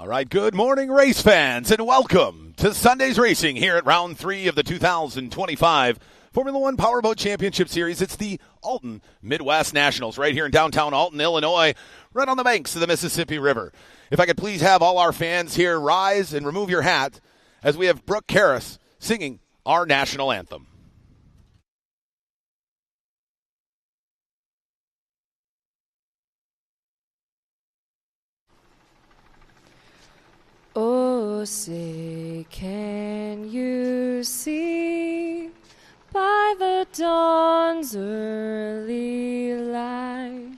All right, good morning, race fans, and welcome to Sunday's racing here at round 3 of the 2025 Formula One Powerboat Championship Series. It's the Alton Midwest Nationals right here in downtown Alton, Illinois, right on the banks of the Mississippi River. If I could please have all our fans here rise and remove your hat as we have Brooke Karras singing our national anthem. Oh, say, can you see by the dawn's early light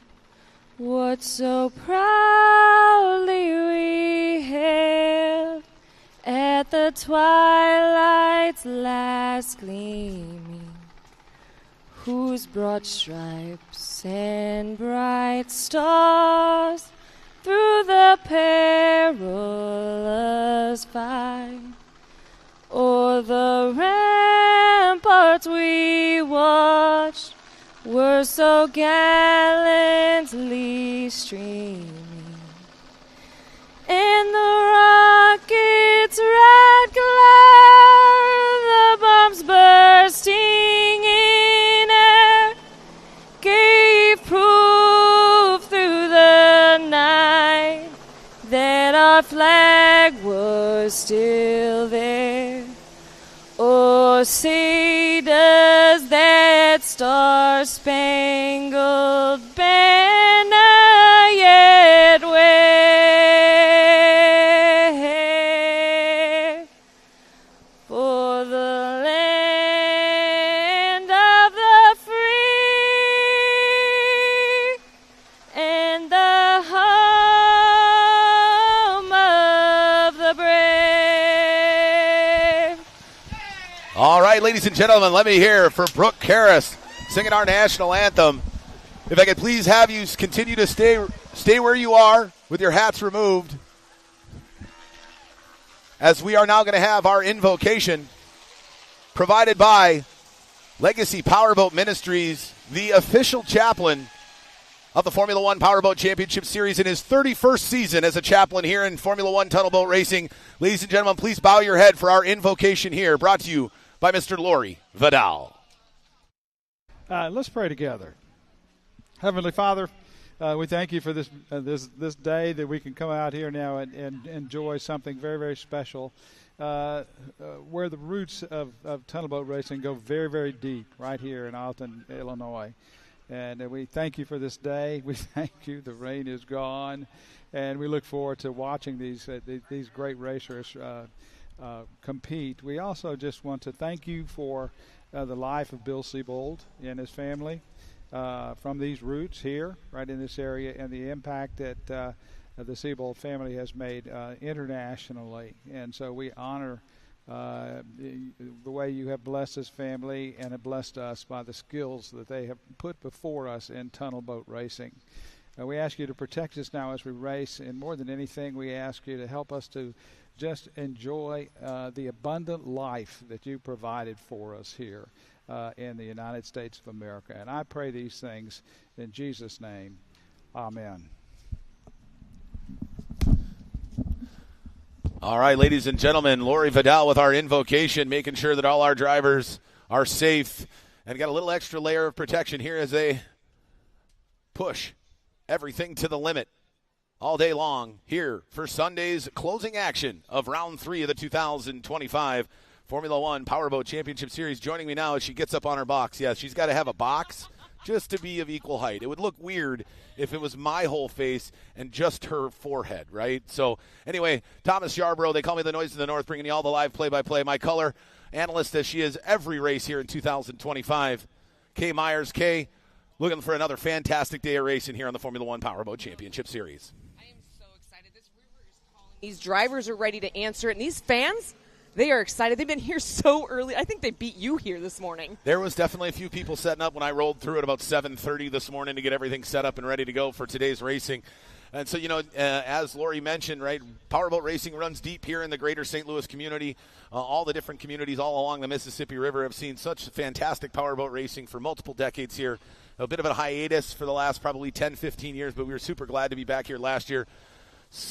what so proudly we hailed at the twilight's last gleaming, whose broad stripes and bright stars through the perilous fight, o'er the ramparts we watched, were so gallantly streaming, and the rocket's red glare, the bombs bursting in air, gave proof through the night that our flag was still there. Oh, say does that star-spangled banner yet wave for the land of the free and the home of the brave. All right, ladies and gentlemen, let me hear for Brooke Karras singing our national anthem. If I could please have you continue to stay where you are with your hats removed, as we are now going to have our invocation provided by Legacy Powerboat Ministries, the official chaplain of the Formula One Powerboat Championship Series in his 31st season as a chaplain here in Formula One Tunnel Boat Racing. Ladies and gentlemen, please bow your head for our invocation here, brought to you by Mr. Lori Vidal. Let's pray together. Heavenly Father, we thank you for this day that we can come out here now and enjoy something very, very special, where the roots of tunnel boat racing go very, very deep right here in Alton, Illinois. And we thank you for this day. We thank you. The rain is gone, and we look forward to watching these great racers compete. We also just want to thank you for the life of Bill Siebold and his family from these roots here, right in this area, and the impact that the Siebold family has made internationally. And so we honor the way you have blessed this family and have blessed us by the skills that they have put before us in tunnel boat racing. We ask you to protect us now as we race, and more than anything, we ask you to help us to just enjoy the abundant life that you provided for us here in the United States of America. And I pray these things in Jesus' name. Amen. All right, ladies and gentlemen, Lori Vidal with our invocation, making sure that all our drivers are safe and got a little extra layer of protection here as they push everything to the limit all day long here for Sunday's closing action of round 3 of the 2025 Formula One Powerboat Championship Series. Joining me now as she gets up on her box. Yes, she's got to have a box just to be of equal height. It would look weird if it was my whole face and just her forehead, right? So anyway, Thomas Yarbrough, they call me the Noise of the North, bringing you all the live play-by-play. My color analyst, as she is every race here in 2025, Kay Myers. Kay, looking for another fantastic day of racing here on the Formula One Powerboat Championship Series. I am so excited. This river is calling. These drivers are ready to answer it, and these fans, they are excited. They've been here so early. I think they beat you here this morning. There was definitely a few people setting up when I rolled through at about 7:30 this morning to get everything set up and ready to go for today's racing. And so, as Lori mentioned, right, powerboat racing runs deep here in the greater St. Louis community. All the different communities all along the Mississippi River have seen such fantastic powerboat racing for multiple decades here. A bit of a hiatus for the last probably 10, 15 years, but we were super glad to be back here last year.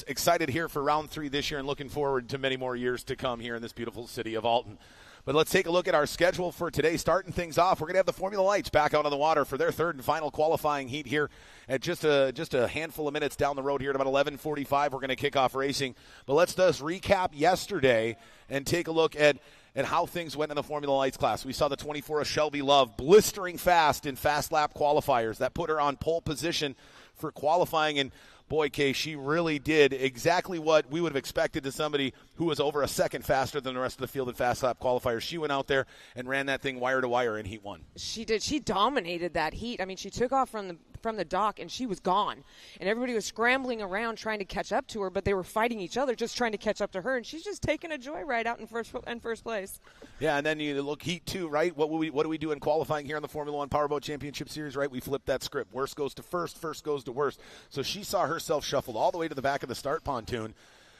excited here for round 3 this year and looking forward to many more years to come here in this beautiful city of Alton. But let's take a look at our schedule for today. Starting things off, we're going to have the Formula Lights back out on the water for their third and final qualifying heat here at just a handful of minutes down the road here at about 11:45. We're going to kick off racing. But let's just recap yesterday and take a look at how things went in the Formula Lights class. We saw the 24 of Shelby Love blistering fast in fast lap qualifiers. That put her on pole position for qualifying, and boy, Kay, she really did exactly what we would have expected to somebody who was over a second faster than the rest of the field in fast lap qualifiers. She went out there and ran that thing wire to wire in Heat 1. She did. She dominated that heat. I mean, she took off from the dock, and she was gone. And everybody was scrambling around trying to catch up to her, but they were fighting each other just trying to catch up to her, and she's just taking a joyride out in first place. Yeah, and then you look Heat 2, right? What do we do in qualifying here in the Formula One Powerboat Championship Series, right? We flip that script. Worst goes to first goes to worst. So she saw herself shuffled all the way to the back of the start pontoon.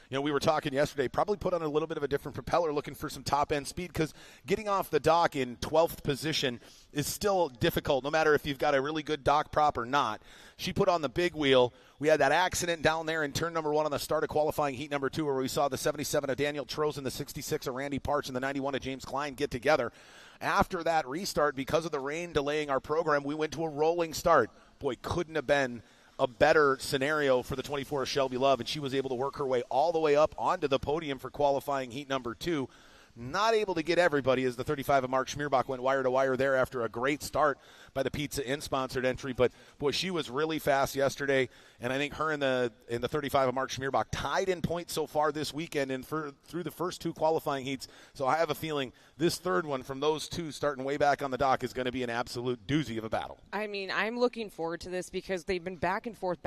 You know, we were talking yesterday, probably put on a little bit of a different propeller looking for some top-end speed, because getting off the dock in 12th position is still difficult, no matter if you've got a really good dock prop or not. She put on the big wheel. We had that accident down there in turn number 1 on the start of qualifying heat number 2, where we saw the 77 of Daniel Trozen and the 66 of Randy Parch and the 91 of James Klein get together. After that restart, because of the rain delaying our program, we went to a rolling start. Boy, couldn't have been a better scenario for the 24 of Shelby Love, and she was able to work her way all the way up onto the podium for qualifying heat number 2. Not able to get everybody, as the 35 of Mark Schmierbach went wire to wire there after a great start by the Pizza Inn sponsored entry. But boy, she was really fast yesterday, and I think her and the 35 of Mark Schmierbach tied in points so far this weekend and through the first 2 qualifying heats. So I have a feeling this third one from those 2 starting way back on the dock is going to be an absolute doozy of a battle. I mean, I'm looking forward to this because they've been back and forth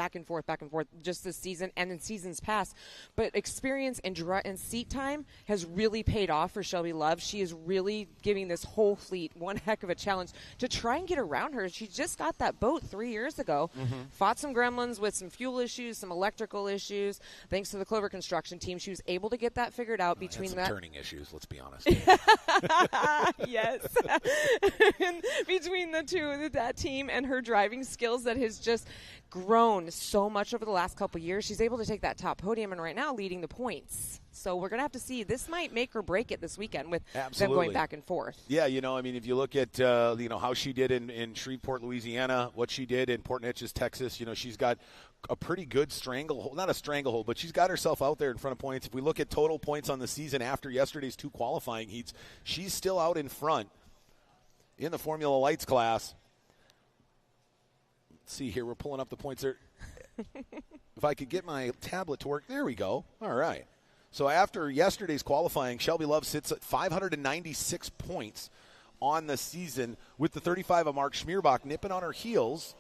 just this season and in seasons past. But experience and seat time has really paid off for Shelby Love. She is really giving this whole fleet one heck of a challenge to try and get around her. She just got that boat 3 years ago, fought some gremlins with some fuel issues, some electrical issues. Thanks to the Clover Construction team, she was able to get that figured out between that. Turning issues, let's be honest. Yes. Between the two, that team and her driving skills that has just grown so much over the last couple of years, she's able to take that top podium and right now leading the points. So we're going to have to see. This might make or break it this weekend with them going back and forth. Yeah, you know, I mean, if you look at, how she did in Shreveport, Louisiana, what she did in Port Neches, Texas, you know, she's got a pretty good stranglehold. Not a stranglehold, but she's got herself out there in front of points. If we look at total points on the season after yesterday's 2 qualifying heats, she's still out in front in the Formula Lights class. Let's see here. We're pulling up the points there. If I could get my tablet to work. There we go. All right. So after yesterday's qualifying, Shelby Love sits at 596 points on the season, with the 35 of Mark Schmierbach nipping on her heels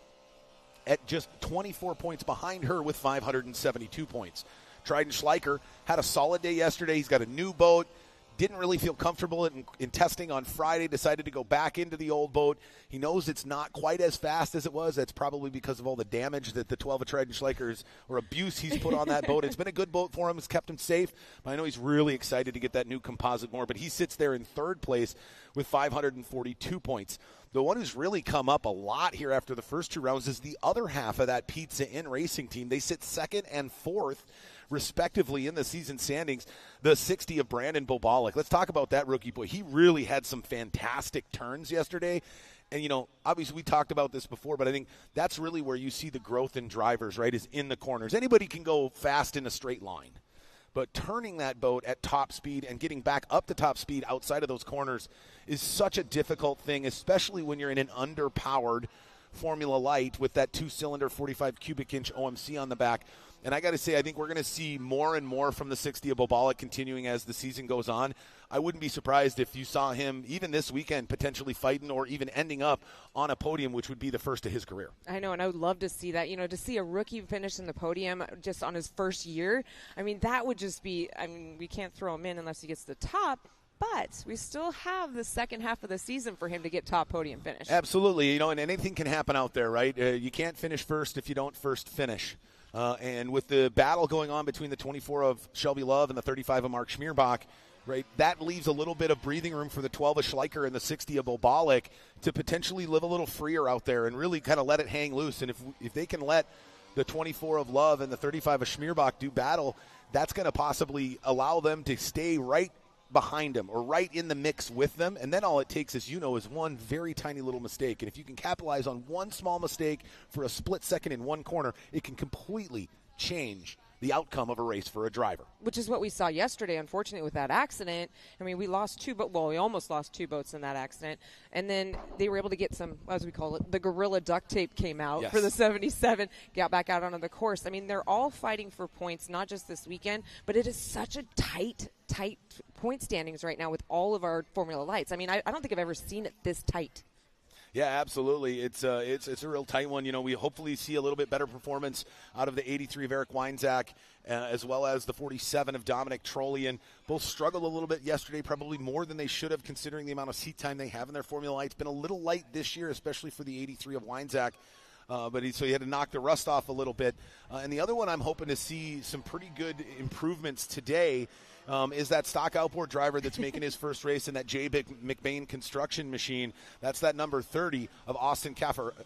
at just 24 points behind her with 572 points. Trident Schleicher had a solid day yesterday. He's got a new boat. Didn't really feel comfortable in testing on Friday, decided to go back into the old boat. He knows it's not quite as fast as it was. That's probably because of all the damage that the 12 of Trident Schleicher's or abuse he's put on that boat. It's been a good boat for him. It's kept him safe. But I know he's really excited to get that new composite more. But he sits there in third place with 542 points. The one who's really come up a lot here after the first 2 rounds is the other half of that Pizza Inn racing team. They sit second and fourth, respectively, in the season standings, the 60 of Brandon Bobolic. Let's talk about that rookie boy. He really had some fantastic turns yesterday. And, you know, obviously we talked about this before, but I think that's really where you see the growth in drivers, right, is in the corners. Anybody can go fast in a straight line. But turning that boat at top speed and getting back up to top speed outside of those corners is such a difficult thing, especially when you're in an underpowered Formula Light with that 2-cylinder 45 cubic inch OMC on the back. And I got to say, I think we're going to see more and more from the 60 of Bobolic continuing as the season goes on. I wouldn't be surprised if you saw him even this weekend potentially fighting or even ending up on a podium, which would be the first of his career. I know, and I would love to see that. You know, to see a rookie finish in the podium just on his first year, I mean, that would just be, I mean, we can't throw him in unless he gets to the top. But we still have the second half of the season for him to get top podium finish. Absolutely. You know, and anything can happen out there, right? You can't finish first if you don't first finish. And with the battle going on between the 24 of Shelby Love and the 35 of Mark Schmierbach, right, that leaves a little bit of breathing room for the 12 of Schleicher and the 60 of Bobolic to potentially live a little freer out there and really kind of let it hang loose. And if they can let the 24 of Love and the 35 of Schmierbach do battle, that's going to possibly allow them to stay right behind them or right in the mix with them. And then all it takes, as you know, is one very tiny little mistake. And if you can capitalize on one small mistake for a split second in one corner, it can completely change the outcome of a race for a driver. Which is what we saw yesterday, unfortunately, with that accident. I mean, we lost we almost lost 2 boats in that accident. And then they were able to get some, as we call it, the gorilla duct tape came out for the 77, got back out onto the course. I mean, they're all fighting for points, not just this weekend, but it is such a tight point standings right now with all of our Formula Lights. I mean, I don't think I've ever seen it this tight. Yeah, absolutely. It's a real tight one. You know, we hopefully see a little bit better performance out of the 83 of Eric Weinzak, as well as the 47 of Dominic Trollian. Both struggled a little bit yesterday, probably more than they should have, considering the amount of seat time they have in their Formula Light. It's been a little light this year, especially for the 83 of Weinzak. But he had to knock the rust off a little bit. And the other one I'm hoping to see some pretty good improvements today is that stock outboard driver that's making his first race in that J. McBain construction machine. That's that number 30 of Ashton Caffarelli.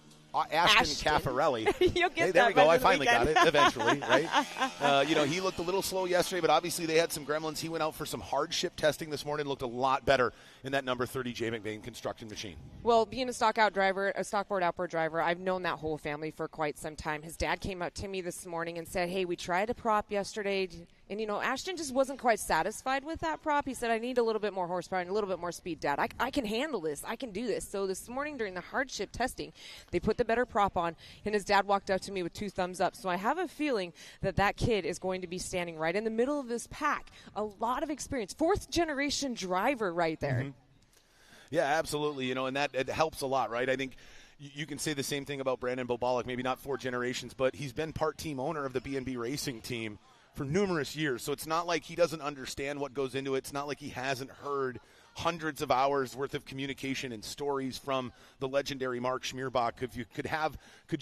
You'll get there we go. I finally weekend. got it eventually, right? He looked a little slow yesterday, but obviously they had some gremlins. He went out for some hardship testing this morning, looked a lot better in that number 30 J. McBain construction machine. Well, being a stockboard outboard driver, I've known that whole family for quite some time. His dad came up to me this morning and said, hey, we tried a prop yesterday. And, Ashton just wasn't quite satisfied with that prop. He said, I need a little bit more horsepower and a little bit more speed, Dad. I can handle this. I can do this. So this morning during the hardship testing, they put the better prop on, and his dad walked up to me with 2 thumbs up. So I have a feeling that kid is going to be standing right in the middle of this pack. A lot of experience. 4th-generation driver right there. Mm-hmm. Yeah, absolutely. And that it helps a lot, right? I think you can say the same thing about Brandon Bobolic, maybe not 4 generations, but he's been part team owner of the B&B Racing team for numerous years. So it's not like he doesn't understand what goes into it. It's not like he hasn't heard hundreds of hours worth of communication and stories from the legendary Mark Schmierbach. Could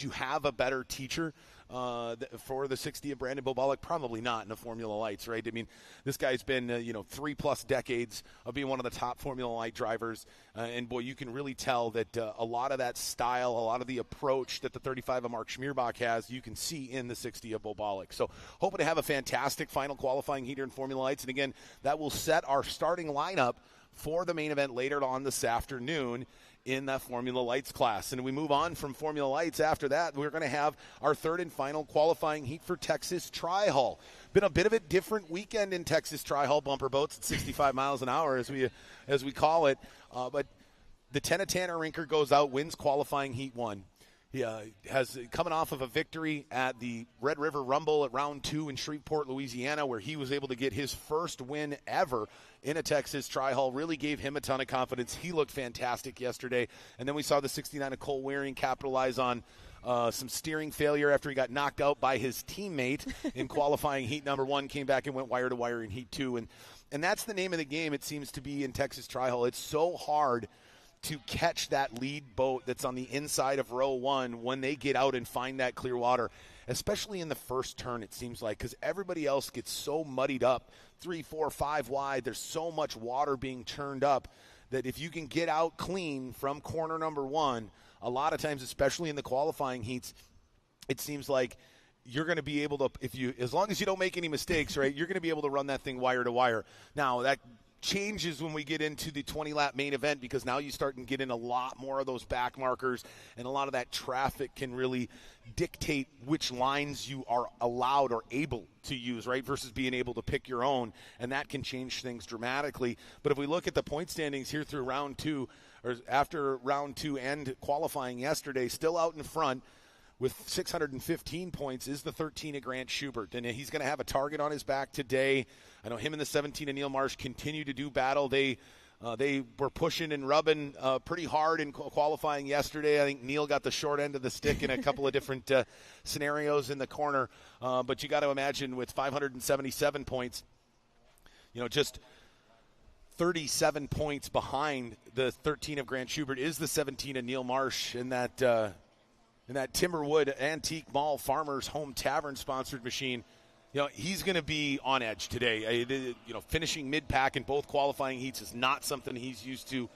you have a better teacher for the 60 of Brandon Bobolic? Probably not in the Formula Lights, right? I mean, this guy's been 3+ decades of being one of the top Formula Light drivers, and boy, you can really tell that a lot of that style, a lot of the approach that the 35 of Mark Schmierbach has, you can see in the 60 of Bobolic. So hoping to have a fantastic final qualifying heater in Formula Lights, and again, that will set our starting lineup for the main event later on this afternoon in that Formula Lights class. And we move on from Formula Lights. After that, we're going to have our 3rd and final qualifying heat for Texas Tri-Hall. Been a bit of a different weekend in Texas Tri-Hall, bumper boats at 65 miles an hour as we call it. But the 10 of Tanner Rinker goes out, wins qualifying heat 1. He has coming off of a victory at the Red River Rumble at round 2 in Shreveport, Louisiana, where he was able to get his first win ever in a Texas Tri-Hall. Really gave him a ton of confidence. He looked fantastic yesterday. And then we saw the 69 of Cole Waring capitalize on some steering failure after he got knocked out by his teammate in qualifying heat number 1, came back and went wire to wire in heat 2. And that's the name of the game, it seems to be, in Texas Tri-Hall. It's so hard to catch that lead boat that's on the inside of row 1 when they get out and find that clear water, especially in the first turn, it seems like, because everybody else gets so muddied up, 3, 4, 5 wide. There's so much water being turned up that if you can get out clean from corner number 1, a lot of times, especially in the qualifying heats, it seems like you're going to be able to, as long as you don't make any mistakes, right, you're going to be able to run that thing wire to wire. Now, that changes when we get into the 20-lap main event, because now you start and get in a lot more of those back markers, and a lot of that traffic can really dictate which lines you are allowed or able to use, right, versus being able to pick your own, and that can change things dramatically. But if we look at the point standings here through round 2, or after round 2 and qualifying yesterday, still out in front with 615 points is the 13 of Grant Schubert. And he's going to have a target on his back today. I know him and the 17 of Neil Marsh continue to do battle. They were pushing and rubbing pretty hard in qualifying yesterday. I think Neil got the short end of the stick in a couple of different scenarios in the corner. But you got to imagine with 577 points, just 37 points behind the 13 of Grant Schubert is the 17 of Neil Marsh in that Timberwood Antique Mall Farmers Home Tavern sponsored machine. He's going to be on edge today. Finishing mid-pack in both qualifying heats is not something he's used to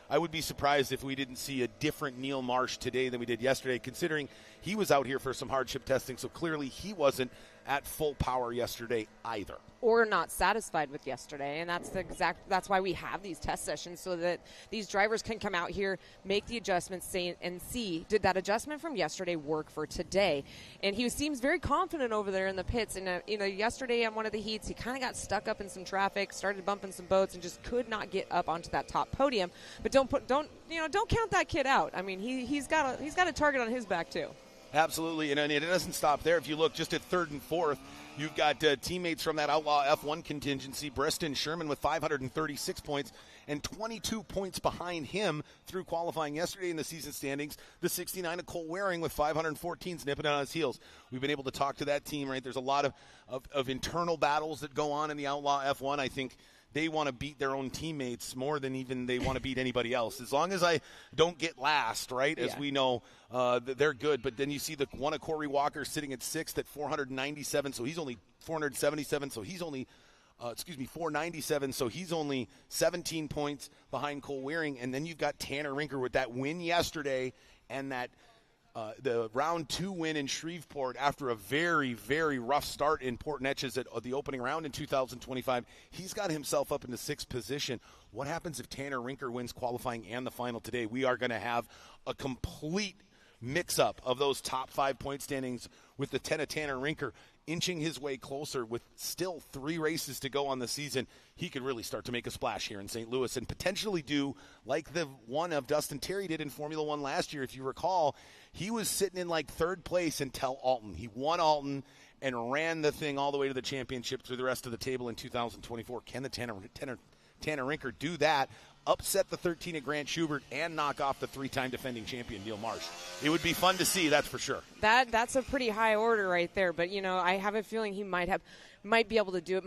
I would be surprised if we didn't see a different Neil Marsh today than we did yesterday, considering he was out here for some hardship testing, so clearly he wasn't at full power yesterday either. Or not satisfied with yesterday, and that's why we have these test sessions, so that these drivers can come out here, make the adjustments, and see, did that adjustment from yesterday work for today? And he seems very confident over there in the pits. And yesterday on one of the heats, he kind of got stuck up in some traffic, started bumping some boats, and just could not get up onto that top podium. But don't count that kid out. I mean, he's got a target on his back too. Absolutely, and it doesn't stop there. If you look just at third and fourth, you've got teammates from that Outlaw F1 contingency, Preston Sherman with 536 points and 22 points behind him through qualifying yesterday in the season standings. The 69 of Cole Waring with 514 nipping on his heels. We've been able to talk to that team, right? There's a lot of internal battles that go on in the Outlaw F1. I think they want to beat their own teammates more than even they want to beat anybody else. As long as I don't get last, right, as we know, they're good. But then you see the one of Corey Walker sitting at sixth at 497, so he's only 477, so he's only 497, so he's only 17 points behind Cole Waring. And then you've got Tanner Rinker with that win yesterday and that the round 2 win in Shreveport after a very, very rough start in Port Neches at the opening round in 2025. He's got himself up in the 6th position. What happens if Tanner Rinker wins qualifying and the final today? We are going to have a complete mix-up of those top 5 point standings with the 10 of Tanner Rinker inching his way closer with still 3 races to go on the season. He could really start to make a splash here in St. Louis and potentially do like the one of Dustin Terry did in Formula One last year. If you recall, he was sitting in like 3rd place until Alton. He won Alton and ran the thing all the way to the championship through the rest of the table in 2024. Can the Tanner Rinker do that? Upset the 13 at Grant Schubert and knock off the 3-time defending champion Neil Marsh. It would be fun to see, that's for sure. That's a pretty high order right there, but I have a feeling he might be able to do it.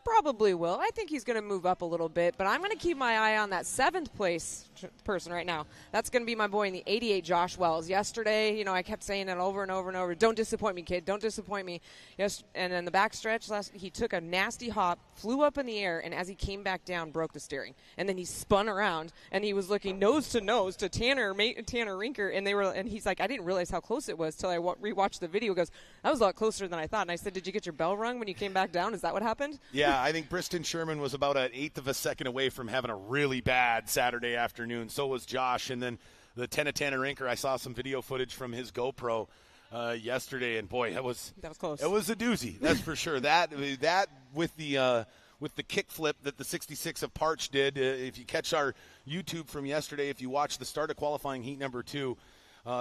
Probably will. I think he's going to move up a little bit, but I'm going to keep my eye on that 7th place person right now. That's going to be my boy in the 88, Josh Wells. Yesterday, I kept saying it over and over and over. Don't disappoint me, kid. Don't disappoint me. Yes, and in the backstretch, he took a nasty hop, flew up in the air, and as he came back down, broke the steering. And then he spun around, and he was looking nose to nose to Tanner Rinker, and he's like, I didn't realize how close it was till I rewatched the video. He goes, that was a lot closer than I thought. And I said, did you get your bell rung when you came back down? Is that what happened? Yeah, I think Preston Sherman was about an 1/8 of a second away from having a really bad Saturday afternoon. So was Josh. And then the 10 of Tanner Rinker, I saw some video footage from his GoPro yesterday, and boy, that was close. It was a doozy, that's for sure. That with the kickflip that the 66 of Parch did. If you catch our YouTube from yesterday, if you watch the start of qualifying heat number 2,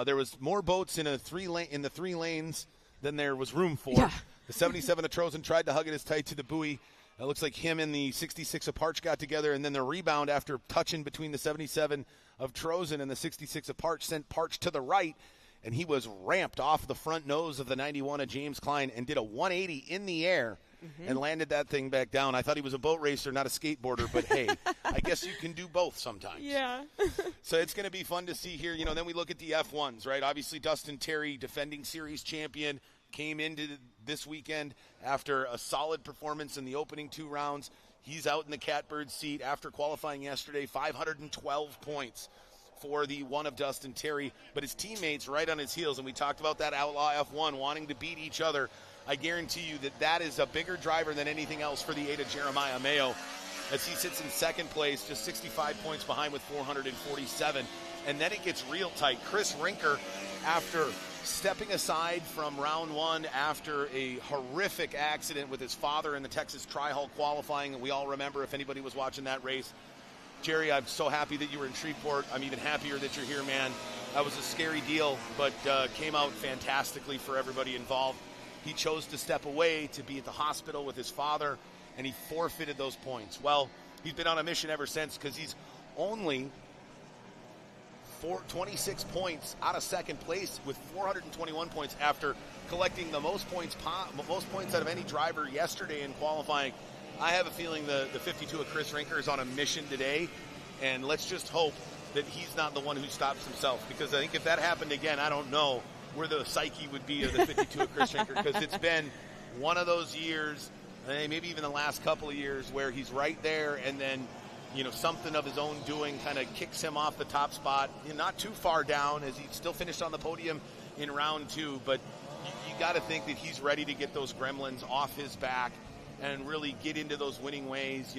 there was more boats in the 3 lanes than there was room for. Yeah. The 77 of Trozen tried to hug it as tight to the buoy. It looks like him and the 66 of Parch got together, and then the rebound after touching between the 77 of Trozen and the 66 of Parch sent Parch to the right, and he was ramped off the front nose of the 91 of James Klein and did a 180 in the air and landed that thing back down. I thought he was a boat racer, not a skateboarder, but hey, I guess you can do both sometimes. Yeah. So it's going to be fun to see here. Then we look at the F1s, right? Obviously, Dustin Terry, defending series champion, came into this weekend after a solid performance in the opening 2 rounds. He's out in the catbird seat after qualifying yesterday, 512 points for the one of Dustin Terry, but his teammates right on his heels, and we talked about that Outlaw F1 wanting to beat each other. I guarantee you that is a bigger driver than anything else for the 8 of Jeremiah Mayo, as he sits in 2nd place, just 65 points behind with 447. And then it gets real tight. Chris Rinker, after stepping aside from round 1 after a horrific accident with his father in the Texas Tri-Hull qualifying, and we all remember if anybody was watching that race. Jerry, I'm so happy that you were in Shreveport. I'm even happier that you're here, man. That was a scary deal, but came out fantastically for everybody involved. He chose to step away to be at the hospital with his father, and he forfeited those points. Well, he's been on a mission ever since because he's only 26 points out of 2nd place with 421 points after collecting the most points out of any driver yesterday in qualifying. I have a feeling the 52 of Chris Rinker is on a mission today, and let's just hope that he's not the one who stops himself, because I think if that happened again, I don't know where the psyche would be of the 52 of Chris Rinker, because it's been one of those years, maybe even the last couple of years, where he's right there and then something of his own doing kind of kicks him off the top spot. Not too far down, as he still finished on the podium in round 2, but you got to think that he's ready to get those gremlins off his back and really get into those winning ways.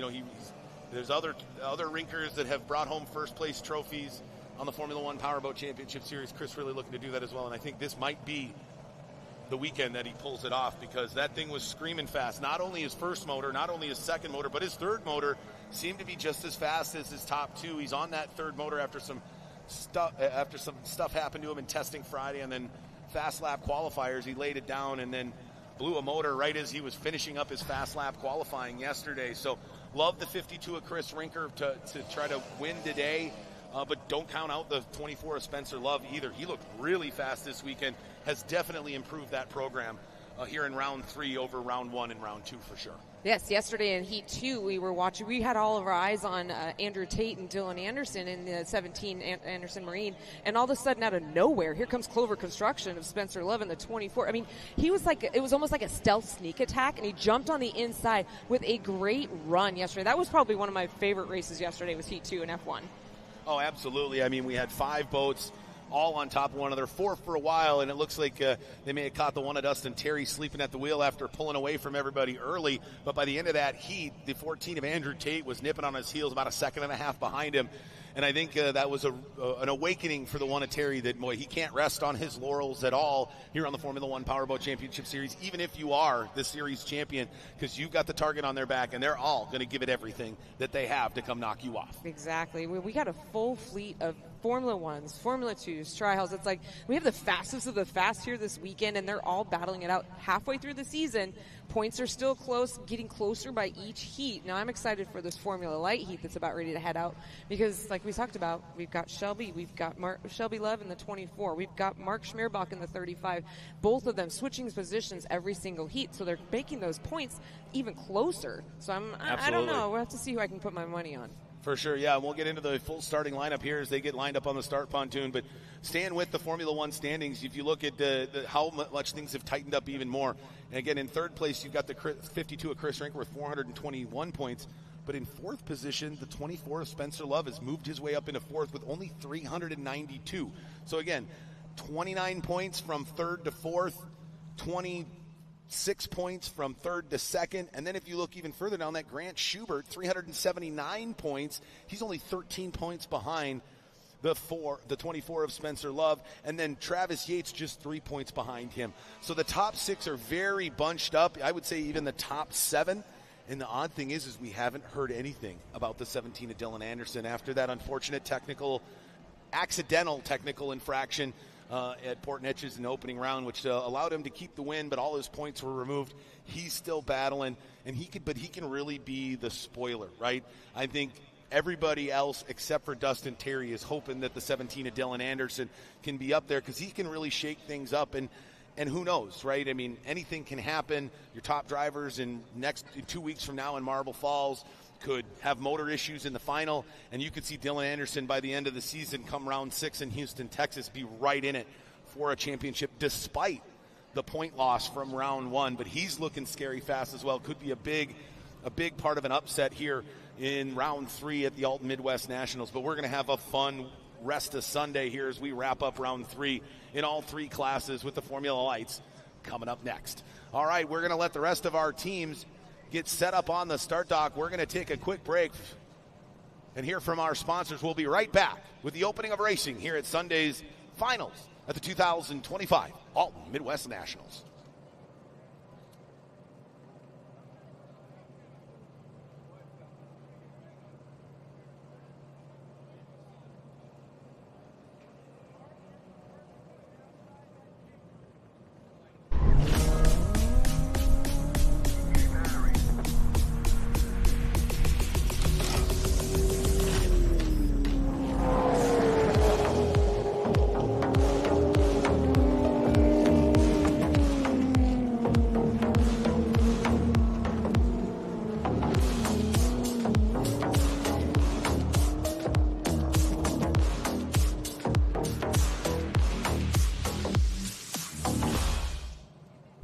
There's other rinkers that have brought home first place trophies on the Formula One Powerboat Championship Series. Chris really looking to do that as well, and I think this might be the weekend that he pulls it off, because that thing was screaming fast. Not only his first motor, not only his second motor, but his third motor seemed to be just as fast as his top 2. He's on that third motor after some stuff happened to him in testing Friday, and then fast lap qualifiers he laid it down and then blew a motor right as he was finishing up his fast lap qualifying yesterday. So love the 52 of Chris Rinker to try to win today. But don't count out the 24 of Spencer Love either. He looked really fast this weekend, has definitely improved that program here in round 3 over round 1 and round 2 for sure. Yes, yesterday in Heat 2 we had all of our eyes on Andrew Tate and Dylan Anderson in the 17 Anderson Marine, and all of a sudden out of nowhere, here comes Clover Construction of Spencer Love in the 24. I mean, it was almost like a stealth sneak attack, and he jumped on the inside with a great run yesterday. That was probably one of my favorite races yesterday, was Heat 2 in F1. Oh, absolutely. I mean, we had 5 boats all on top of one another, 4 for a while, and it looks like they may have caught the one of Dustin Terry sleeping at the wheel after pulling away from everybody early. But by the end of that heat, the 14 of Andrew Tate was nipping on his heels about a second and a half behind him. And I think that was an awakening for the one of Terry, that, boy, he can't rest on his laurels at all here on the Formula One Powerboat Championship Series, even if you are the series champion, because you've got the target on their back, and they're all going to give it everything that they have to come knock you off. Exactly. We got a full fleet of Formula 1s, Formula 2s, trials. It's like we have the fastest of the fast here this weekend, and they're all battling it out halfway through the season. Points are still close, getting closer by each heat. Now I'm excited for this Formula Light heat that's about ready to head out, because like we talked about, we've got Shelby, we've got Shelby Love in the 24, we've got Mark Schmerbach in the 35, both of them switching positions every single heat, so they're making those points even closer. So I don't know. We'll have to see who I can put my money on. For sure, yeah, and we'll get into the full starting lineup here as they get lined up on the start pontoon. But staying with the Formula One standings, if you look at how much things have tightened up even more. And again, in third place, you've got the 52 of Chris Rinker with 421 points. But in fourth position, the 24 of Spencer Love has moved his way up into fourth with only 392. So again, 29 points from third to fourth, 26 points from third to second. And then if you look even further down, that Grant Schubert, 379 points. He's only 13 points behind the 24 of Spencer Love. And then Travis Yates just 3 points behind him. So the top 6 are very bunched up. I would say even the top 7. And the odd thing is we haven't heard anything about the 17 of Dylan Anderson after that unfortunate accidental technical infraction at Port Neches in the opening round, which allowed him to keep the win, but all his points were removed. He's still battling, and he can really be the spoiler, right? I think everybody else except for Dustin Terry is hoping that the 17 of Dylan Anderson can be up there, because he can really shake things up, and who knows, right? I mean, anything can happen. Your top drivers in 2 weeks from now in Marble Falls could have motor issues in the final, and you could see Dylan Anderson by the end of the season come round 6 in Houston, Texas, be right in it for a championship despite the point loss from round 1. But he's looking scary fast as well. Could be a big part of an upset here in round 3 at the Alton Midwest Nationals. But we're going to have a fun rest of Sunday here as we wrap up round 3 in all 3 classes with the Formula Lights coming up next. All right, we're going to let the rest of our teams get set up on the start dock. We're going to take a quick break and hear from our sponsors. We'll be right back with the opening of racing here at Sunday's finals at the 2025 Alton Midwest Nationals.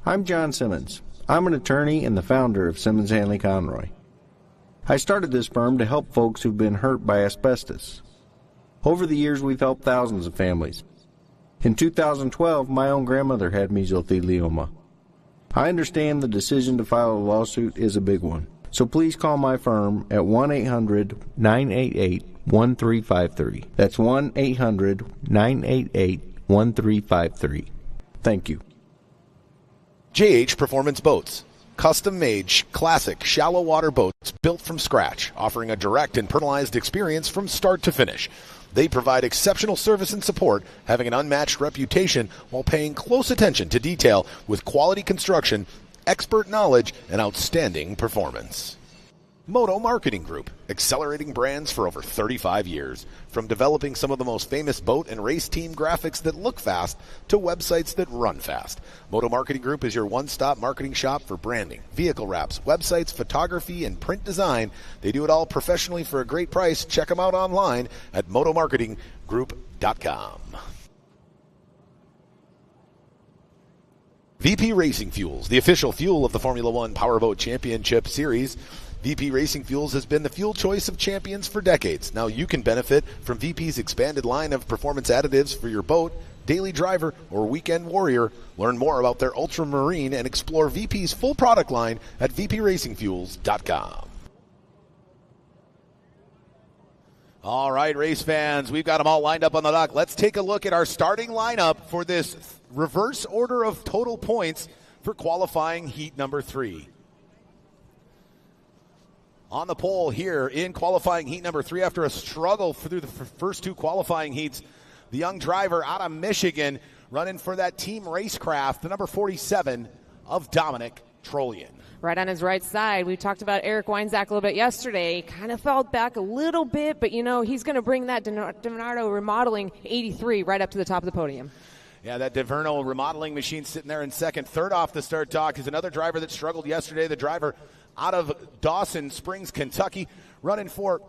I'm John Simmons. I'm an attorney and the founder of Simmons Hanley Conroy. I started this firm to help folks who've been hurt by asbestos. Over the years, we've helped thousands of families. In 2012, my own grandmother had mesothelioma. I understand the decision to file a lawsuit is a big one, so please call my firm at 1-800-988-1353. That's 1-800-988-1353. Thank you. JH Performance Boats. Custom-made, classic, shallow water boats built from scratch, offering a direct and personalized experience from start to finish. They provide exceptional service and support, having an unmatched reputation while paying close attention to detail with quality construction, expert knowledge, and outstanding performance. Moto Marketing Group, accelerating brands for over 35 years. From developing some of the most famous boat and race team graphics that look fast to websites that run fast. Moto Marketing Group is your one-stop marketing shop for branding, vehicle wraps, websites, photography, and print design. They do it all professionally for a great price. Check them out online at motomarketinggroup.com. VP Racing Fuels, the official fuel of the Formula One Powerboat Championship Series. VP Racing Fuels has been the fuel choice of champions for decades. Now you can benefit from VP's expanded line of performance additives for your boat, daily driver, or weekend warrior. Learn more about their ultramarine and explore VP's full product line at vpracingfuels.com. All right, race fans, we've got them all lined up on the dock. Let's take a look at our starting lineup for this reverse order of total points for qualifying heat number 3. On the pole here in qualifying heat number 3 after a struggle through the first 2 qualifying heats, the young driver out of Michigan running for that team Racecraft, the number 47 of Dominic Trollian. Right on his right side. We talked about Eric Weinzak a little bit yesterday. Kind of fell back a little bit, but, you know, he's going to bring that DiVerno remodeling 83 right up to the top of the podium. Yeah, that DiVerno remodeling machine sitting there in second. Third off the start dock is another driver that struggled yesterday, the driver out of Dawson Springs, Kentucky, running for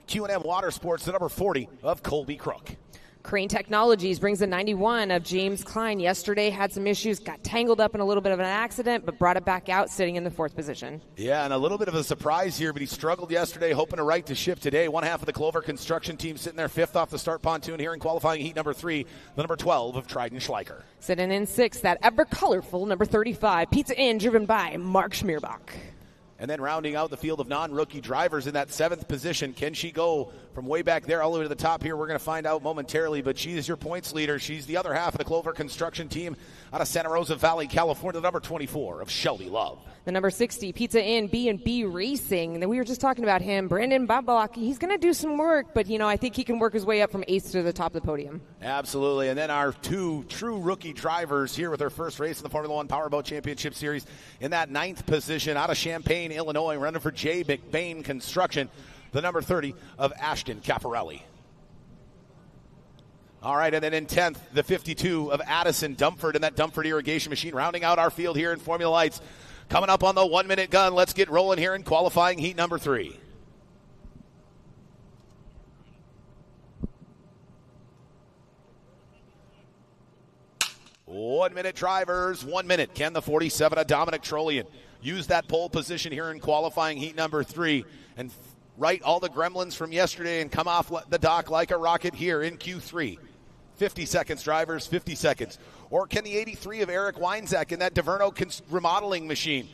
Q&M Water Sports, the number 40 of Colby Crook. Crane Technologies brings a 91 of James Klein. Yesterday had some issues, got tangled up in a little bit of an accident, but brought it back out, sitting in the 4th position. Yeah, and a little bit of a surprise here, but he struggled yesterday, hoping to right to ship today. One half of the Clover construction team sitting there 5th off the start pontoon here in qualifying heat number 3, the number 12 of Trident Schleicher. Sitting in 6th, that ever-colorful number 35, Pizza Inn, driven by Mark Schmierbach. And then rounding out the field of non-rookie drivers in that 7th position. Can she go from way back there all the way to the top here? We're going to find out momentarily, but she is your points leader. She's the other half of the Clover construction team out of Santa Rosa Valley, California, the number 24 of Shelby Love. The number 60, Pizza Inn, B&B Racing. And we were just talking about him. Brandon Babalaki, he's going to do some work, but, you know, I think he can work his way up from 8th to the top of the podium. Absolutely. And then our 2 true rookie drivers here with their first race in the Formula One Powerboat Championship Series in that 9th position out of Champaign, Illinois, running for J. McBain Construction, the number 30 of Ashton Caparelli. All right, and then in 10th, the 52 of Addison Dumford and that Dumford irrigation machine, rounding out our field here in Formula Lights. Coming up on the 1-minute gun, let's get rolling here in qualifying heat number 3. One-minute drivers, 1 minute. Can the 47 of Dominic Trollian use that pole position here in qualifying heat number 3 and right all the gremlins from yesterday and come off the dock like a rocket here in Q3? 50 seconds, drivers, 50 seconds. Or can the 83 of Eric Weinzak in that DiVerno remodeling machine,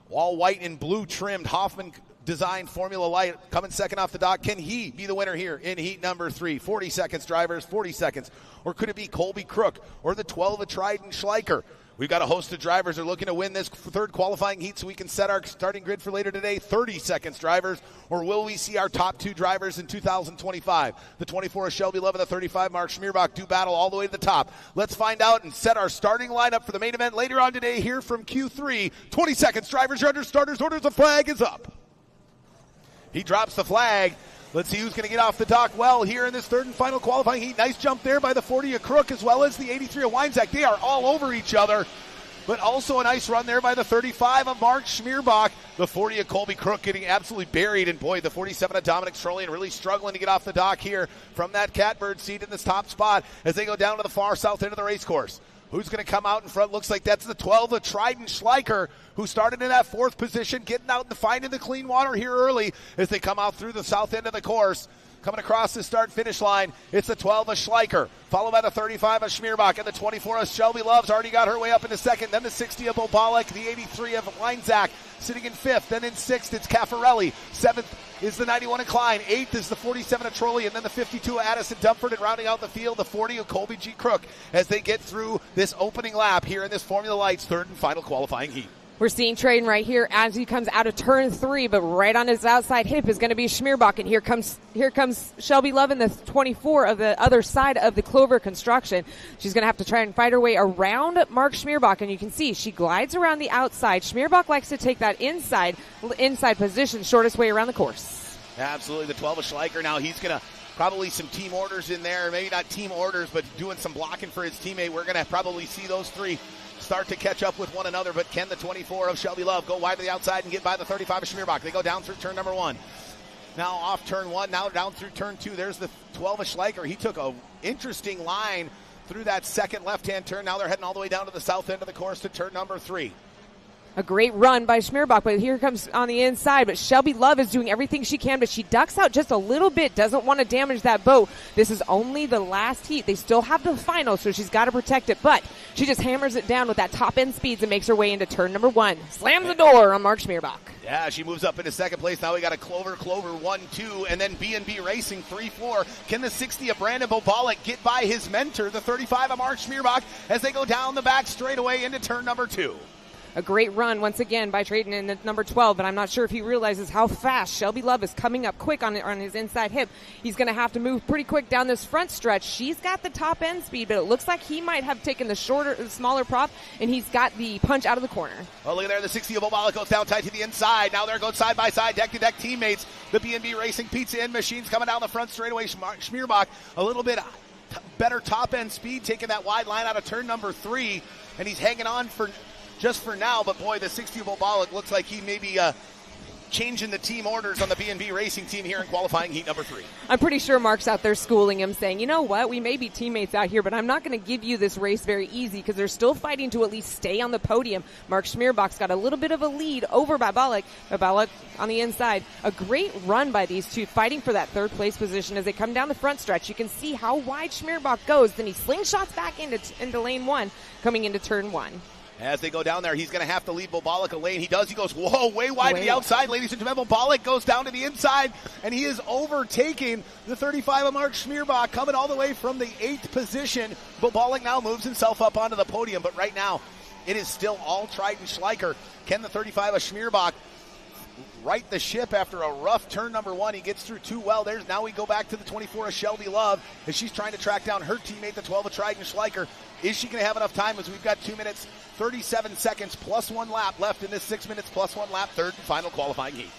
all white and blue trimmed, Hoffman designed Formula Light, coming second off the dock, can he be the winner here in heat number 3? 40 seconds, drivers, 40 seconds. Or could it be Colby Crook or the 12 of Trident Schleicher? We've got a host of drivers who are looking to win this 3rd qualifying heat so we can set our starting grid for later today. 30 seconds, drivers. Or will we see our top 2 drivers in 2025? The 24 of Shelby Love and the 35 Mark Schmierbach do battle all the way to the top. Let's find out and set our starting lineup for the main event later on today here from Q3. 20 seconds, drivers. You're under starters orders. The flag is up. He drops the flag. Let's see who's going to get off the dock well here in this 3rd and final qualifying heat. Nice jump there by the 40 of Crook as well as the 83 of Weinzak. They are all over each other, but also a nice run there by the 35 of Mark Schmierbach. The 40 of Colby Crook getting absolutely buried, and boy, the 47 of Dominic Trollian really struggling to get off the dock here from that catbird seat in this top spot as they go down to the far south end of the race course. Who's going to come out in front? Looks like that's the 12 of Trident Schleicher, who started in that 4th position, getting out and finding the clean water here early as they come out through the south end of the course. Coming across the start-finish line, it's the 12 of Schleicher, followed by the 35 of Schmierbach, and the 24 of Shelby Love's already got her way up into 2nd. Then the 60 of Bobalik, the 83 of Weinzach sitting in 5th. Then in 6th, it's Caffarelli. 7th is the 91 of Klein. 8th is the 47 of Trolley, and then the 52 of Addison Dumford, and rounding out the field, the 40 of Colby G. Crook as they get through this opening lap here in this Formula Lights 3rd and final qualifying heat. We're seeing Traden right here as he comes out of turn 3, but right on his outside hip is going to be Schmierbach, and here comes Shelby Love in the 24 of the other side of the Clover Construction. She's going to have to try and fight her way around Mark Schmierbach, and you can see she glides around the outside. Schmierbach likes to take that inside position, shortest way around the course. Absolutely, the 12 of Schleicher now, he's going to probably some team orders in there, maybe not team orders, but doing some blocking for his teammate. We're going to probably see those three start to catch up with one another, but can the 24 of Shelby Love go wide to the outside and get by the 35 of Schmierbach? They go down through turn number 1. Now off turn 1, now down through turn 2. There's the 12 of Schleicher. He took a interesting line through that second left-hand turn. Now they're heading all the way down to the south end of the course to turn number 3. A great run by Schmierbach, but here comes on the inside. But Shelby Love is doing everything she can, but she ducks out just a little bit, doesn't want to damage that boat. This is only the last heat. They still have the final, so she's got to protect it. But she just hammers it down with that top-end speeds and makes her way into turn number 1. Slams the door on Mark Schmierbach. Yeah, she moves up into 2nd place. Now we got a Clover 1, 2, and then B&B Racing 3, 4. Can the 60 of Brandon Bobalik get by his mentor, the 35 of Mark Schmierbach, as they go down the back straightaway into turn number 2? A great run once again by Traden in the number 12, but I'm not sure if he realizes how fast Shelby Love is coming up quick on his inside hip. He's going to have to move pretty quick down this front stretch. She's got the top end speed, but it looks like he might have taken the smaller prop, and he's got the punch out of the corner. Well, look at there. The 60 of Obala goes down tight to the inside. Now they're going side by side, deck to deck teammates. The B&B Racing Pizza Inn machines coming down the front straightaway. Schmierbach a little bit better top end speed, taking that wide line out of turn number 3, and he's hanging on for now, but boy, the 60 of Obalik looks like he may be changing the team orders on the B&B Racing team here in qualifying heat number 3. I'm pretty sure Mark's out there schooling him, saying, you know what, we may be teammates out here, but I'm not going to give you this race very easy because they're still fighting to at least stay on the podium. Mark Schmierbach's got a little bit of a lead over Bobalik on the inside. A great run by these two, fighting for that 3rd place position as they come down the front stretch. You can see how wide Schmierbach goes. Then he slingshots back into lane 1, coming into turn 1. As they go down there, he's going to have to leave Bobalik a lane. He does. He goes, whoa, way wide to the outside, ladies and gentlemen. Bobalik goes down to the inside, and he is overtaking the 35 of Mark Schmierbach, coming all the way from the 8th position. Bobalik now moves himself up onto the podium, but right now it is still all Trident Schleicher. Can the 35 of Schmierbach right the ship after a rough turn number 1? He gets through 2 well. Now we go back to the 24 of Shelby Love as she's trying to track down her teammate, the 12 of Trident Schleicher. Is she going to have enough time, as we've got 2 minutes, 37 seconds plus 1 lap left in this 6 minutes plus 1 lap 3rd and final qualifying heat.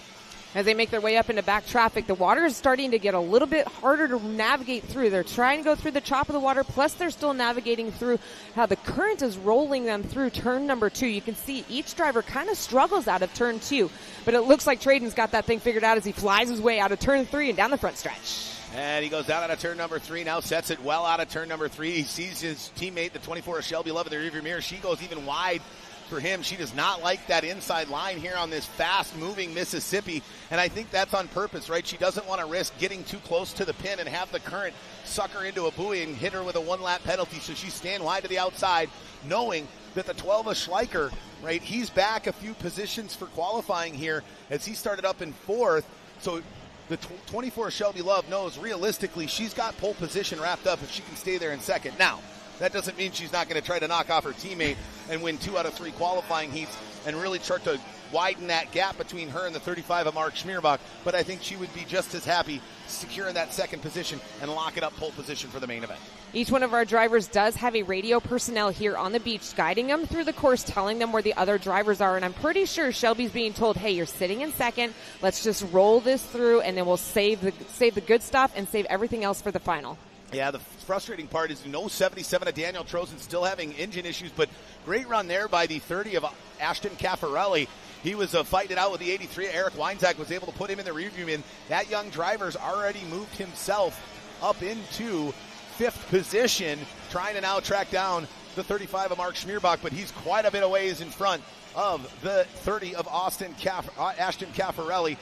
As they make their way up into back traffic, the water is starting to get a little bit harder to navigate through. They're trying to go through the top of the water, plus they're still navigating through how the current is rolling them through turn number 2. You can see each driver kind of struggles out of turn 2, but it looks like Traden's got that thing figured out as he flies his way out of turn 3 and down the front stretch. And he goes down out of turn number 3, now sets it well out of turn number 3. He sees his teammate, the 24 of Shelby Love, in the rearview mirror. She goes even wide for him. She does not like that inside line here on this fast-moving Mississippi, and I think that's on purpose, right? She doesn't want to risk getting too close to the pin and have the current suck her into a buoy and hit her with a 1-lap penalty, so she's staying wide to the outside, knowing that the 12 of Schleicher, right, he's back a few positions for qualifying here as he started up in 4th, so the 24 Shelby Love knows realistically she's got pole position wrapped up if she can stay there in 2nd. Now, that doesn't mean she's not going to try to knock off her teammate and win 2 out of 3 qualifying heats and really start to widen that gap between her and the 35 of Mark Schmierbach, but I think she would be just as happy securing that 2nd position and locking up pole position for the main event. Each one of our drivers does have a radio personnel here on the beach guiding them through the course, telling them where the other drivers are, and I'm pretty sure Shelby's being told, hey, you're sitting in 2nd, let's just roll this through and then we'll save the good stuff and save everything else for the final. Yeah, the frustrating part is 77 of Daniel Trozen still having engine issues, but great run there by the 30 of Ashton Caffarelli. He was fighting it out with the 83. Eric Weinzach was able to put him in the rearview mirror. That young driver's already moved himself up into 5th position, trying to now track down the 35 of Mark Schmierbach, but he's quite a bit of ways in front of the 30 of Ashton Caffarelli.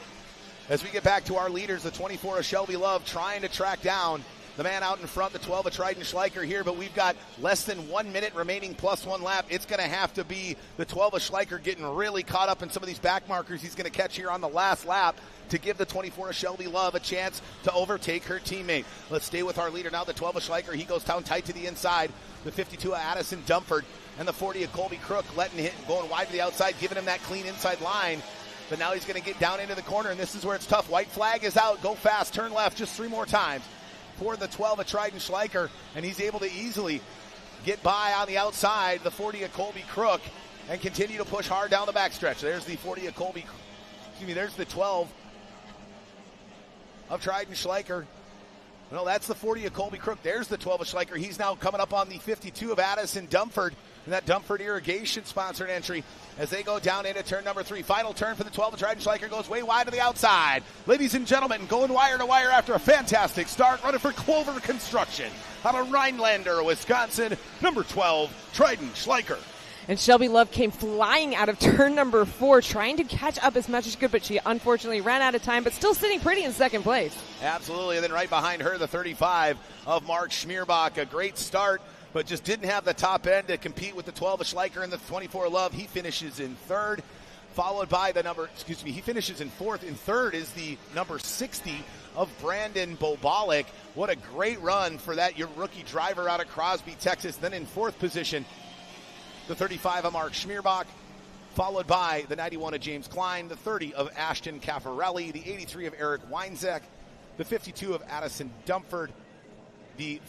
As we get back to our leaders, the 24 of Shelby Love trying to track down the man out in front, the 12 of Trident Schleicher here, but we've got less than 1 minute remaining plus one lap. It's going to have to be the 12 of Schleicher getting really caught up in some of these back markers he's going to catch here on the last lap to give the 24 of Shelby Love a chance to overtake her teammate. Let's stay with our leader now, the 12 of Schleicher. He goes down tight to the inside. The 52 of Addison Dumford and the 40 of Colby Crook letting him going wide to the outside, giving him that clean inside line. But now he's going to get down into the corner, and this is where it's tough. White flag is out. Go fast. Turn left just 3 more times for the 12 of Trident Schleicher, and he's able to easily get by on the outside, the 40 of Colby Crook, and continue to push hard down the backstretch. There's the 40 of Colby, there's the 12 of Trident Schleicher. No, that's the 40 of Colby Crook. There's the 12 of Schleicher. He's now coming up on the 52 of Addison Dumford, and that Dumford Irrigation sponsored entry as they go down into turn number 3. Final turn for the 12 of Trident Schleicher, goes way wide to the outside. Ladies and gentlemen, going wire to wire after a fantastic start, running for Clover Construction out of Rhinelander, Wisconsin, number 12, Trident Schleicher. And Shelby Love came flying out of turn number 4, trying to catch up as much as she could, but she unfortunately ran out of time, but still sitting pretty in second place. Absolutely, and then right behind her, the 35 of Mark Schmierbach. A great start, but just didn't have the top end to compete with the 12 of Schleicher and the 24 Love. He finishes in third, followed by he finishes in fourth. In third is the number 60 of Brandon Bobalik. What a great run for that your rookie driver out of Crosby, Texas. Then in fourth position, the 35 of Mark Schmierbach, followed by the 91 of James Klein, the 30 of Ashton Caffarelli, the 83 of Eric Weinzek, the 52 of Addison Dumford, the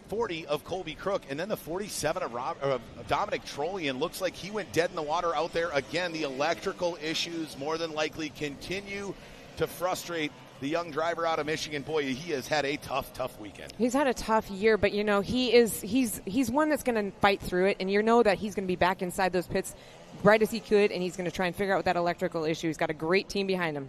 40 of Colby Crook, and then the 47 of Dominic Trollian. Looks like he went dead in the water out there. Again, the electrical issues more than likely continue to frustrate the young driver out of Michigan. Boy, he has had a tough weekend. He's had a tough year, but he's one that's going to fight through it, and that he's going to be back inside those pits right as he could, and he's going to try and figure out that electrical issue. He's got a great team behind him.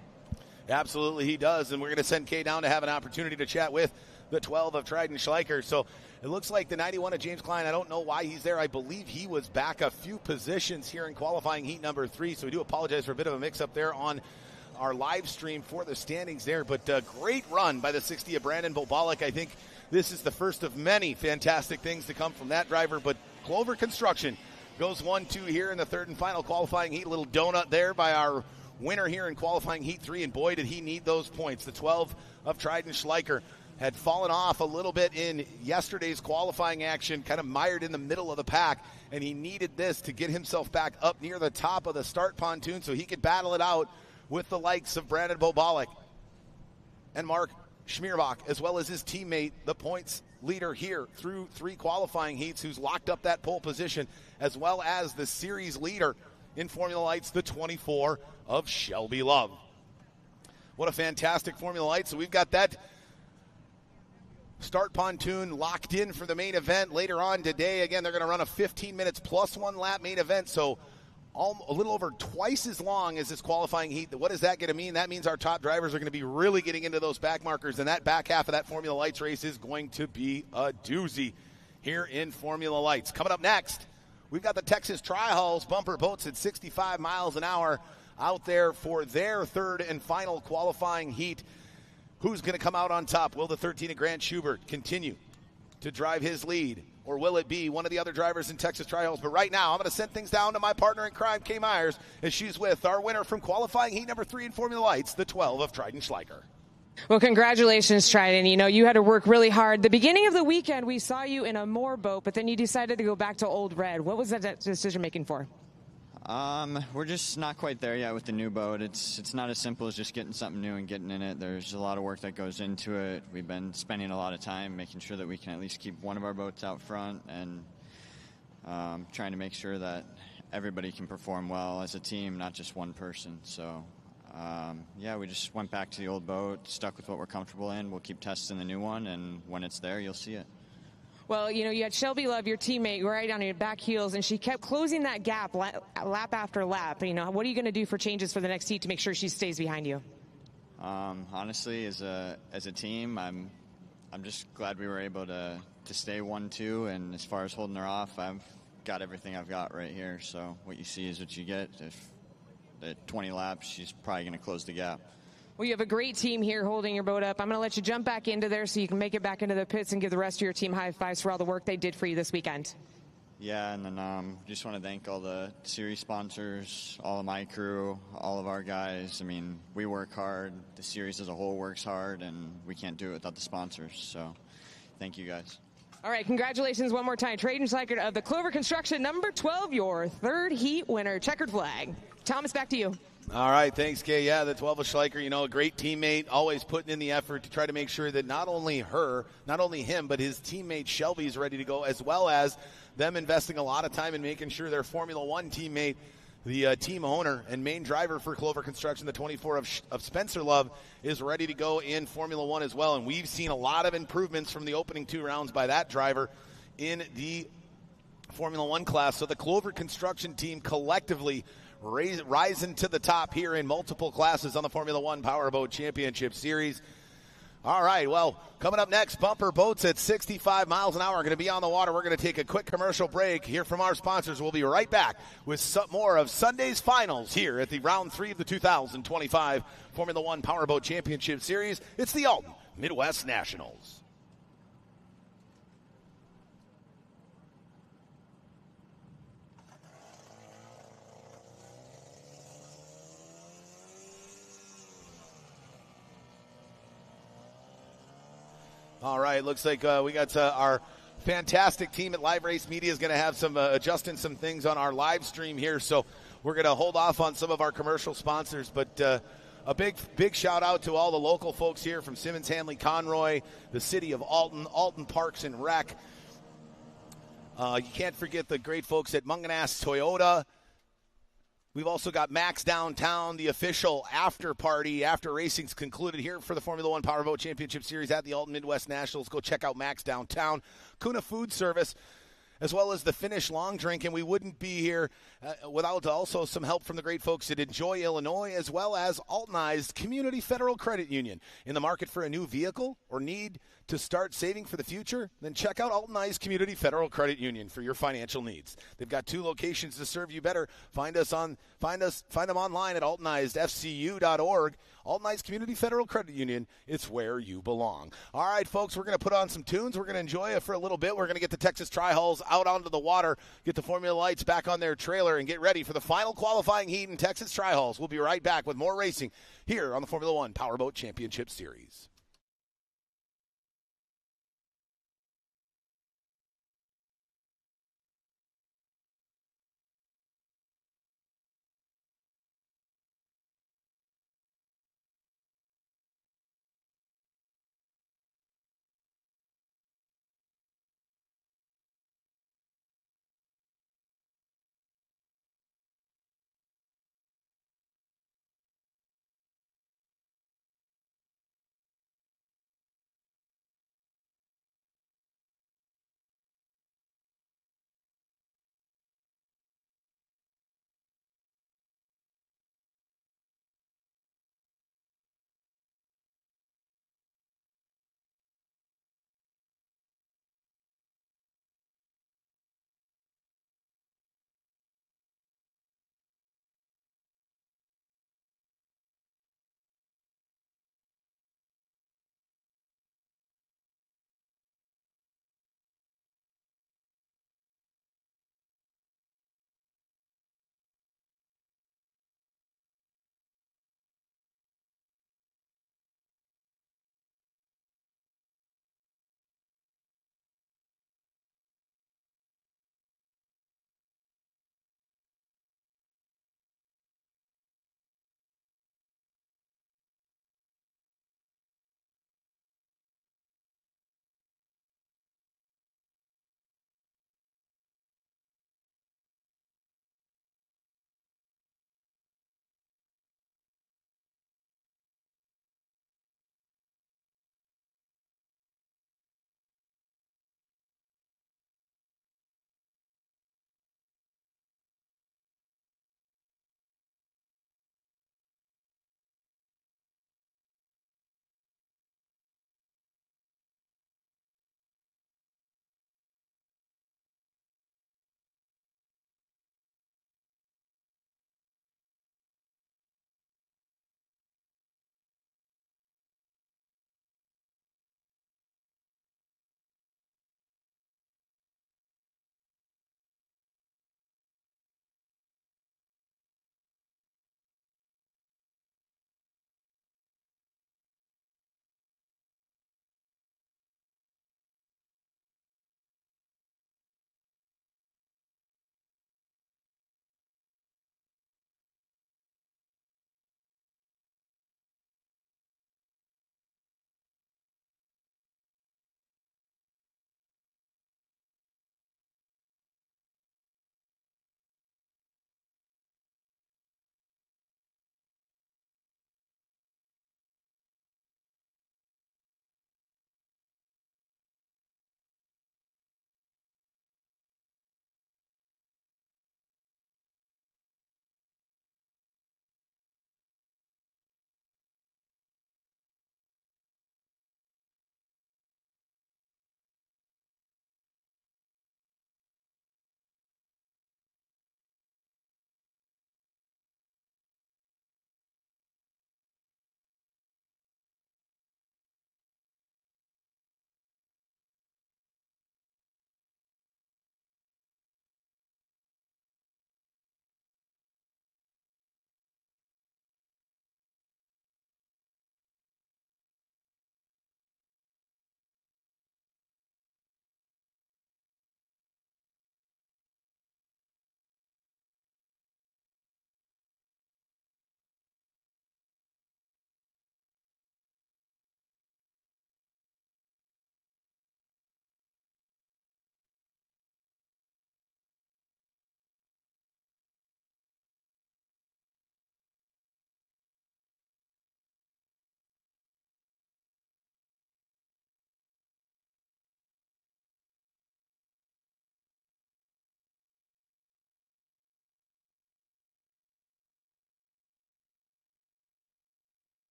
Absolutely, he does, and we're going to send Kay down to have an opportunity to chat with the 12 of Trident Schleicher. So it looks like the 91 of James Klein, I don't know why he's there. I believe he was back a few positions here in qualifying heat number 3, so we do apologize for a bit of a mix-up there on our live stream for the standings there. But great run by the 60 of Brandon Bobalik. I think this is the first of many fantastic things to come from that driver. But Clover Construction goes 1-2 here in the third and final qualifying heat. A little donut there by our winner here in qualifying heat 3, and boy, did he need those points. The 12 of Trident Schleicher had fallen off a little bit in yesterday's qualifying action, kind of mired in the middle of the pack, and he needed this to get himself back up near the top of the start pontoon so he could battle it out with the likes of Brandon Bobalik and Mark Schmierbach, as well as his teammate, the points leader here through 3 qualifying heats, who's locked up that pole position, as well as the series leader in Formula Lights, the 24 of Shelby Love. What a fantastic Formula Light. So we've got that start pontoon locked in for the main event later on today. Again, they're going to run a 15 minutes plus 1 lap main event, so a little over twice as long as this qualifying heat. What is that going to mean? That means our top drivers are going to be really getting into those back markers, and that back half of that Formula Lights race is going to be a doozy here in Formula Lights. Coming up next, we've got the Texas Tri-Hulls bumper boats at 65 miles an hour out there for their third and final qualifying heat. Who's going to come out on top? Will the 13 of Grant Schubert continue to drive his lead, or will it be one of the other drivers in Texas Tri-Hulls? But right now, I'm going to send things down to my partner in crime, Kay Myers, as she's with our winner from qualifying heat number 3 in Formula Lights, the 12 of Trident Schleicher. Well, congratulations, Trident. You had to work really hard. The beginning of the weekend, we saw you in a Moore boat, but then you decided to go back to Old Red. What was that decision making for? We're just not quite there yet with the new boat. It's not as simple as just getting something new and getting in it. There's a lot of work that goes into it. We've been spending a lot of time making sure that we can at least keep one of our boats out front, and trying to make sure that everybody can perform well as a team, not just one person. So, we just went back to the old boat, stuck with what we're comfortable in. We'll keep testing the new one, and when it's there, you'll see it. Well, you had Shelby Love, your teammate, right on your back heels, and she kept closing that gap lap after lap. What are you going to do for changes for the next heat to make sure she stays behind you? Honestly, as a team, I'm just glad we were able to stay 1-2, and as far as holding her off, got everything I've got right here. So what you see is what you get. If at 20 laps, she's probably going to close the gap. Well, you have a great team here holding your boat up. I'm going to let you jump back into there so you can make it back into the pits and give the rest of your team high fives for all the work they did for you this weekend. Yeah, and then just want to thank all the series sponsors, all of my crew, all of our guys. I mean, we work hard. The series as a whole works hard, and we can't do it without the sponsors. So thank you, guys. All right, congratulations one more time. Traden Schleicher of the Clover Construction, number 12, your third heat winner. Checkered flag. Thomas, back to you. All right, thanks, Kay. Yeah, the 12 of Schleicher, you know, a great teammate, always putting in the effort to try to make sure that not only him, but his teammate Shelby is ready to go, as well as them investing a lot of time in making sure their Formula One teammate, the team owner and main driver for Clover Construction, the 24 of Spencer Love, is ready to go in Formula One as well. And we've seen a lot of improvements from the opening 2 rounds by that driver in the Formula One class. So the Clover Construction team collectively rising to the top here in multiple classes on the Formula One Powerboat Championship Series. All right, well, coming up next, bumper boats at 65 miles an hour are going to be on the water. We're going to take a quick commercial break, hear from our sponsors. We'll be right back with some more of Sunday's finals here at the round 3 of the 2025 Formula One Powerboat Championship Series. It's the Alton Midwest Nationals. All right, looks like we got our fantastic team at Live Race Media is going to have some adjusting some things on our live stream here, so we're going to hold off on some of our commercial sponsors, but a big shout out to all the local folks here from Simmons, Hanley, Conroy, the city of Alton, Alton Parks and Rec. You can't forget the great folks at Munganast Toyota. We've also got Max Downtown, the official after party after racing's concluded here for the Formula One Powerboat Championship Series at the Alton Midwest Nationals. Go check out Max Downtown. Kuna Food Service, as well as the Finnish Long Drink, and we wouldn't be here without also some help from the great folks at Enjoy Illinois, as well as Altonized Community Federal Credit Union. In the market for a new vehicle or need to start saving for the future? Then check out Altonized Community Federal Credit Union for your financial needs. They've got 2 locations to serve you better. Find them online at altonizedfcu.org. Altonized Community Federal Credit Union, it's where you belong. All right, folks, we're going to put on some tunes. We're going to enjoy it for a little bit. We're going to get the Texas Tri-Hulls out onto the water, get the Formula Lights back on their trailer, and get ready for the final qualifying heat in Texas Tri-Hulls. We'll be right back with more racing here on the Formula One Powerboat Championship Series.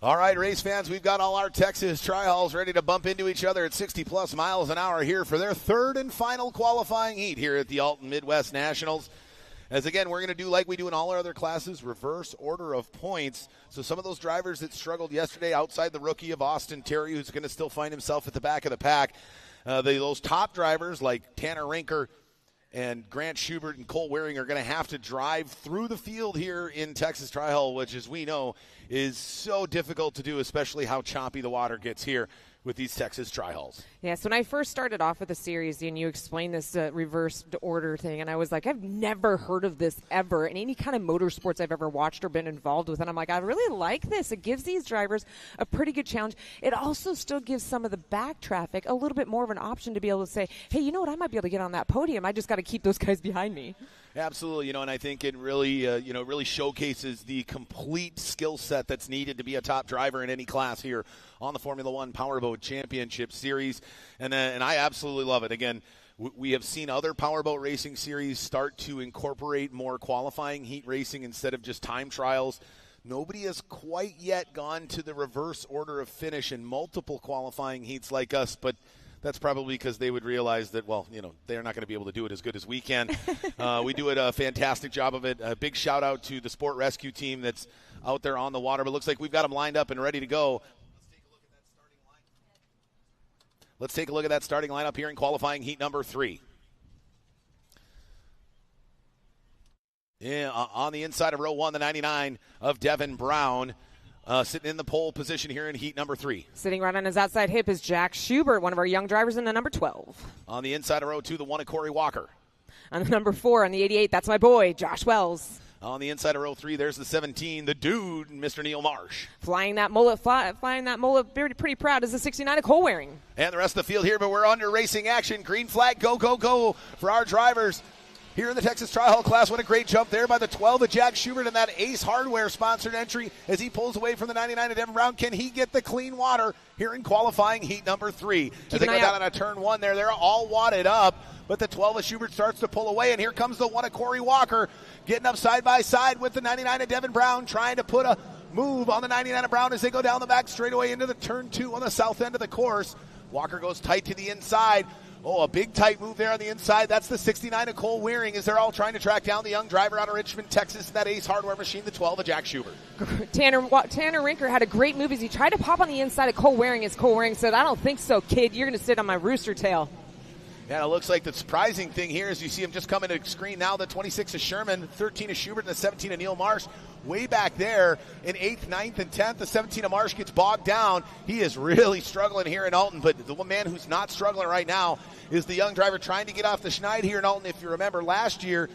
All right, race fans, we've got all our Texas Tri-Hulls ready to bump into each other at 60-plus miles an hour here for their third and final qualifying heat here at the Alton Midwest Nationals. As, again, we're going to do like we do in all our other classes, reverse order of points. So some of those drivers that struggled yesterday outside the rookie of Austin Terry, who's going to still find himself at the back of the pack, those top drivers like Tanner Rinker and Grant Schubert and Cole Waring are going to have to drive through the field here in Texas Tri-Hull, which, as we know, is so difficult to do, especially how choppy the water gets here with these Texas Tri-Hulls. Yes, when I first started off with the series and you explained this reverse order thing, and I was like, I've never heard of this ever in any kind of motorsports I've ever watched or been involved with. And I'm like, I really like this. It gives these drivers a pretty good challenge. It also still gives some of the back traffic a little bit more of an option to be able to say, hey, you know what, I might be able to get on that podium. I just got to keep those guys behind me. Absolutely, and I think it really, really showcases the complete skill set that's needed to be a top driver in any class here on the Formula One Powerboat Championship Series, and I absolutely love it. Again, we have seen other Powerboat racing series start to incorporate more qualifying heat racing instead of just time trials. Nobody has quite yet gone to the reverse order of finish in multiple qualifying heats like us, but that's probably because they would realize that, they're not going to be able to do it as good as we can. We do a fantastic job of it. A big shout-out to the Sport Rescue team that's out there on the water. But it looks like we've got them lined up and ready to go. Let's take a look at that starting lineup here in qualifying heat number 3. Yeah, on the inside of row 1, the 99 of Devin Brown. Sitting in the pole position here in heat number 3. Sitting right on his outside hip is Jack Schubert, one of our young drivers in the number 12. On the inside of row 2, the 1 of Corey Walker. On the number 4, on the 88, that's my boy, Josh Wells. On the inside of row 3, there's the 17, the dude, Mr. Neil Marsh. Flying that mullet, pretty proud, is the 69 of Cole Waring. And the rest of the field here, but we're under racing action. Green flag, go, go, go for our drivers. Here in the Texas Tri-Hull class, what a great jump there by the 12 of Jack Schubert and that Ace Hardware sponsored entry as he pulls away from the 99 of Devin Brown. Can he get the clean water here in qualifying heat number 3? As they go down on a turn 1 there, they're all wadded up, but the 12 of Schubert starts to pull away, and here comes the 1 of Corey Walker getting up side by side with the 99 of Devin Brown, trying to put a move on the 99 of Brown as they go down the back straightaway into the turn 2 on the south end of the course. Walker goes tight to the inside. Oh, a big tight move there on the inside. That's the 69 of Cole Waring as they're all trying to track down the young driver out of Richmond, Texas, in that Ace Hardware machine, the 12 of Jack Schubert. Tanner Rinker had a great move as he tried to pop on the inside of Cole Waring as Cole Waring said, I don't think so, kid. You're going to sit on my rooster tail. Yeah, it looks like the surprising thing here is you see him just coming to the screen now, the 26 of Sherman, 13 of Schubert, and the 17 of Neil Marsh. Way back there in 8th, 9th, and 10th, the 17 of Marsh gets bogged down. He is really struggling here in Alton, but the one man who's not struggling right now is the young driver trying to get off the schneid here in Alton. If you remember last year,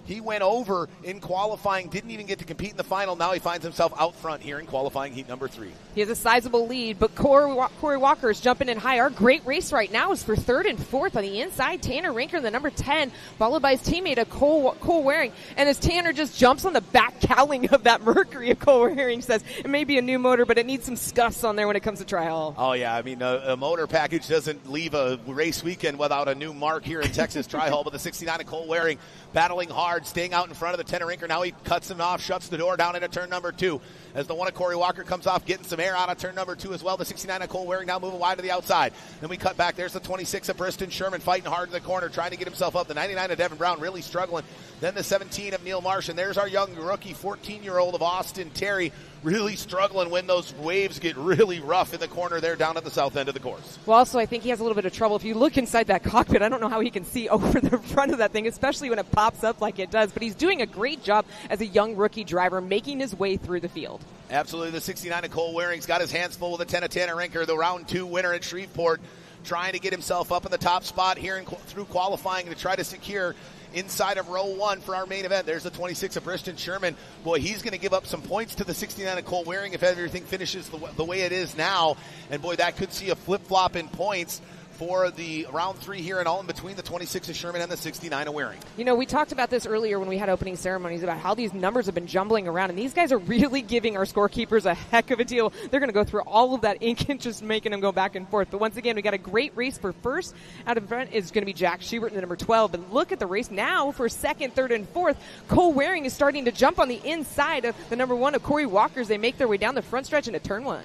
he went over in qualifying, didn't even get to compete in the final. Now he finds himself out front here in qualifying heat number 3. He has a sizable lead, but Corey Walker is jumping in high. Our great race right now is for 3rd and 4th on the inside. Tanner Rinker, the number 10, followed by his teammate, Cole Waring. And as Tanner just jumps on the back cowling of that Mercury, Cole Waring says, it may be a new motor, but it needs some scuffs on there when it comes to Tri-Hull. Oh, yeah. I mean, a motor package doesn't leave a race weekend without a new mark here in Texas Tri-Hull, but the 69 of Cole Waring battling hard, staying out in front of the Tanner Rinker. Now he cuts him off, shuts the door down into turn number 2. As the 1 of Corey Walker comes off, getting some air out of turn number 2 as well. The 69 of Cole Waring now moving wide to the outside. Then we cut back. There's the 26 of Briston Sherman fighting hard in the corner, trying to get himself up. The 99 of Devin Brown really struggling. Then the 17 of Neil Marsh. And there's our young rookie, 14-year-old of Austin Terry, really struggling when those waves get really rough in the corner there down at the south end of the course. Well, also, I think he has a little bit of trouble. If you look inside that cockpit, I don't know how he can see over the front of that thing, especially when it pops up like it does. But he's doing a great job as a young rookie driver, making his way through the field. Absolutely. The 69 of Cole Waring's got his hands full with the 10 of Tanner Rinker, the round 2 winner at Shreveport, trying to get himself up in the top spot here through qualifying to try to secure inside of row 1 for our main event. There's the 26 of Briston Sherman. Boy, he's going to give up some points to the 69 of Cole Waring if everything finishes the way it is now. And boy, that could see a flip-flop in points for the round 3 here in Alton between the 26 of Sherman and the 69 of Waring. You know, we talked about this earlier when we had opening ceremonies about how these numbers have been jumbling around, and these guys are really giving our scorekeepers a heck of a deal. They're going to go through all of that ink and just making them go back and forth. But once again, we got a great race for first. Out of front is going to be Jack Schubert in the number 12. But look at the race now for second, third, and fourth. Cole Waring is starting to jump on the inside of the number 1 of Corey Walker as they make their way down the front stretch into turn 1.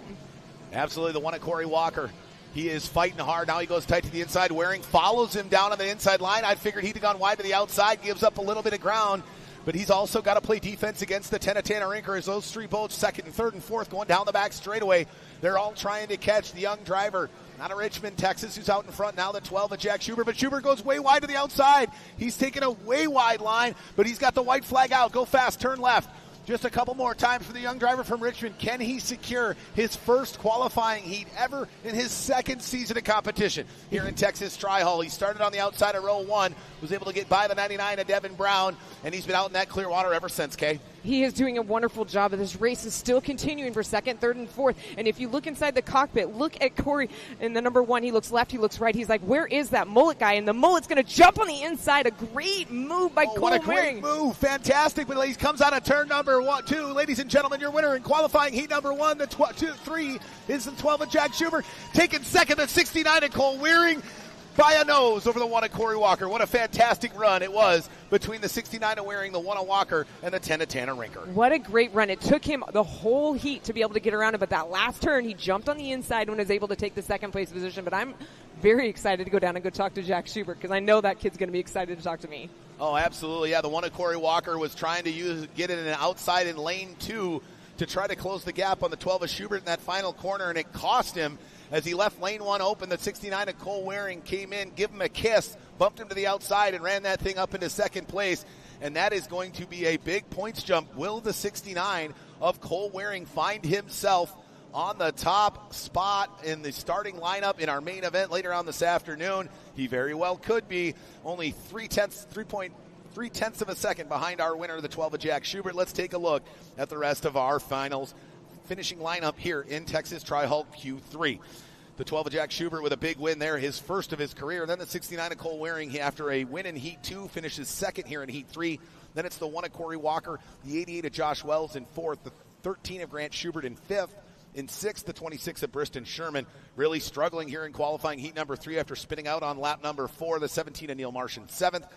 Absolutely, the one of Corey Walker. He is fighting hard. Now he goes tight to the inside. Waring follows him down on the inside line. I figured he'd have gone wide to the outside, gives up a little bit of ground. But he's also got to play defense against the 10 of Tanner Rinker as those 3 boats, second and third and fourth, going down the back straightaway. They're all trying to catch the young driver out of Richmond, Texas, who's out in front now, the 12 of Jack Schubert. But Schubert goes way wide to the outside. He's taking a way wide line, but he's got the white flag out. Go fast, turn left. Just a couple more times for the young driver from Richmond. Can he secure his first qualifying heat ever in his second season of competition here in Texas Tri-Hall? He started on the outside of row 1, was able to get by the 99 of Devin Brown, and he's been out in that clear water ever since, Kay. He is doing a wonderful job. This race is still continuing for second, third, and fourth. And if you look inside the cockpit, look at Corey in the number 1. He looks left, he looks right. He's like, where is that mullet guy? And the mullet's going to jump on the inside. A great move by Cole What a Waring. great move. Fantastic. But he comes out of turn number 2. Ladies and gentlemen, your winner in qualifying heat number 1, the 3 is the 12 of Jack Schubert. Taking second, the 69 of Cole Waring. By a nose over the 1 of Corey Walker. What a fantastic run it was between the 69 of Waring, the 1 of Walker, and the 10 of Tanner Rinker. What a great run. It took him the whole heat to be able to get around it, but that last turn, he jumped on the inside and was able to take the second place position. But I'm very excited to go down and go talk to Jack Schubert because I know that kid's going to be excited to talk to me. Oh, absolutely. Yeah, the 1 of Corey Walker was trying to get it in an outside in lane 2 to try to close the gap on the 12 of Schubert in that final corner, and it cost him. As he left lane 1 open, the 69 of Cole Waring came in, give him a kiss, bumped him to the outside, and ran that thing up into second place. And that is going to be a big points jump. Will the 69 of Cole Waring find himself on the top spot in the starting lineup in our main event later on this afternoon? He very well could be. Only 3/10 of a second behind our winner, the 12 of Jack Schubert. Let's take a look at the rest of our finals finishing lineup here in Texas Tri-Hall Q3. The 12 of Jack Schubert with a big win there, his first of his career. Then the 69 of Cole Waring, after a win in Heat 2, finishes second here in Heat 3. Then it's the 1 of Corey Walker, the 88 of Josh Wells in fourth, the 13 of Grant Schubert in fifth. In sixth, the 26 of Briston Sherman, really struggling here in qualifying Heat number 3 after spinning out on lap number 4, the 17 of Neil Marsh in seventh.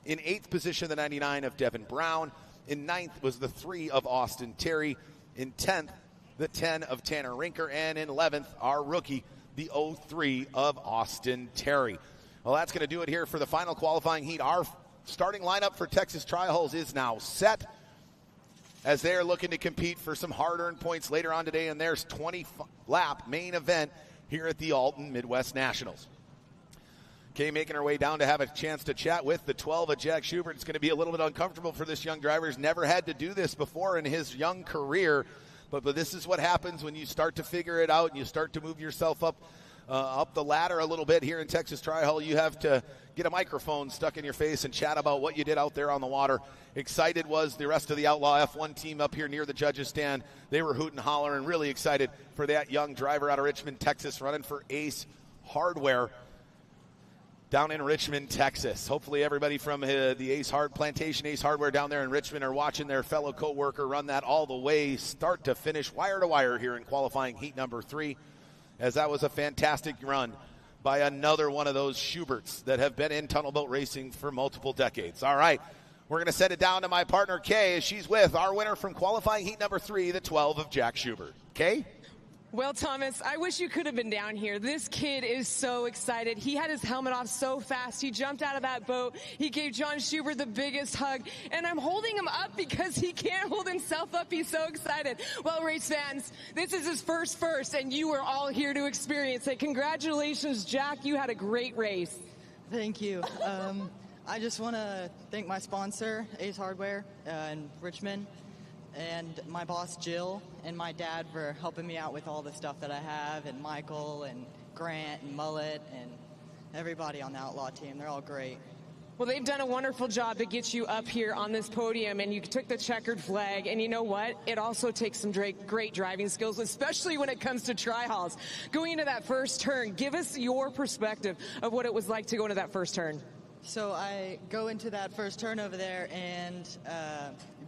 In eighth position, the 99 of Devin Brown. In ninth was the 3 of Austin Terry. In 10th, the 10 of Tanner Rinker. And in 11th, our rookie, the 03 of Austin Terry. Well, that's going to do it here for the final qualifying heat. Our starting lineup for Texas Tri-Halls is now set as they are looking to compete for some hard-earned points later on today in their 20-lap main event here at the Alton Midwest Nationals. Kay making her way down to have a chance to chat with the 12 of Jack Schubert. It's going to be a little bit uncomfortable for this young driver. He's never had to do this before in his young career. But this is what happens when you start to figure it out and you start to move yourself up the ladder a little bit here in Texas Tri-Hall. You have to get a microphone stuck in your face and chat about what you did out there on the water. Excited was the rest of the Outlaw F1 team up here near the judges' stand. They were hooting and hollering, really excited for that young driver out of Richmond, Texas, running for Ace Hardware down in Richmond, Texas. Hopefully everybody from the Plantation Ace Hardware down there in Richmond are watching their fellow co-worker run that all the way, start to finish, wire to wire here in qualifying heat number 3, as that was a fantastic run by another one of those Schuberts that have been in tunnel boat racing for multiple decades. All right, we're going to send it down to my partner, Kay, as she's with our winner from qualifying heat number 3, the 12 of Jack Schubert. Kay? Well, Thomas, I wish you could have been down here. This kid is so excited. He had his helmet off so fast. He jumped out of that boat. He gave John Schubert the biggest hug. And I'm holding him up because he can't hold himself up. He's so excited. Well, race fans, this is his first, and you were all here to experience it. Congratulations, Jack. You had a great race. Thank you. I just want to thank my sponsor, Ace Hardware in Richmond, and my boss Jill and my dad for helping me out with all the stuff that I have, and Michael and Grant and Mullet and everybody on the Outlaw team. They're all great. Well, they've done a wonderful job to get you up here on this podium, and you took the checkered flag. And you know what? It also takes some great driving skills, especially when it comes to tri-halls. Going into that first turn, give us your perspective of what it was like to go into that first turn. So I go into that first turn over there, and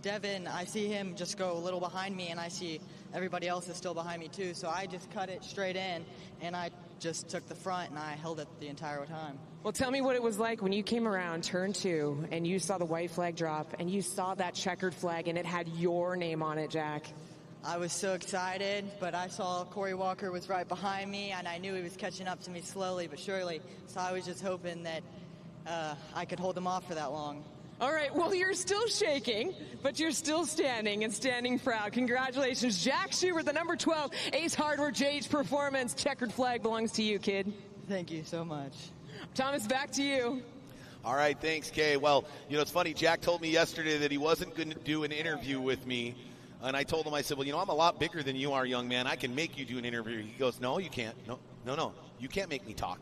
Devin, I see him just go a little behind me, and I see everybody else is still behind me too. So I just cut it straight in, and I just took the front, and I held it the entire time. Well, tell me what it was like when you came around turn 2 and you saw the white flag drop and you saw that checkered flag and it had your name on it, Jack. I was so excited, but I saw Corey Walker was right behind me, and I knew he was catching up to me slowly but surely. So I was just hoping that I could hold him off for that long. All right, well, you're still shaking, but you're still standing and standing proud. Congratulations, Jack Schubert, the number 12 Ace Hardware JH Performance. Checkered flag belongs to you, kid. Thank you so much. Thomas, back to you. All right, thanks, Kay. Well, you know, it's funny. Jack told me yesterday that he wasn't going to do an interview with me. And I told him, I said, well, you know, I'm a lot bigger than you are, young man. I can make you do an interview. He goes, no, you can't. No. You can't make me talk.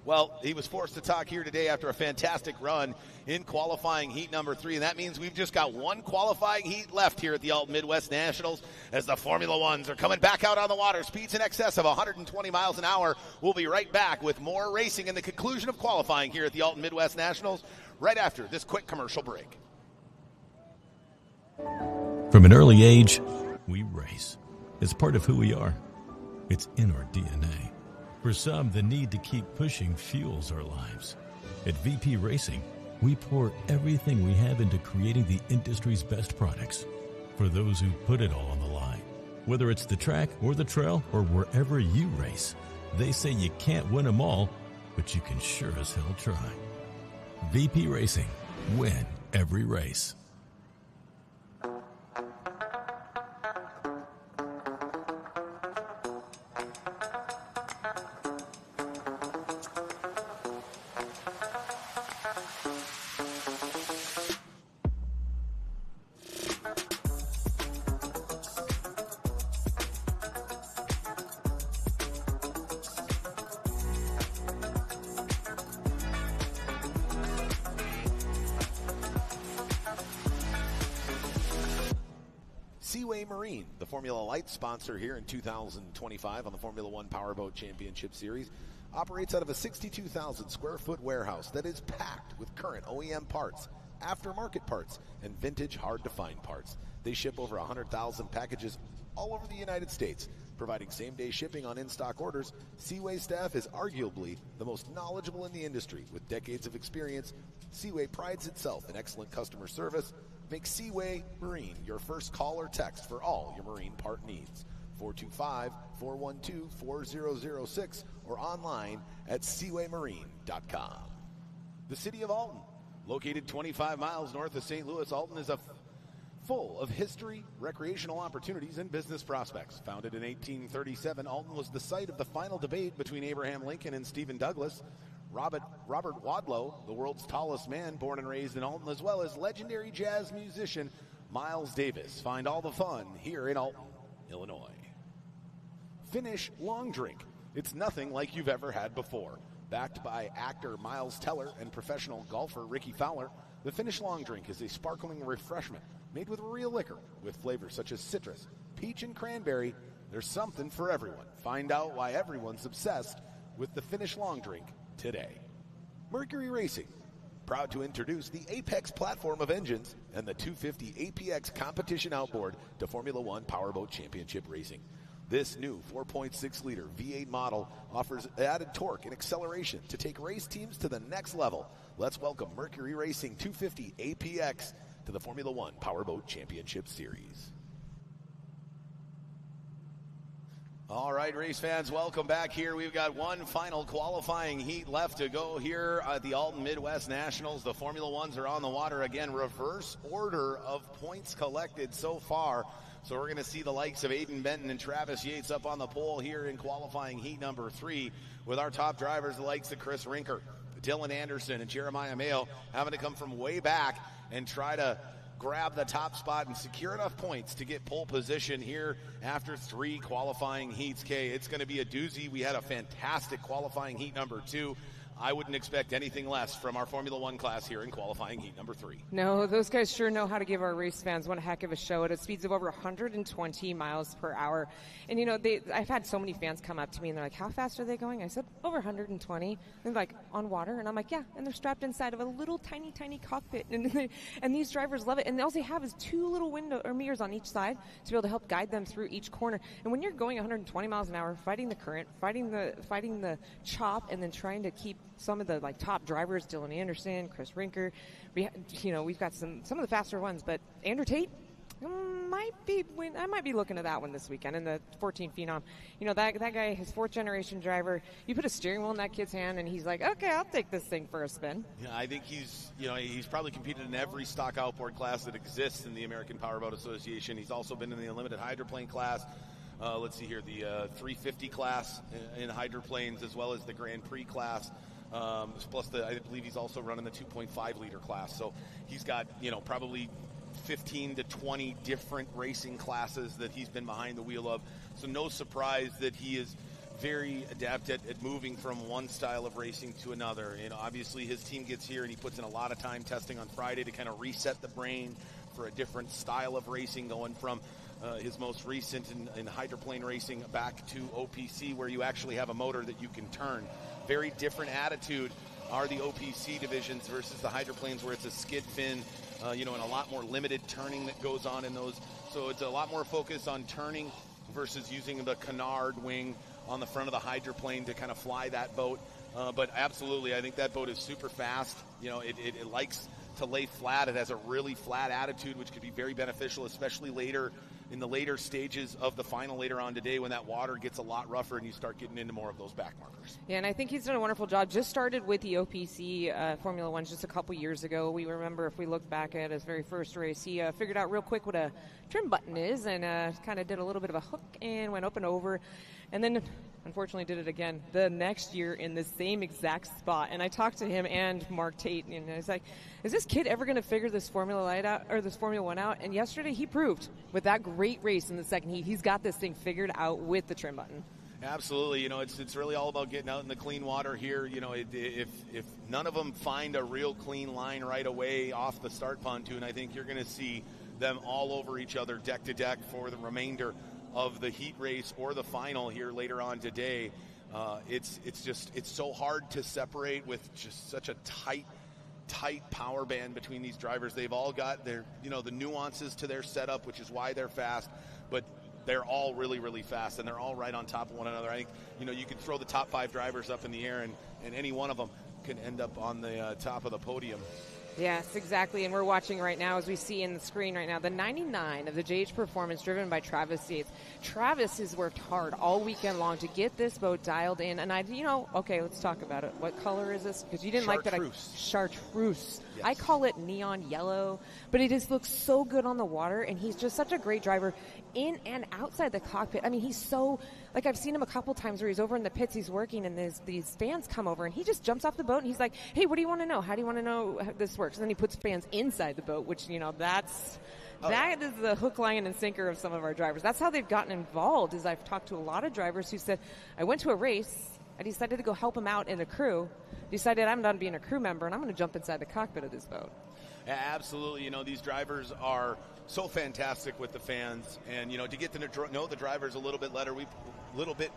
Well, he was forced to talk here today after a fantastic run in qualifying heat number 3. And that means we've just got one qualifying heat left here at the Alton Midwest Nationals as the Formula Ones are coming back out on the water. Speeds in excess of 120 miles an hour. We'll be right back with more racing and the conclusion of qualifying here at the Alton Midwest Nationals right after this quick commercial break. From an early age, we race. It's part of who we are. It's in our DNA. For some, the need to keep pushing fuels our lives. At VP Racing, we pour everything we have into creating the industry's best products. For those who put it all on the line, whether it's the track or the trail or wherever you race, they say you can't win them all, but you can sure as hell try. VP Racing. Win every race. Seaway Marine, the Formula Light sponsor here in 2025 on the Formula One Powerboat Championship Series, operates out of a 62,000 square foot warehouse that is packed with current OEM parts, aftermarket parts, and vintage hard-to-find parts. They ship over 100,000 packages all over the United States, providing same-day shipping on in-stock orders. Seaway staff is arguably the most knowledgeable in the industry. With decades of experience, Seaway prides itself in excellent customer service. Make Seaway Marine your first call or text for all your marine part needs. 425-412-4006 or online at seawaymarine.com. The city of Alton, located 25 miles north of St. Louis, Alton is full of history, recreational opportunities, and business prospects. Founded in 1837, Alton was the site of the final debate between Abraham Lincoln and Stephen Douglas. Robert Wadlow, the world's tallest man, born and raised in Alton, as well as legendary jazz musician Miles Davis. Find all the fun here in Alton, Illinois. Finnish Long Drink. It's nothing like you've ever had before. Backed by actor Miles Teller and professional golfer Ricky Fowler, the Finnish Long Drink is a sparkling refreshment made with real liquor with flavors such as citrus, peach, and cranberry. There's something for everyone. Find out why everyone's obsessed with the Finnish Long Drink today. Mercury Racing, proud to introduce the Apex platform of engines and the 250 APX competition outboard to Formula One Powerboat Championship Racing. This new 4.6-liter V8 model offers added torque and acceleration to take race teams to the next level. Let's welcome Mercury Racing 250 APX to the Formula One Powerboat Championship Series. All right, race fans, welcome back here. We've got one final qualifying heat left to go here at the Alton Midwest Nationals. The Formula Ones are on the water again. Reverse order of points collected so far. So we're going to see the likes of Aiden Benton and Travis Yates up on the pole here in qualifying heat number 3 with our top drivers, the likes of Chris Rinker, Dylan Anderson, and Jeremiah Mayo having to come from way back and try to grab the top spot and secure enough points to get pole position here after 3 qualifying heats. It's going to be a doozy. We had a fantastic qualifying heat number 2. I wouldn't expect anything less from our Formula One class here in qualifying heat number 3. No, those guys sure know how to give our race fans one heck of a show at speeds of over 120 miles per hour. And, you know, I've had so many fans come up to me and they're like, how fast are they going? I said, over 120. They're like, on water? And I'm like, yeah. And they're strapped inside of a little tiny, tiny cockpit. And these drivers love it. And all they have is 2 little window or mirrors on each side to be able to help guide them through each corner. And when you're going 120 miles an hour, fighting the current, fighting the chop, and then trying to keep some of the top drivers, Dylan Anderson, Chris Rinker, we've got some of the faster ones, but Andrew Tate I might be looking at that one this weekend in the 14 Phenom. You know, that guy, his 4th generation driver, you put a steering wheel in that kid's hand and he's like, okay, I'll take this thing for a spin. Yeah, I think he's probably competed in every stock outboard class that exists in the American Powerboat Association. He's also been in the Unlimited Hydroplane class. Let's see here, the 350 class in hydroplanes, as well as the Grand Prix class. Plus, I believe he's also running the 2.5 liter class. So he's got, probably 15 to 20 different racing classes that he's been behind the wheel of. So no surprise that he is very adept at moving from one style of racing to another. Obviously his team gets here and he puts in a lot of time testing on Friday to kind of reset the brain for a different style of racing, going from his most recent in hydroplane racing back to OPC, where you actually have a motor that you can turn. Very different attitude are the OPC divisions versus the hydroplanes, where it's a skid fin, and a lot more limited turning that goes on in those. So it's a lot more focus on turning versus using the canard wing on the front of the hydroplane to kind of fly that boat. But absolutely, I think that boat is super fast. It likes to lay flat. It has a really flat attitude, which could be very beneficial, especially in the later stages of the final later on today, when that water gets a lot rougher and you start getting into more of those back markers. Yeah, and I think he's done a wonderful job. Just started with the OPC Formula One just a couple years ago. We remember, if we look back at his very first race, he figured out real quick what a trim button is and kind of did a little bit of a hook and went up and over. And then, unfortunately, did it again the next year in the same exact spot. And I talked to him and Mark Tate, and I was like, is this kid ever going to figure this Formula One out? And yesterday he proved with that great race in the second heat, he's got this thing figured out with the trim button. Absolutely. It's really all about getting out in the clean water here. If none of them find a real clean line right away off the start pontoon, I think you're going to see them all over each other, deck to deck, for the remainder of the heat race or the final here later on today. It's so hard to separate with just such a tight power band between these drivers. They've all got their, the nuances to their setup, which is why they're fast, but they're all really, really fast, and they're all right on top of one another. I think, you could throw the top 5 drivers up in the air, and any one of them can end up on the top of the podium. Yes, exactly. And we're watching right now, as we see in the screen right now, the 99 of the JH Performance, driven by Travis Yates. Travis has worked hard all weekend long to get this boat dialed in. And okay, let's talk about it. What color is this? Because you didn't like that. Chartreuse. Yes. I call it neon yellow, but it just looks so good on the water. And he's just such a great driver in and outside the cockpit. I mean, he's so, I've seen him a couple times where he's over in the pits, he's working, and these fans come over, and he just jumps off the boat, and he's like, hey, what do you want to know? How do you want to know how this works? And then he puts fans inside the boat, which, that is the hook, line, and sinker of some of our drivers. That's how they've gotten involved. Is I've talked to a lot of drivers who said, I went to a race, I decided to go help him out in a crew, decided I'm done being a crew member, and I'm going to jump inside the cockpit of this boat. Absolutely. These drivers are so fantastic with the fans, and to get to know the drivers a little bit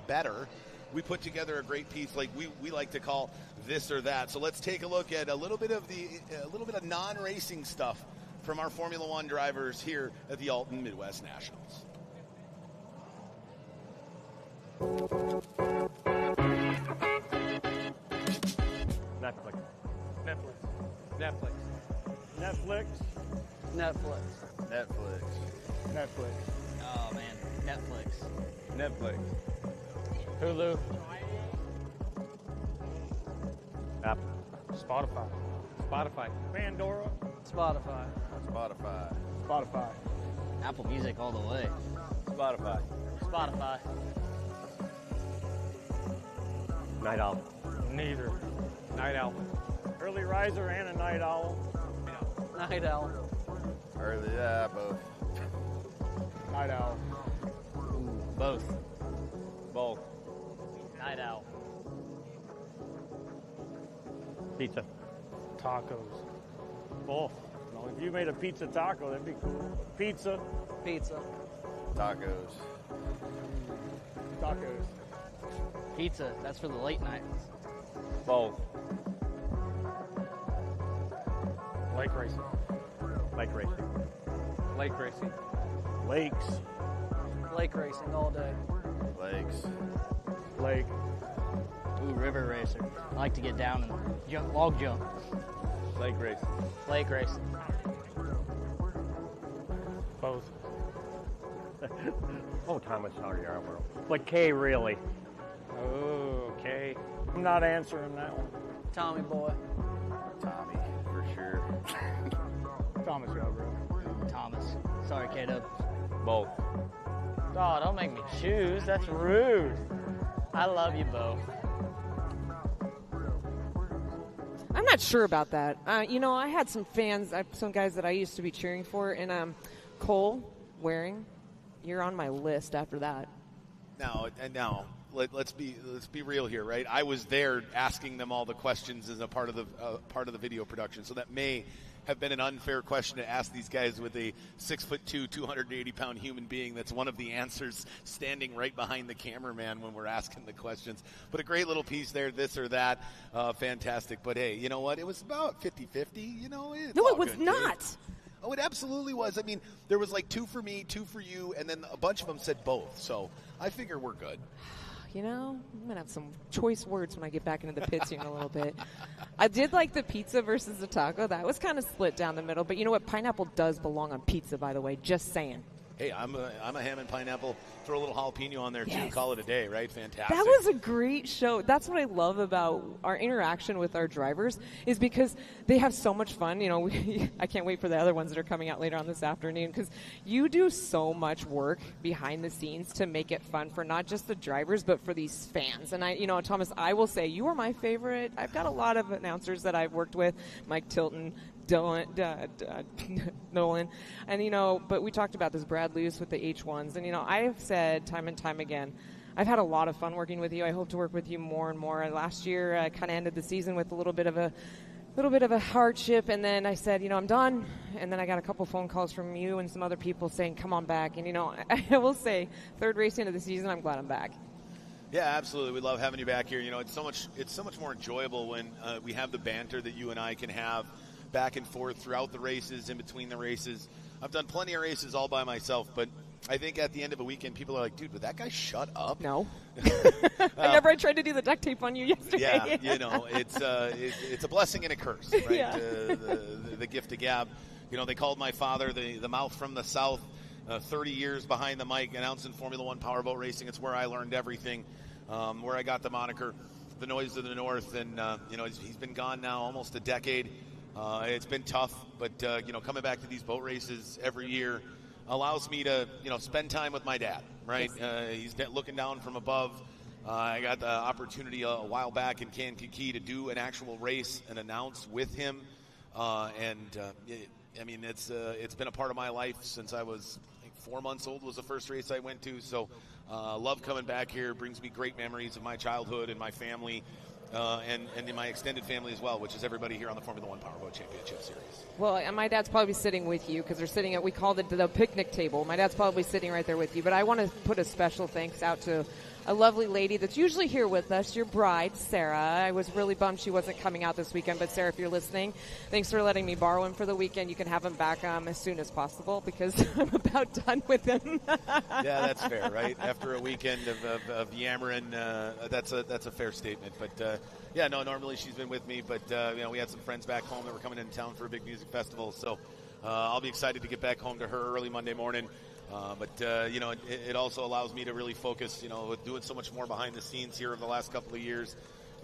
better, we put together a great piece like we like to call This or That. So let's take a look at a little bit of non-racing stuff from our Formula One drivers here at the Alton Midwest Nationals. Netflix. Oh man, Netflix. Hulu. Apple. Spotify. Pandora. Spotify. Apple Music all the way. Spotify. Night Owl. Neither. Night Owl. Early riser and a night owl. Night Owl. Both. Night Owl. Both. Both. Night Owl. Pizza. Tacos. Both. No, if you made a pizza taco, that'd be cool. Pizza. Pizza. Tacos. Tacos. Pizza. That's for the late nights. Both. Lake racing. Lake racing. Lake racing. Lakes. Lake racing all day. Lakes. Lake. Ooh, river racer. I like to get down and jump, log jump. Lake racing. Lake racing. Both. Oh, Thomas, sorry, but K really. Oh, okay. I'm not answering that one. Tommy boy. Tommy, for sure. Thomas Yarbrough. Thomas. Sorry, K-Dub. Both. Oh, don't make me choose. That's rude. I love you both. I'm not sure about that. I had some fans, some guys that I used to be cheering for, and Cole Waring, you're on my list after that. Now, let's be real here, right? I was there asking them all the questions as a part of the video production, so that may have been an unfair question to ask these guys with a 6'2", 280-pound human being that's one of the answers standing right behind the cameraman when we're asking the questions. But a great little piece there, this or that, fantastic. But hey, you know what? It was about 50-50. No, it was not. Oh, it absolutely was. I mean, there was like 2 for me, 2 for you, and then a bunch of them said both. So I figure we're good. I'm going to have some choice words when I get back into the pits here in a little bit. I did like the pizza versus the taco. That was kind of split down the middle. But you know what? Pineapple does belong on pizza, by the way. Just saying. Hey, I'm a ham and pineapple. Throw a little jalapeno on there, too. Call it a day, right? Fantastic. That was a great show. That's what I love about our interaction with our drivers is because they have so much fun. I can't wait for the other ones that are coming out later on this afternoon because you do so much work behind the scenes to make it fun for not just the drivers but for these fans. And Thomas, I will say you are my favorite. I've got a lot of announcers that I've worked with, Mike Tilton, Nolan, and but we talked about this Brad Luce with the H1s, and I've said time and time again, I've had a lot of fun working with you. I hope to work with you more and more. Last year, I kind of ended the season with a little bit of a hardship, and then I said, I'm done. And then I got a couple phone calls from you and some other people saying, come on back. And I will say, third race into the season, I'm glad I'm back. Yeah, absolutely. We love having you back here. It's so much more enjoyable when we have the banter that you and I can have back and forth throughout the races, in between the races. I've done plenty of races all by myself, but I think at the end of a weekend, people are like, dude, would that guy shut up? No. I tried to do the duct tape on you yesterday. Yeah, it's a blessing and a curse, right? Yeah. The gift of gab. They called my father the mouth from the south, 30 years behind the mic, announcing Formula One powerboat racing. It's where I learned everything, where I got the moniker, the noise of the north. And, he's been gone now almost a decade. It's been tough, but, coming back to these boat races every year allows me to, spend time with my dad, right? He's looking down from above. I got the opportunity a while back in Kankakee to do an actual race and announce with him. It's been a part of my life since I was 4 months old was the first race I went to. So love coming back here. It brings me great memories of my childhood and my family. And in my extended family as well, which is everybody here on the Formula One Powerboat Championship Series. Well, and my dad's probably sitting with you because they're sitting we called it the picnic table. My dad's probably sitting right there with you. But I want to put a special thanks out to a lovely lady that's usually here with us, your bride, Sarah. I was really bummed she wasn't coming out this weekend, but Sarah, if you're listening, thanks for letting me borrow him for the weekend. You can have him back as soon as possible because I'm about done with him. Yeah, that's fair, right? After a weekend of yammering, that's a fair statement. But normally she's been with me, but we had some friends back home that were coming into town for a big music festival, so I'll be excited to get back home to her early Monday morning. It also allows me to really focus, with doing so much more behind the scenes here over the last couple of years.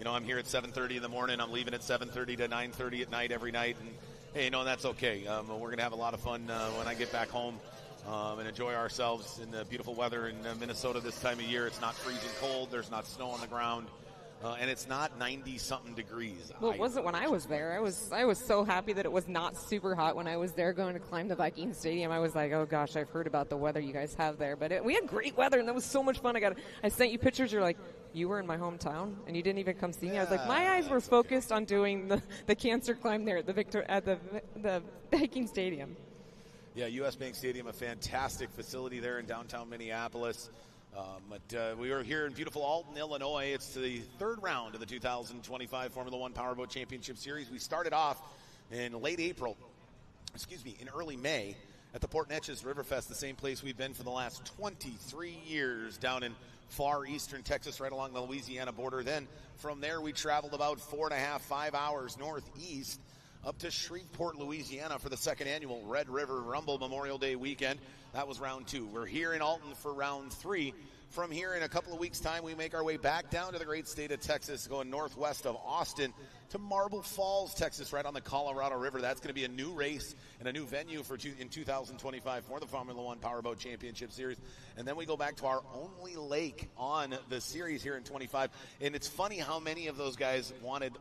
I'm here at 7:30 in the morning. I'm leaving at 7:30 to 9:30 at night every night. And, hey, that's okay. We're going to have a lot of fun when I get back home and enjoy ourselves in the beautiful weather in Minnesota this time of year. It's not freezing cold. There's not snow on the ground. and it's not 90-something degrees. Well, it wasn't when I was there. I was so happy that it was not super hot when I was there going to climb the Viking Stadium. I was like, oh gosh, I've heard about the weather you guys have there, but we had great weather and that was so much fun. I sent you pictures. You're like, you were in my hometown and you didn't even come see me. I was like, my eyes were focused on doing the cancer climb there at the Viking Stadium. Yeah, U.S. Bank Stadium, a fantastic facility there in downtown Minneapolis. But we are here in beautiful Alton, Illinois. It's the third round of the 2025 Formula One Powerboat Championship Series. We started off in in early May at the Port Neches Riverfest, the same place we've been for the last 23 years down in far eastern Texas, right along the Louisiana border. Then from there, we traveled about 5 hours northeast up to Shreveport, Louisiana for the second annual Red River Rumble Memorial Day weekend. That was round 2. We're here in Alton for round 3. From here in a couple of weeks' time, we make our way back down to the great state of Texas, going northwest of Austin to Marble Falls, Texas, right on the Colorado River. That's going to be a new race and a new venue in 2025 for the Formula One Powerboat Championship Series. And then we go back to our only lake on the series here in 25. And it's funny how many of those guys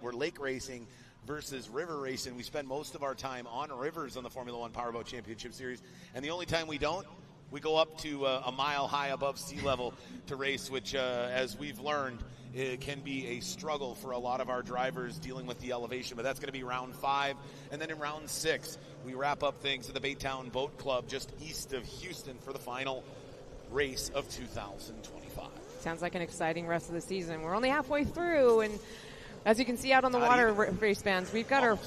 were lake racing versus river racing. We spend most of our time on rivers on the Formula One Powerboat Championship Series, and the only time we don't, we go up to a mile high above sea level to race, which, as we've learned, it can be a struggle for a lot of our drivers dealing with the elevation. But that's going to be round 5, and then in round 6, we wrap up things at the Baytown Boat Club just east of Houston for the final race of 2025. Sounds like an exciting rest of the season. We're only halfway through, and as you can see out on the water race bands, we've got our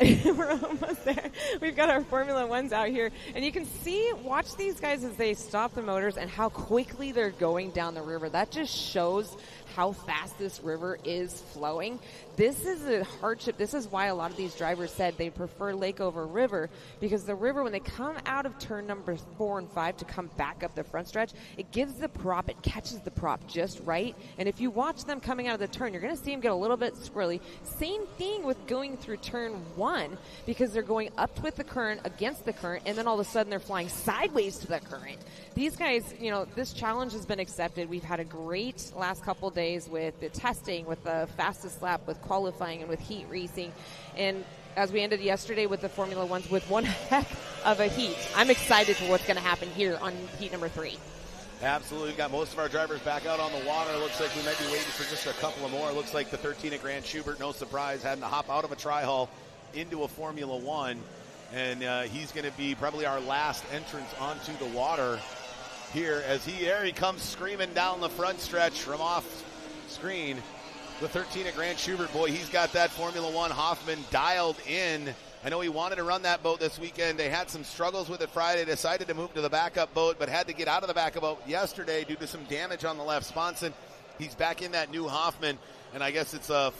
we're almost there. We've got our Formula Ones out here, and you can watch these guys as they stop the motors and how quickly they're going down the river. That just shows how fast this river is flowing. This is a hardship. This is why a lot of these drivers said they prefer lake over river, because the river, when they come out of turn number 4 and 5 to come back up the front stretch, it gives the prop, it catches the prop just right. And if you watch them coming out of the turn, you're going to see them get a little bit squirrely. Same thing with going through turn 1, because they're going up with the current, against the current, and then all of a sudden they're flying sideways to the current. These guys, this challenge has been accepted. We've had a great last couple days with the testing, with the fastest lap, with qualifying, and with heat racing. And as we ended yesterday with the Formula Ones with one heck of a heat, I'm excited for what's going to happen here on heat number 3. Absolutely. We've got most of our drivers back out on the water. Looks like we might be waiting for just a couple of more. Looks like the 13 at Grant Schubert, no surprise, having to hop out of a tri-hull into a Formula One. And he's going to be probably our last entrance onto the water here as he comes screaming down the front stretch from off screen. The 13 at Grant Schubert, boy, he's got that Formula One Hoffman dialed in. I know he wanted to run that boat this weekend. They had some struggles with it Friday, decided to move to the backup boat, but had to get out of the backup boat yesterday due to some damage on the left sponson. He's back in that new Hoffman, and I guess it's a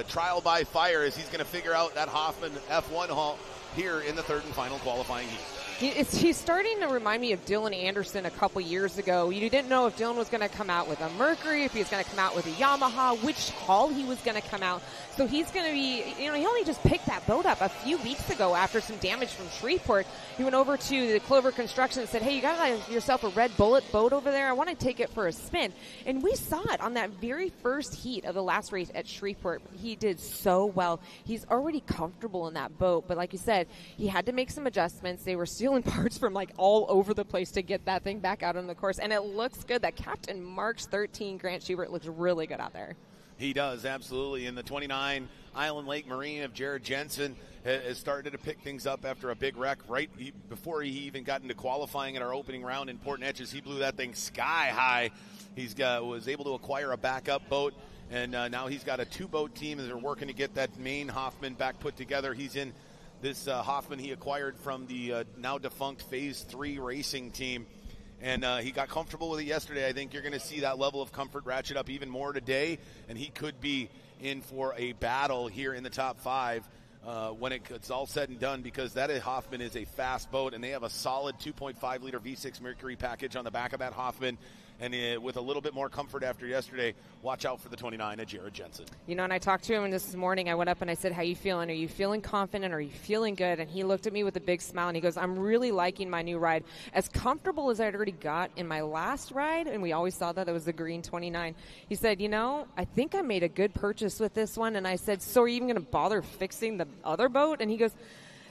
trial by fire as he's going to figure out that Hoffman F1 haul here in the third and final qualifying heat. He's starting to remind me of Dylan Anderson a couple years ago. You didn't know if Dylan was going to come out with a Mercury, if he was going to come out with a Yamaha, which hull he was going to come out. So he's going to be, he only just picked that boat up a few weeks ago after some damage from Shreveport. He went over to the Clover Construction and said, hey, you got yourself a Red Bullet boat over there? I want to take it for a spin. And we saw it on that very first heat of the last race at Shreveport. He did so well. He's already comfortable in that boat. But like you said, he had to make some adjustments. They were stealing parts from all over the place to get that thing back out on the course. And it looks good. That Captain Marks 13 Grant Schubert looks really good out there. He does, absolutely. In the 29 Island Lake Marine of Jared Jensen has started to pick things up after a big wreck before he even got into qualifying in our opening round in Port Neches. He blew that thing sky high. Was able to acquire a backup boat, and now he's got a 2-boat team as they're working to get that main Hoffman back put together. He's in this Hoffman he acquired from the now defunct Phase 3 racing team. And he got comfortable with it yesterday. I think you're going to see that level of comfort ratchet up even more today, and he could be in for a battle here in the top 5 when it's all said and done, because that Hoffman is a fast boat, and they have a solid 2.5-liter V6 Mercury package on the back of that Hoffman. And with a little bit more comfort after yesterday, watch out for the 29 of Jared Jensen. You know, and I talked to him this morning. I went up and I said, how you feeling? Are you feeling confident? Are you feeling good? And he looked at me with a big smile, and he goes, I'm really liking my new ride. As comfortable as I'd already got in my last ride, and we always saw that it was the green 29, he said, you know, I think I made a good purchase with this one. And I said, so are you even going to bother fixing the other boat? And he goes,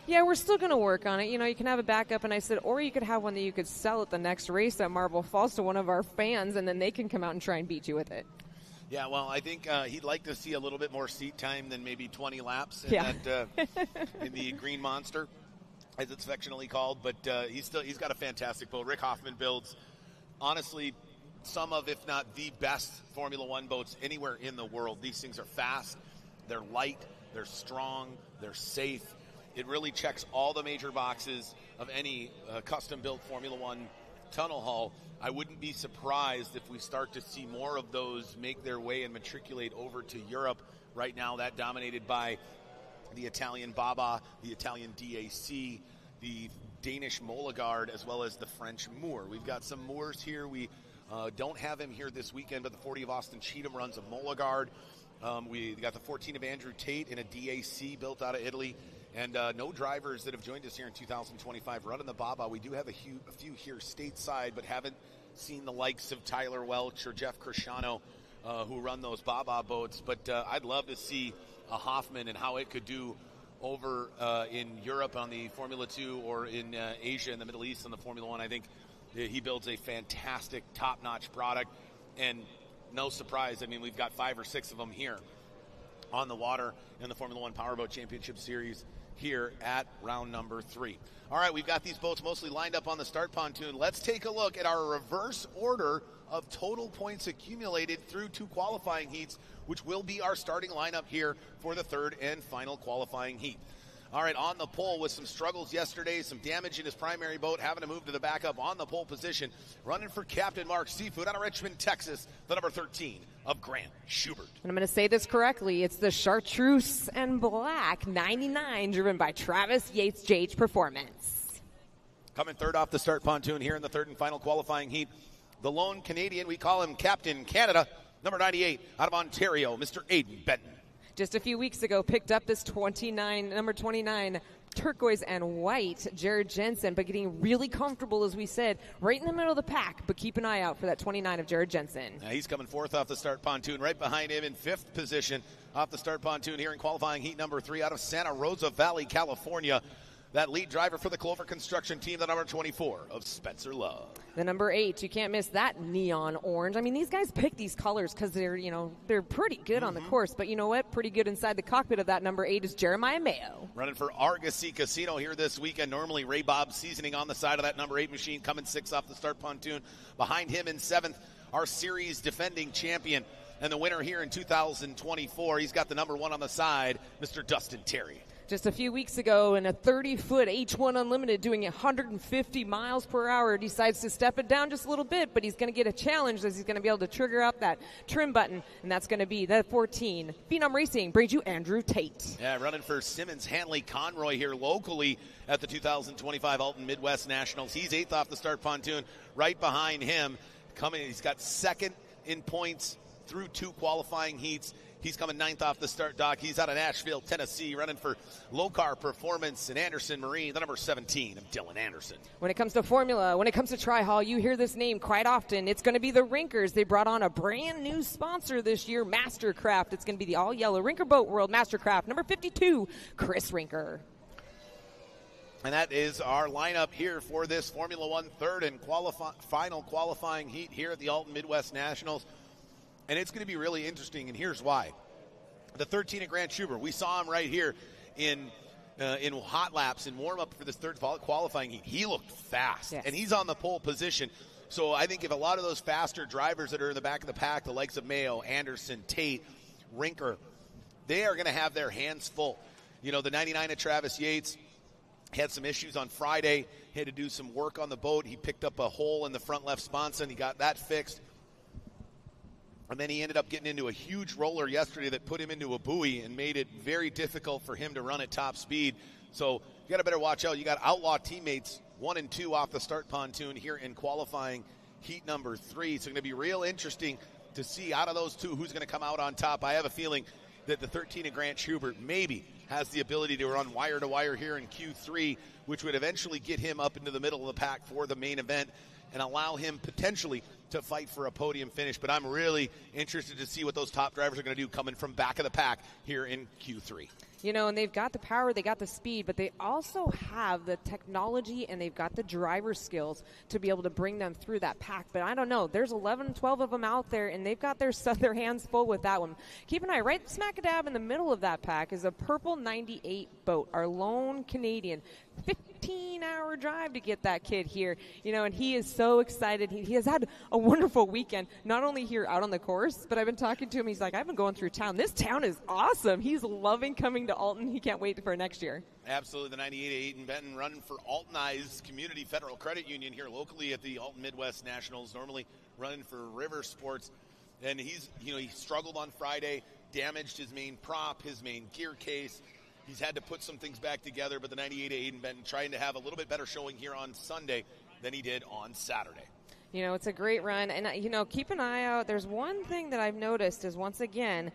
yeah, we're still going to work on it. You know, you can have a backup. And I said, or you could have one that you could sell at the next race at Marble Falls to one of our fans, and then they can come out and try and beat you with it. Yeah, well, I think he'd like to see a little bit more seat time than maybe 20 laps in in the Green Monster, as it's affectionately called. But he's got a fantastic boat. Rick Hoffman builds, honestly, some of, if not the best Formula One boats anywhere in the world. These things are fast, they're light, they're strong, they're safe. It really checks all the major boxes of any custom-built Formula One tunnel hull. I wouldn't be surprised if we start to see more of those make their way and matriculate over to Europe. Right now, that dominated by the Italian Baba, the Italian DAC, the Danish Molegard, as well as the French Moor. We've got some Moors here. We don't have him here this weekend, but the 40 of Austin Cheatham runs a Molegard. We got the 14 of Andrew Tate in a DAC built out of Italy. And no drivers that have joined us here in 2025 running the Baba. We do have a few here stateside, but haven't seen the likes of Tyler Welch or Jeff Cresciano who run those Baba boats. But I'd love to see a Hoffman and how it could do over in Europe on the Formula 2 or in Asia and the Middle East on the Formula 1. I think he builds a fantastic, top-notch product. And no surprise, I mean, we've got 5 or 6 of them here on the water in the Formula 1 Powerboat Championship Series here at round number 3. All right, we've got these boats mostly lined up on the start pontoon. Let's take a look at our reverse order of total points accumulated through 2 qualifying heats, which will be our starting lineup here for the 3rd and final qualifying heat. All right, on the pole with some struggles yesterday, some damage in his primary boat, having to move to the backup on the pole position, running for Captain Mark Seafood out of Richmond, Texas, the number 13 of Grant Schubert. And I'm going to say this correctly. It's the Chartreuse and Black 99, driven by Travis Yates JH Performance. Coming third off the start pontoon here in the 3rd and final qualifying heat, the lone Canadian, we call him Captain Canada, number 98, out of Ontario, Mr. Aiden Benton. Just a few weeks ago, picked up this number 29, turquoise and white, Jared Jensen, but getting really comfortable, as we said, right in the middle of the pack. But keep an eye out for that 29 of Jared Jensen. Now he's coming 4th off the start pontoon, right behind him in 5th position off the start pontoon here in qualifying heat number 3 out of Santa Rosa Valley, California. That lead driver for the Clover Construction team, the number 24 of Spencer Love. The number 8, you can't miss that neon orange. I mean, these guys pick these colors because they're pretty good on the course. But you know what? Pretty good inside the cockpit of that number 8 is Jeremiah Mayo. Running for Argosy Casino here this weekend. Normally Ray Bob seasoning on the side of that number 8 machine, coming 6th off the start pontoon. Behind him in 7th, our series defending champion and the winner here in 2024. He's got the number 1 on the side, Mr. Dustin Terry. Just a few weeks ago, in a 30-foot H1 Unlimited doing 150 miles per hour, decides to step it down just a little bit, but he's going to get a challenge as he's going to be able to trigger up that trim button, and that's going to be that 14. Phenom Racing brings you Andrew Tate. Yeah, running for Simmons Hanley Conroy here locally at the 2025 Alton Midwest Nationals. He's 8th off the start pontoon. Right behind him, he's got 2nd in points through 2 qualifying heats. He's coming 9th off the start dock. He's out of Nashville, Tennessee, running for Locar Performance and Anderson Marine, the number 17 of Dylan Anderson. When it comes to formula, when it comes to Tri-Hall, you hear this name quite often. It's going to be the Rinkers. They brought on a brand new sponsor this year, Mastercraft. It's going to be the all-yellow Rinker Boat World Mastercraft, number 52, Chris Rinker. And that is our lineup here for this Formula One 3rd and final qualifying heat here at the Alton Midwest Nationals. And it's going to be really interesting, and here's why. The 13 of Grant Schubert, we saw him right here in hot laps in warm-up for this 3rd qualifying heat. He looked fast, and he's on the pole position. So I think if a lot of those faster drivers that are in the back of the pack, the likes of Mayo, Anderson, Tate, Rinker, they are going to have their hands full. You know, the 99 of Travis Yates had some issues on Friday. He had to do some work on the boat. He picked up a hole in the front left sponson. He got that fixed. And then he ended up getting into a huge roller yesterday that put him into a buoy and made it very difficult for him to run at top speed. So you got to better watch out. You got outlaw teammates 1 and 2 off the start pontoon here in qualifying heat number 3. So it's going to be real interesting to see out of those two who's going to come out on top. I have a feeling that the 13 of Grant Schubert maybe has the ability to run wire to wire here in Q3, which would eventually get him up into the middle of the pack for the main event and allow him potentially to fight for a podium finish. But I'm really interested to see what those top drivers are going to do coming from back of the pack here in Q3. You know, and they've got the power, they got the speed, but they also have the technology and they've got the driver skills to be able to bring them through that pack. But I don't know, there's 11, 12 of them out there, and they've got their hands full with that one. Keep an eye, right smack dab in the middle of that pack is a purple 98 boat, our lone Canadian. 15-hour drive to get that kid here, you know, and he is so excited. He has had a wonderful weekend, not only here out on the course, but I've been talking to him. He's like, I've been going through town. This town is awesome. He's loving coming to Alton. He can't wait for next year. Absolutely. The 98 Aiden Benton running for Altonized Community Federal Credit Union here locally at the Alton Midwest Nationals, normally running for River Sports. And he struggled on Friday, damaged his main prop, his main gear case. He's had to put some things back together, but the 98 Aiden Benton trying to have a little bit better showing here on Sunday than he did on Saturday. You know, it's a great run. And, you know, keep an eye out. There's one thing that I've noticed is, once again,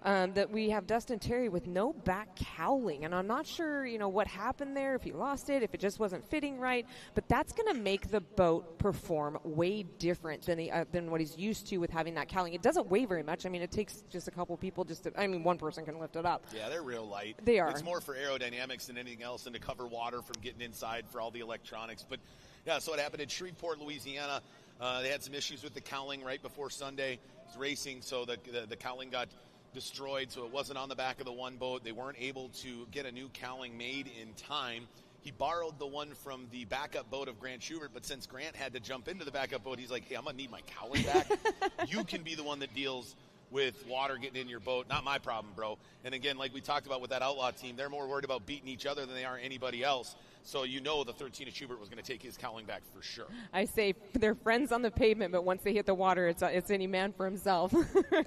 that we have Dustin Terry with no back cowling. And I'm not sure, you know, what happened there, if he lost it, if it just wasn't fitting right. But that's going to make the boat perform way different than what he's used to with having that cowling. It doesn't weigh very much. I mean, it takes just a couple people one person can lift it up. Yeah, they're real light. They are. It's more for aerodynamics than anything else and to cover water from getting inside for all the electronics. But, yeah, so it happened in Shreveport, Louisiana. They had some issues with the cowling right before Sunday racing, so the cowling got destroyed, so it wasn't on the back of the one boat. They weren't able to get a new cowling made in time. He borrowed the one from the backup boat of Grant Schubert, but since Grant had to jump into the backup boat, he's like, hey, I'm going to need my cowling back. You can be the one that deals with water getting in your boat. Not my problem, bro. And again, like we talked about with that Outlaw team, they're more worried about beating each other than they are anybody else. So you know the 13 of Schubert was going to take his cowling back for sure. I say they're friends on the pavement, but once they hit the water, it's any man for himself.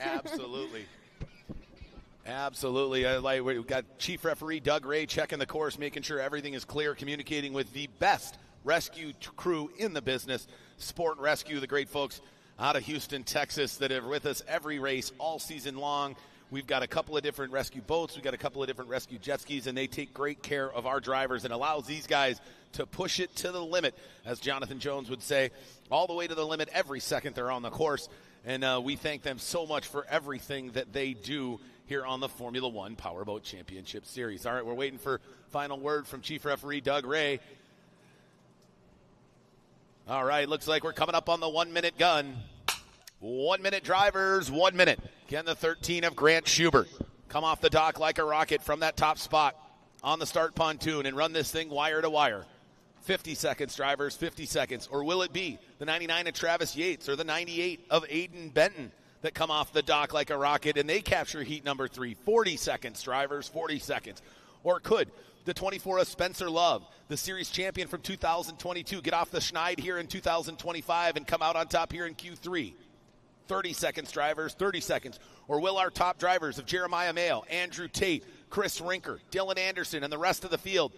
Absolutely. Absolutely. We've got Chief Referee Doug Ray checking the course, making sure everything is clear, communicating with the best rescue crew in the business, Sport Rescue, the great folks out of Houston, Texas, that are with us every race all season long. We've got a couple of different rescue boats. We've got a couple of different rescue jet skis, and they take great care of our drivers and allows these guys to push it to the limit, as Jonathan Jones would say, all the way to the limit every second they're on the course. And we thank them so much for everything that they do here on the Formula One Powerboat Championship Series. All right, we're waiting for final word from Chief Referee Doug Ray. All right, looks like we're coming up on the 1 minute gun. 1 minute drivers, 1 minute. Again, the 13 of Grant Schubert. Come off the dock like a rocket from that top spot on the start pontoon and run this thing wire to wire. 50 seconds, drivers, 50 seconds. Or will it be the 99 of Travis Yates or the 98 of Aiden Benton that come off the dock like a rocket and they capture heat number 3? 40 seconds, drivers, 40 seconds. Or could the 24 of Spencer Love, the series champion from 2022, get off the schneid here in 2025 and come out on top here in Q3? 30 seconds, drivers, 30 seconds. Or will our top drivers of Jeremiah Mayo, Andrew Tate, Chris Rinker, Dylan Anderson, and the rest of the field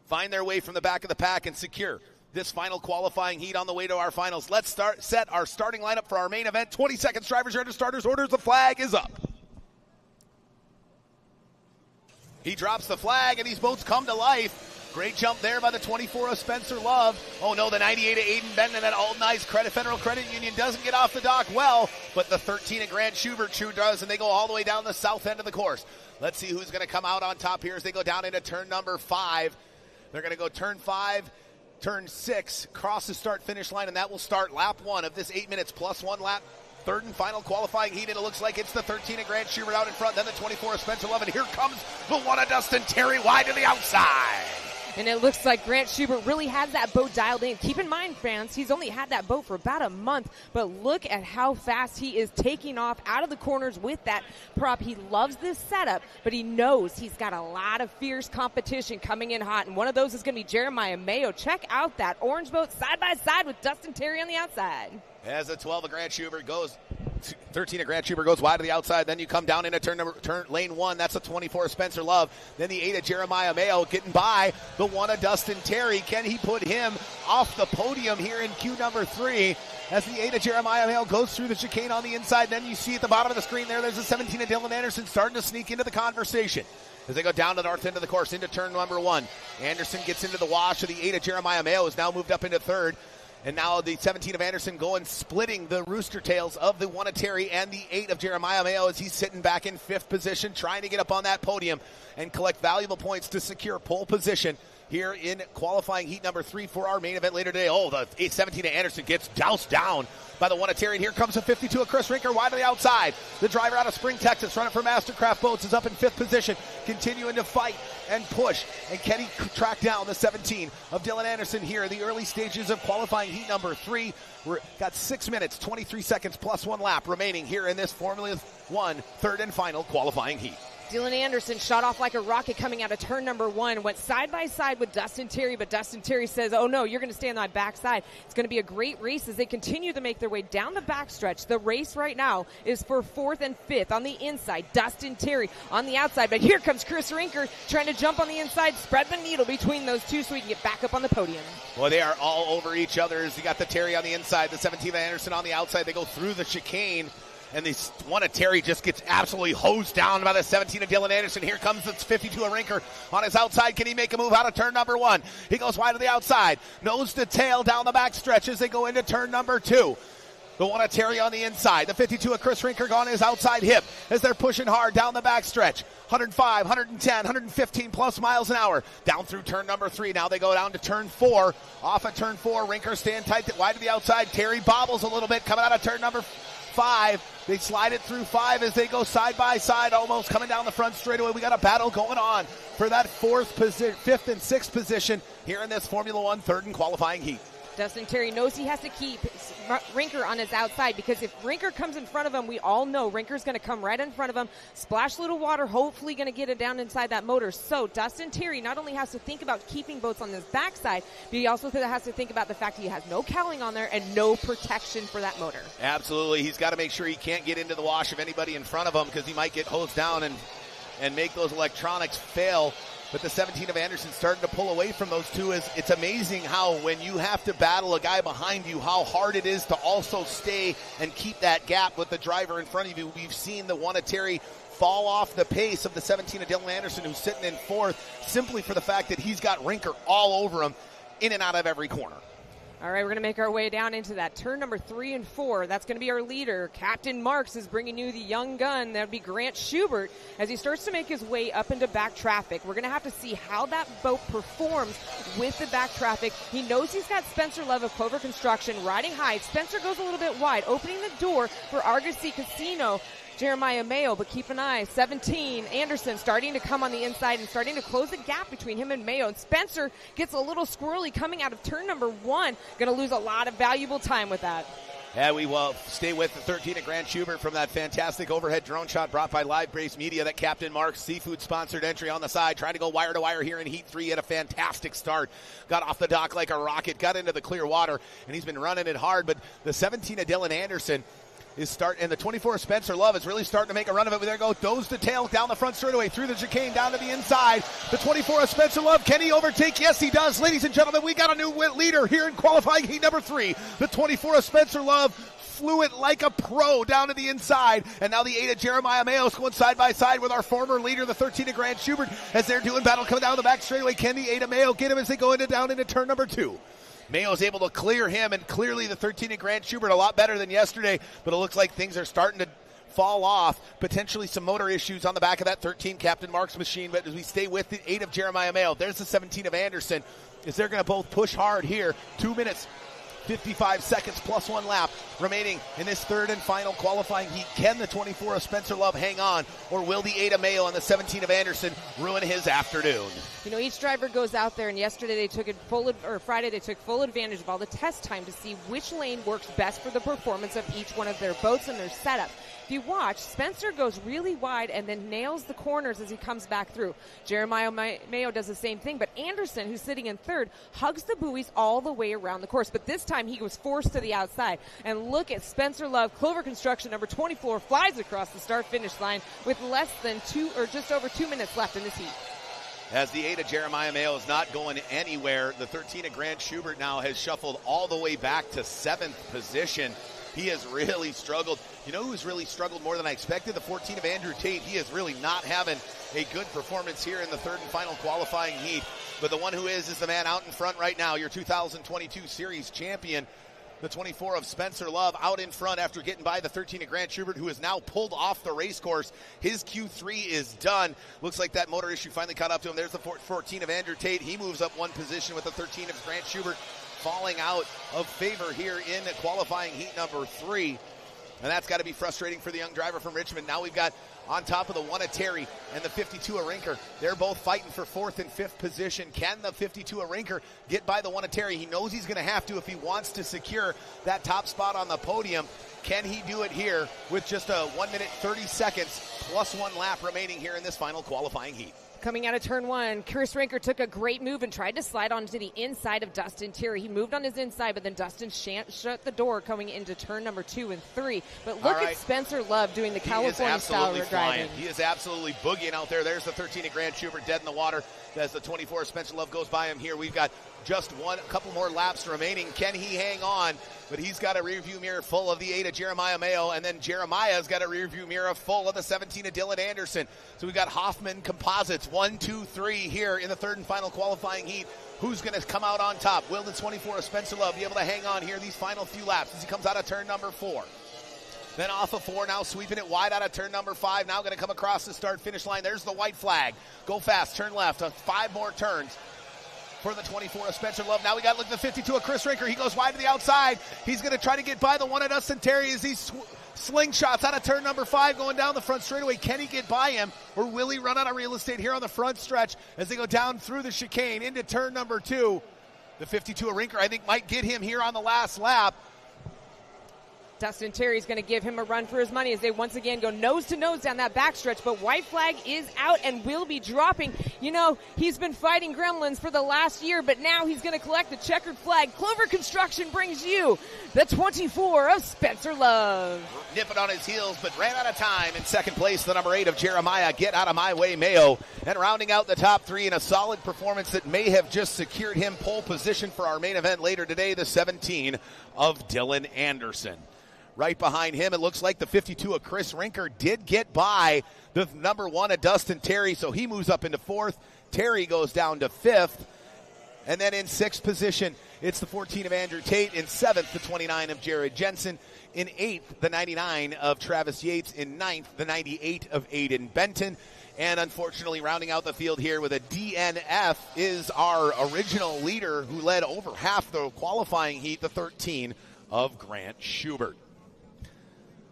find their way from the back of the pack and secure this final qualifying heat on the way to our finals? Let's set our starting lineup for our main event. 20 seconds, drivers, ready to starters, orders, the flag is up. He drops the flag, and these boats come to life. Great jump there by the 24 of Spencer Love. Oh, no, the 98 of Aiden Benton and that Altonized Federal Credit Union doesn't get off the dock well, but the 13 of Grant Schubert does, and they go all the way down the south end of the course. Let's see who's going to come out on top here as they go down into turn number 5. They're going to go turn 5, turn 6, cross the start-finish line, and that will start lap 1 of this 8 minutes plus 1 lap. Third and final qualifying heat, and it looks like it's the 13 of Grant Schubert out in front, then the 24 of Spencer Love, and here comes the 1 of Dustin Terry wide to the outside. And it looks like Grant Schubert really has that boat dialed in. Keep in mind, fans, he's only had that boat for about a month, but look at how fast he is taking off out of the corners with that prop. He loves this setup, but he knows he's got a lot of fierce competition coming in hot, and one of those is going to be Jeremiah Mayo. Check out that orange boat side by side with Dustin Terry on the outside. As the 12 of Grant Schubert goes 13 of Grant Schubert goes wide to the outside. Then you come down into turn lane 1. That's a 24 of Spencer Love. Then the 8 of Jeremiah Mayo getting by the 1 of Dustin Terry. Can he put him off the podium here in Q number 3 as the 8 of Jeremiah Mayo goes through the chicane on the inside? Then you see at the bottom of the screen there's a 17 of Dylan Anderson starting to sneak into the conversation. As they go down the north end of the course into turn number 1. Anderson gets into the wash of the 8 of Jeremiah Mayo, is now moved up into 3rd. And now the 17 of Anderson going splitting the rooster tails of the 1 of Terry and the 8 of Jeremiah Mayo as he's sitting back in 5th position, trying to get up on that podium and collect valuable points to secure pole position here in qualifying heat number 3 for our main event later today. Oh, the 17 of Anderson gets doused down by the 1 of Terry. And here comes a 52 of Chris Rinker wide to the outside. The driver out of Spring, Texas, running for Mastercraft Boats, is up in 5th position, continuing to fight and push. And can he track down the 17 of Dylan Anderson here in the early stages of qualifying heat number 3? We've got 6 minutes, 23 seconds plus 1 lap remaining here in this Formula 1 third and final qualifying heat. Dylan Anderson shot off like a rocket coming out of turn number 1, went side by side with Dustin Terry, but Dustin Terry says, oh no, you're going to stay on my backside. It's going to be a great race as they continue to make their way down the backstretch. The race right now is for 4th and 5th on the inside. Dustin Terry on the outside, but here comes Chris Rinker trying to jump on the inside, spread the needle between those two so he can get back up on the podium. Well, they are all over each other as you got the Terry on the inside, the 17 of Anderson on the outside. They go through the chicane. And this 1 of Terry just gets absolutely hosed down by the 17 of Dylan Anderson. Here comes the 52 of Rinker on his outside. Can he make a move out of turn number 1? He goes wide to the outside. Nose to tail down the back stretch as they go into turn number 2. The 1 of Terry on the inside. The 52 of Chris Rinker on his outside hip as they're pushing hard down the back stretch. 105, 110, 115 plus miles an hour. Down through turn number 3. Now they go down to turn 4. Off of turn 4, Rinker stand tight wide to the outside. Terry bobbles a little bit coming out of turn number 5. They slide it through 5 as they go side by side, almost coming down the front straightaway. We got a battle going on for that 5th and 6th position here in this Formula 1 third and qualifying heat. Dustin Terry knows he has to keep Rinker on his outside because if Rinker comes in front of him, we all know Rinker's going to come right in front of him, splash a little water, hopefully going to get it down inside that motor. So Dustin Terry not only has to think about keeping boats on his backside, but he also has to think about the fact he has no cowling on there and no protection for that motor. Absolutely. He's got to make sure he can't get into the wash of anybody in front of him because he might get hosed down and make those electronics fail. But the 17 of Anderson starting to pull away from those two. It's amazing how when you have to battle a guy behind you, how hard it is to also stay and keep that gap with the driver in front of you. We've seen the 1 of Terry fall off the pace of the 17 of Dylan Anderson, who's sitting in 4th, simply for the fact that he's got Rinker all over him in and out of every corner. All right, we're going to make our way down into that turn number 3 and 4. That's going to be our leader. Captain Marks is bringing you the young gun. That would be Grant Schubert as he starts to make his way up into back traffic. We're going to have to see how that boat performs with the back traffic. He knows he's got Spencer Love of Clover Construction riding high. Spencer goes a little bit wide, opening the door for Argosy Casino. Jeremiah Mayo, but keep an eye. 17, Anderson starting to come on the inside and starting to close the gap between him and Mayo. And Spencer gets a little squirrely coming out of turn number 1. Going to lose a lot of valuable time with that. Yeah, we will stay with the 13 of Grant Schubert from that fantastic overhead drone shot brought by Live Brace Media. That Captain Mark's seafood sponsored entry on the side, trying to go wire to wire here in Heat 3. Had a fantastic start. Got off the dock like a rocket, got into the clear water, and he's been running it hard. But the 17 of Dylan Anderson and the 24 of Spencer Love is really starting to make a run of it. There go, nose to tail down the front straightaway through the chicane down to the inside. The 24 of Spencer Love, can he overtake? Yes, he does. Ladies and gentlemen, we got a new leader here in qualifying heat number 3. The 24 of Spencer Love flew it like a pro down to the inside. And now the 8 of Jeremiah Mayo is going side by side with our former leader, the 13 of Grant Schubert, as they're doing battle coming down the back straightaway. Can the 8 of Mayo get him as they go down into turn number 2? Mayo's able to clear him, and clearly the 13 of Grant Schubert a lot better than yesterday, but it looks like things are starting to fall off. Potentially some motor issues on the back of that 13 Captain Mark's machine, but as we stay with the 8 of Jeremiah Mayo, there's the 17 of Anderson. Is they're going to both push hard here. 2 minutes, 55 seconds plus 1 lap remaining in this third and final qualifying heat. Can the 24 of Spencer Love hang on, or will the 8 of Mayo and the 17 of Anderson ruin his afternoon? You know, each driver goes out there, and yesterday they took Friday they took full advantage of all the test time to see which lane works best for the performance of each one of their boats and their setup. If you watch, Spencer goes really wide and then nails the corners as he comes back through. Jeremiah Mayo does the same thing, but Anderson, who's sitting in third, hugs the buoys all the way around the course. But this time he was forced to the outside. And look at Spencer Love, Clover Construction, number 24, flies across the start-finish line with less than just over 2 minutes left in this heat. As the 8 of Jeremiah Mayo is not going anywhere, the 13 of Grant Schubert now has shuffled all the way back to 7th position. He has really struggled. You know who's really struggled more than I expected? The 14 of Andrew Tate. He is really not having a good performance here in the third and final qualifying heat. But the one who is the man out in front right now, your 2022 series champion. The 24 of Spencer Love out in front after getting by the 13 of Grant Schubert, who is now pulled off the race course. His Q3 is done. Looks like that motor issue finally caught up to him. There's the 14 of Andrew Tate. He moves up one position with the 13 of Grant Schubert falling out of favor here in qualifying heat number 3. And that's got to be frustrating for the young driver from Richmond. Now we've got on top of the 1 of Terry and the 52 of Rinker. They're both fighting for 4th and 5th position. Can the 52 of Rinker get by the 1 of Terry? He knows he's going to have to if he wants to secure that top spot on the podium. Can he do it here with just a 1 minute 30 seconds plus 1 lap remaining here in this final qualifying heat? Coming out of turn 1, Chris Rinker took a great move and tried to slide onto the inside of Dustin Terry. He moved on his inside, but then Dustin shut the door coming into turn number 2 and 3. But look at Spencer Love doing the California style driving. He is absolutely boogieing out there. There's the 13 of Grant Schubert dead in the water. As the 24 of Spencer Love goes by him here, we've got just a couple more laps remaining. Can he hang on? But he's got a rearview mirror full of the 8 of Jeremiah Mayo, and then Jeremiah's got a rearview mirror full of the 17 of Dylan Anderson. So we've got Hoffman Composites, 1, 2, 3 here in the third and final qualifying heat. Who's going to come out on top? Will the 24 of Spencer Love be able to hang on here these final few laps as he comes out of turn number 4? Then off of 4, now sweeping it wide out of turn number 5. Now going to come across the start-finish line. There's the white flag. Go fast, turn left. 5 more turns for the 24 of Spencer Love. Now we got look at the 52 of Chris Rinker. He goes wide to the outside. He's going to try to get by the 1 of Dustin Terry as he slingshots out of turn number 5 going down the front straightaway. Can he get by him, or will he run out of real estate here on the front stretch as they go down through the chicane into turn number 2? The 52 of Rinker, I think, might get him here on the last lap. Dustin Terry's going to give him a run for his money as they once again go nose to nose down that backstretch, but white flag is out and will be dropping. You know, he's been fighting gremlins for the last year, but now he's going to collect the checkered flag. Clover Construction brings you the 24 of Spencer Love. Nipping on his heels, but ran out of time. In second place, the number 8 of Jeremiah, Get Out of My Way Mayo. And rounding out the top 3 in a solid performance that may have just secured him pole position for our main event later today, the 17 of Dylan Anderson. Right behind him, it looks like the 52 of Chris Rinker did get by the number 1 of Dustin Terry, so he moves up into 4th. Terry goes down to 5th. And then in 6th position, it's the 14 of Andrew Tate. In 7th, the 29 of Jared Jensen. In 8th, the 99 of Travis Yates. In 9th, the 98 of Aiden Benton. And unfortunately, rounding out the field here with a DNF is our original leader who led over half the qualifying heat, the 13 of Grant Schubert.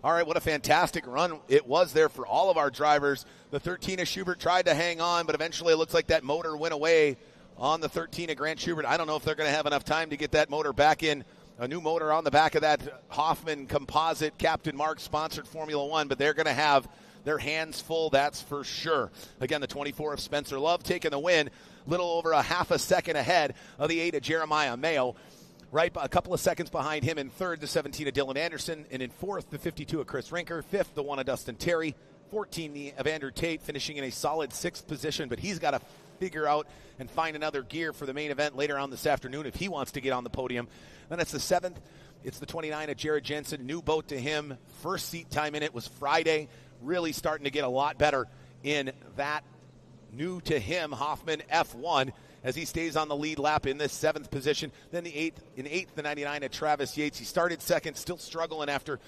All right, what a fantastic run it was there for all of our drivers. The 13 of Schubert tried to hang on, but eventually it looks like that motor went away on the 13 of Grant Schubert. I don't know if they're going to have enough time to get that motor back in, a new motor on the back of that Hoffman Composite Captain Mark sponsored Formula One, but they're going to have their hands full, that's for sure. Again, the 24 of Spencer Love taking the win, little over a half a second ahead of the 8 of Jeremiah Mayo. Right, a couple of seconds behind him in 3rd, the 17 of Dylan Anderson, and in 4th, the 52 of Chris Rinker, 5th, the 1 of Dustin Terry, 14 of Andrew Tate, finishing in a solid 6th position, but he's got to figure out and find another gear for the main event later on this afternoon if he wants to get on the podium. Then it's the 7th, it's the 29 of Jared Jensen, new boat to him, first seat time in it was Friday, really starting to get a lot better in that new to him Hoffman F1. As he stays on the lead lap in this 7th position. Then in 8th, the 99 of Travis Yates. He started 2nd, still struggling after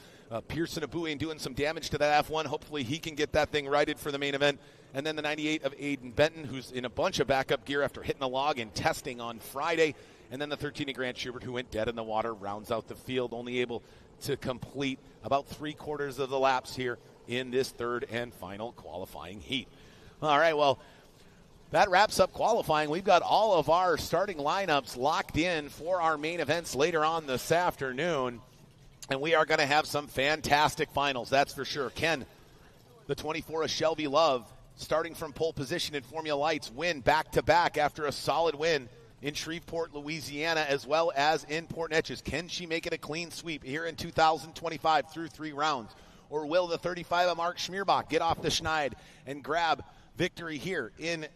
Pearson Abui and doing some damage to that F1. Hopefully he can get that thing righted for the main event. And then the 98 of Aiden Benton, who's in a bunch of backup gear after hitting the log and testing on Friday. And then the 13 of Grant Schubert, who went dead in the water, rounds out the field, only able to complete about 3/4 of the laps here in this third and final qualifying heat. All right, well, that wraps up qualifying. We've got all of our starting lineups locked in for our main events later on this afternoon. And we are going to have some fantastic finals, that's for sure. Ken, the 24 of Shelby Love, starting from pole position in Formula Lights, win back-to-back after a solid win in Shreveport, Louisiana, as well as in Port Neches. Can she make it a clean sweep here in 2025 through 3 rounds? Or will the 35 of Mark Schmierbach get off the schneid and grab victory here in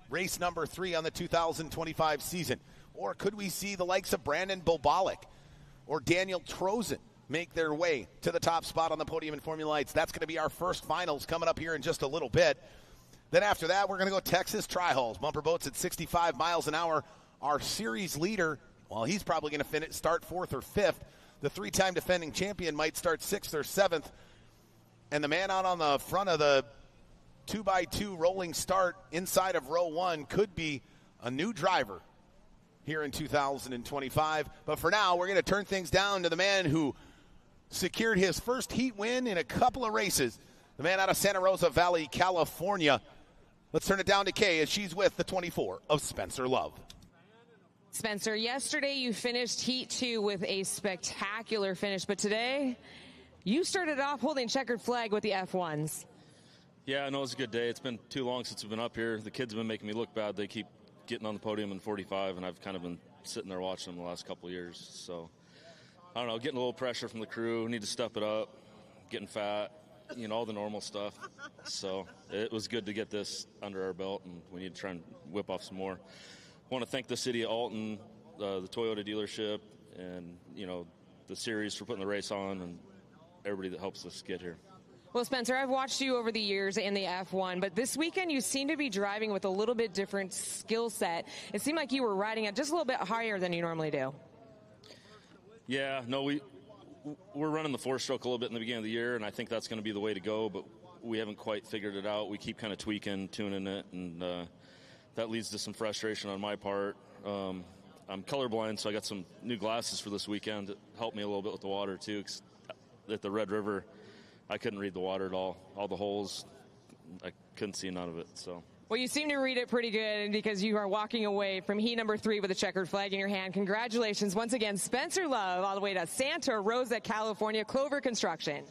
race number 3 on the 2025 season? Or could we see the likes of Brandon Bobolick or Daniel Trozen make their way to the top spot on the podium in Formula Lights? That's going to be our first finals coming up here in just a little bit. Then after that, we're going to go Texas Tri-Hulls. Bumper boats at 65 miles an hour. Our series leader, well, he's probably going to start 4th or 5th. The 3-time defending champion might start 6th or 7th. And the man out on the front of the 2x2 rolling start inside of row 1 could be a new driver here in 2025. But for now, we're going to turn things down to the man who secured his first heat win in a couple of races, the man out of Santa Rosa Valley, California. Let's turn it down to Kay as she's with the 24 of Spencer Love. Spencer, yesterday you finished Heat 2 with a spectacular finish, but today you started off holding checkered flag with the F1s. Yeah, I know it's a good day. It's been too long since we've been up here. The kids have been making me look bad. They keep getting on the podium in 45, and I've kind of been sitting there watching them the last couple of years. So, I don't know, getting a little pressure from the crew. Need to step it up, getting fat, all the normal stuff. So it was good to get this under our belt, and we need to try and whip off some more. I want to thank the city of Alton, the Toyota dealership, and, the series for putting the race on, and everybody that helps us get here. Well, Spencer, I've watched you over the years in the F1, but this weekend you seem to be driving with a little bit different skill set. It seemed like you were riding it just a little bit higher than you normally do. Yeah, no, we're running the 4-stroke a little bit in the beginning of the year, and I think that's going to be the way to go, but we haven't quite figured it out. We keep kind of tweaking, tuning it, and that leads to some frustration on my part. I'm colorblind, so I got some new glasses for this weekend that helped me a little bit with the water, too, 'cause at the Red River, I couldn't read the water at all. All the holes, I couldn't see none of it. So. Well, you seem to read it pretty good because you are walking away from heat number 3 with a checkered flag in your hand. Congratulations once again, Spencer Love, all the way to Santa Rosa, California, Clover Construction.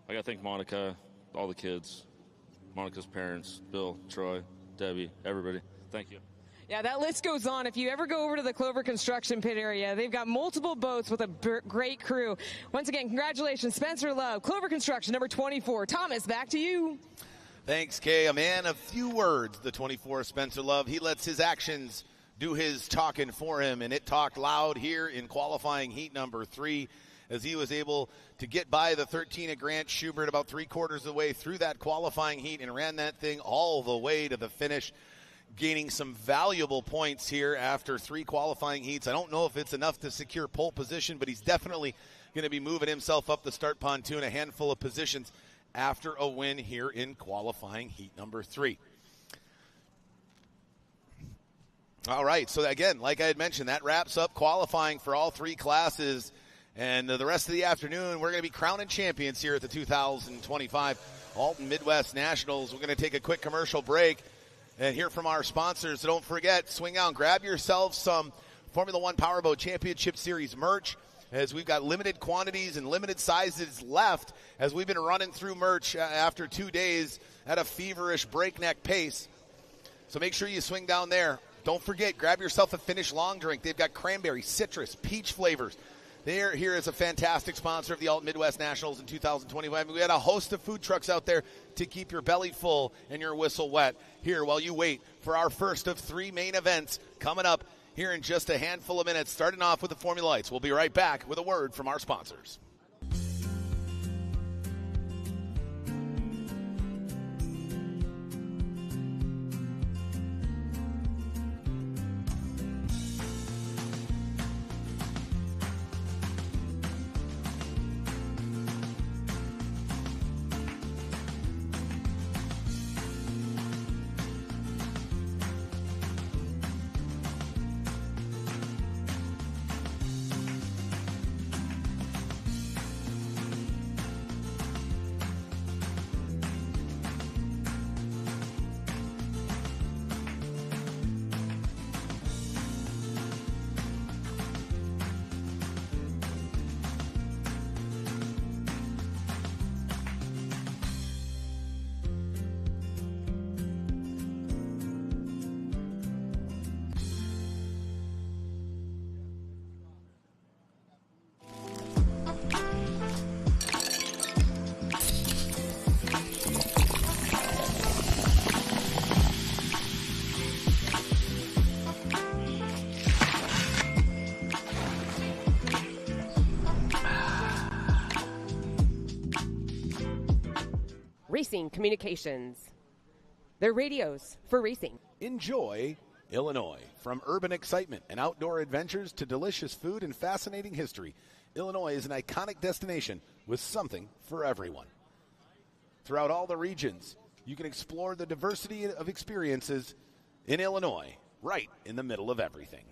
I got to thank Monica, all the kids, Monica's parents, Bill, Troy, Debbie, everybody. Thank you. Yeah, that list goes on. If you ever go over to the Clover Construction pit area, they've got multiple boats with a great crew. Once again, congratulations, Spencer Love, Clover Construction, number 24. Thomas, back to you. Thanks, Kay. A man of few words, the 24, Spencer Love. He lets his actions do his talking for him, and it talked loud here in qualifying heat number 3 as he was able to get by the 13 of Grant Schubert about 3/4 of the way through that qualifying heat and ran that thing all the way to the finish, gaining some valuable points here after 3 qualifying heats. I don't know if it's enough to secure pole position, but he's definitely going to be moving himself up the start pontoon a handful of positions after a win here in qualifying heat number 3. All right, so again, like I had mentioned, that wraps up qualifying for all 3 classes. And the rest of the afternoon, we're going to be crowning champions here at the 2025 Alton Midwest Nationals. We're going to take a quick commercial break and hear from our sponsors. So don't forget, swing out and grab yourself some Formula One Powerboat Championship Series merch, as we've got limited quantities and limited sizes left, as we've been running through merch after 2 days at a feverish breakneck pace. So make sure you swing down there. Don't forget, grab yourself a Finnish long drink. They've got cranberry, citrus, peach flavors. They're here as a fantastic sponsor of the Alton Midwest Nationals in 2025. We had a host of food trucks out there to keep your belly full and your whistle wet here while you wait for our first of 3 main events coming up here in just a handful of minutes, starting off with the Formula Lights. We'll be right back with a word from our sponsors. Racing Communications. They're radios for racing. Enjoy Illinois. From urban excitement and outdoor adventures to delicious food and fascinating history, Illinois is an iconic destination with something for everyone. Throughout all the regions, you can explore the diversity of experiences in Illinois, right in the middle of everything.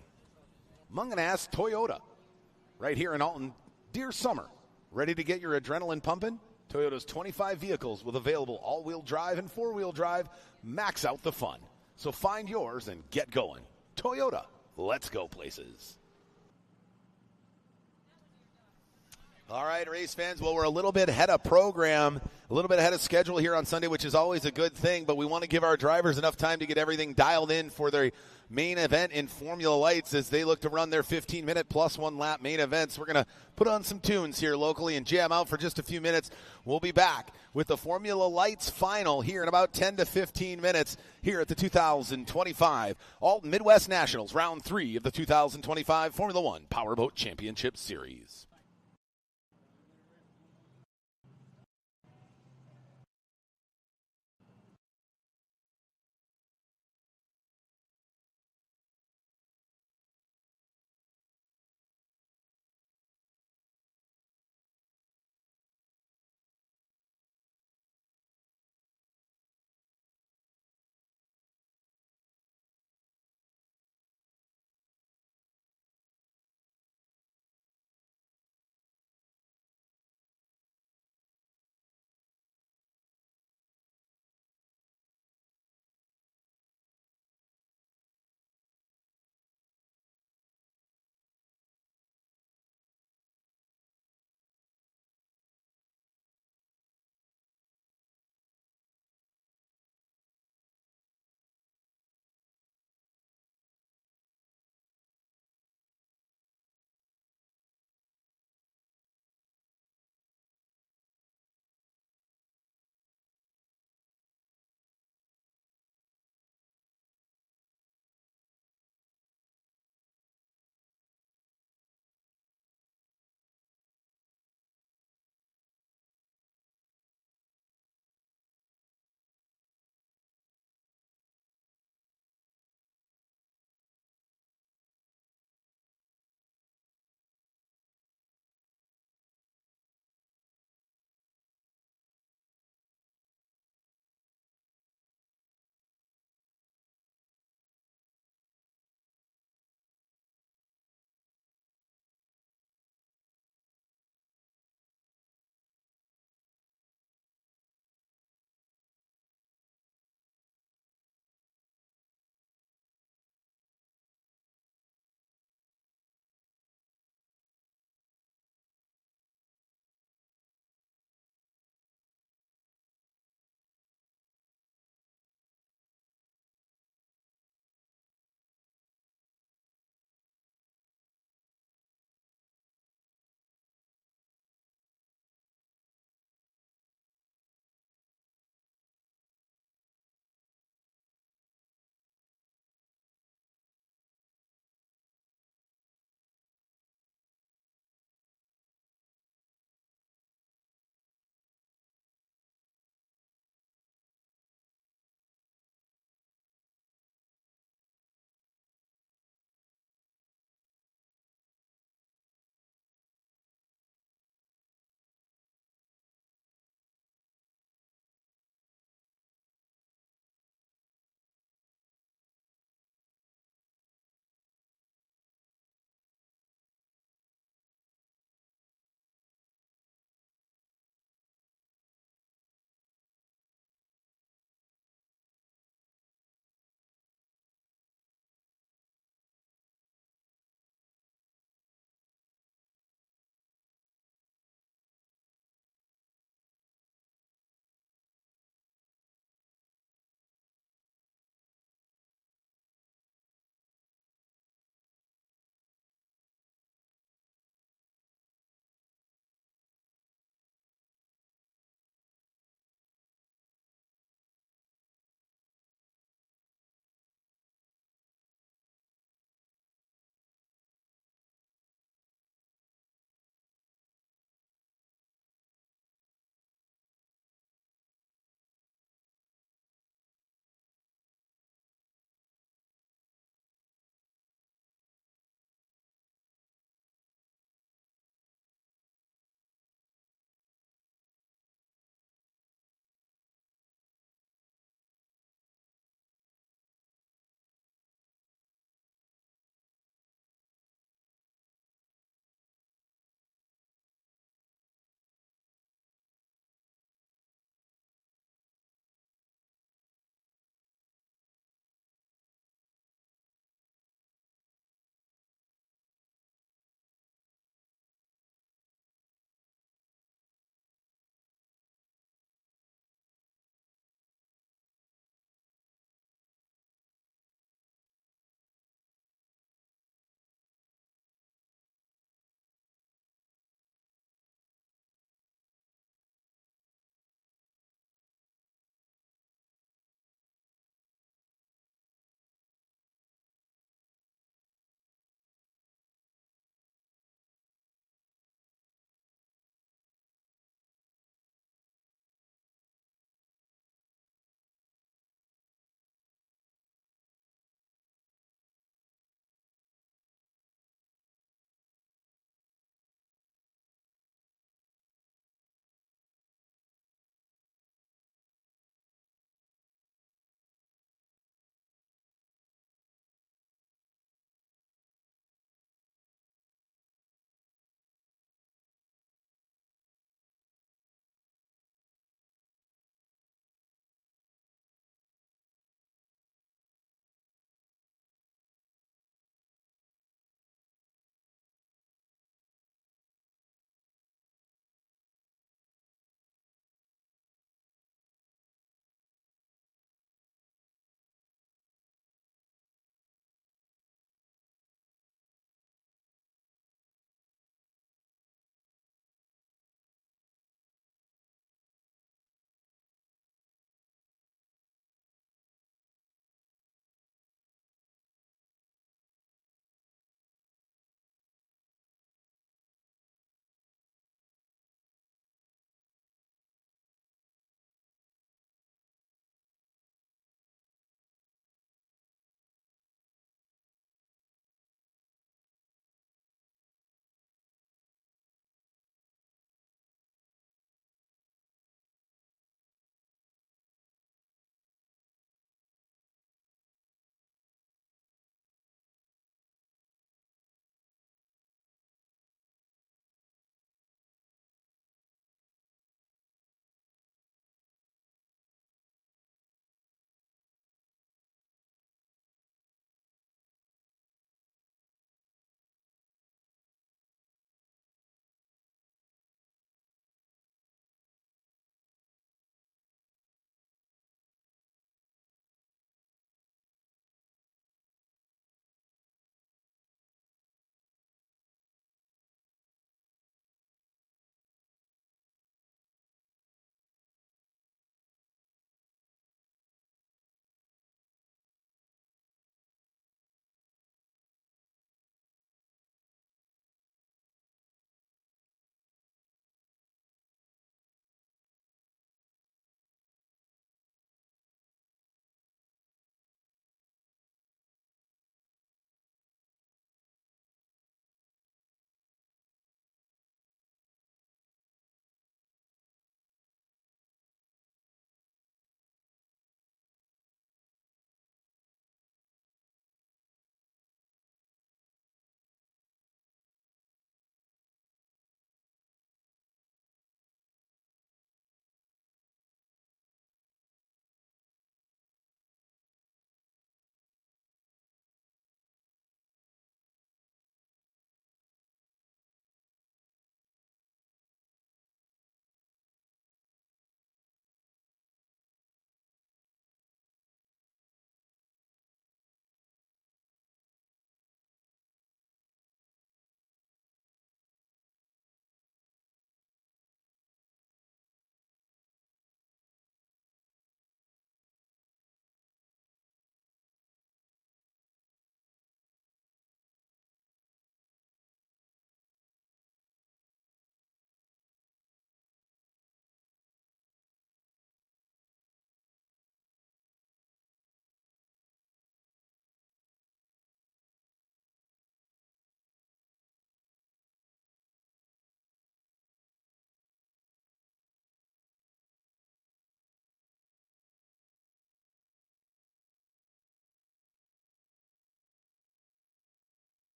Munganass Toyota, right here in Alton. Dear summer, ready to get your adrenaline pumping? Toyota's 25 vehicles with available all-wheel drive and four-wheel drive max out the fun. So find yours and get going. Toyota, let's go places. All right, race fans. Well, we're a little bit ahead of program, a little bit ahead of schedule here on Sunday, which is always a good thing, but we want to give our drivers enough time to get everything dialed in for their main event in Formula Lights as they look to run their 15-minute plus one lap main events. We're going to put on some tunes here locally and jam out for just a few minutes. We'll be back with the Formula Lights final here in about 10 to 15 minutes here at the 2025 Alton Midwest Nationals, round 3 of the 2025 Formula One Powerboat Championship Series.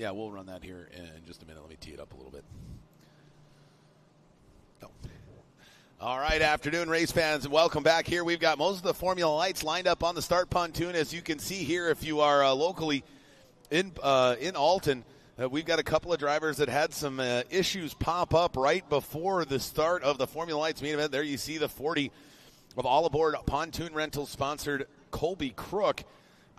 Yeah, we'll run that here in just a minute. Let me tee it up a little bit. All right, afternoon, race fans, and welcome back here. We've got most of the Formula Lights lined up on the start pontoon, as you can see here. If you are locally in Alton, we've got a couple of drivers that had some issues pop up right before the start of the Formula Lights main event. There you see the 40 of All Aboard Pontoon Rentals sponsored Colby Crook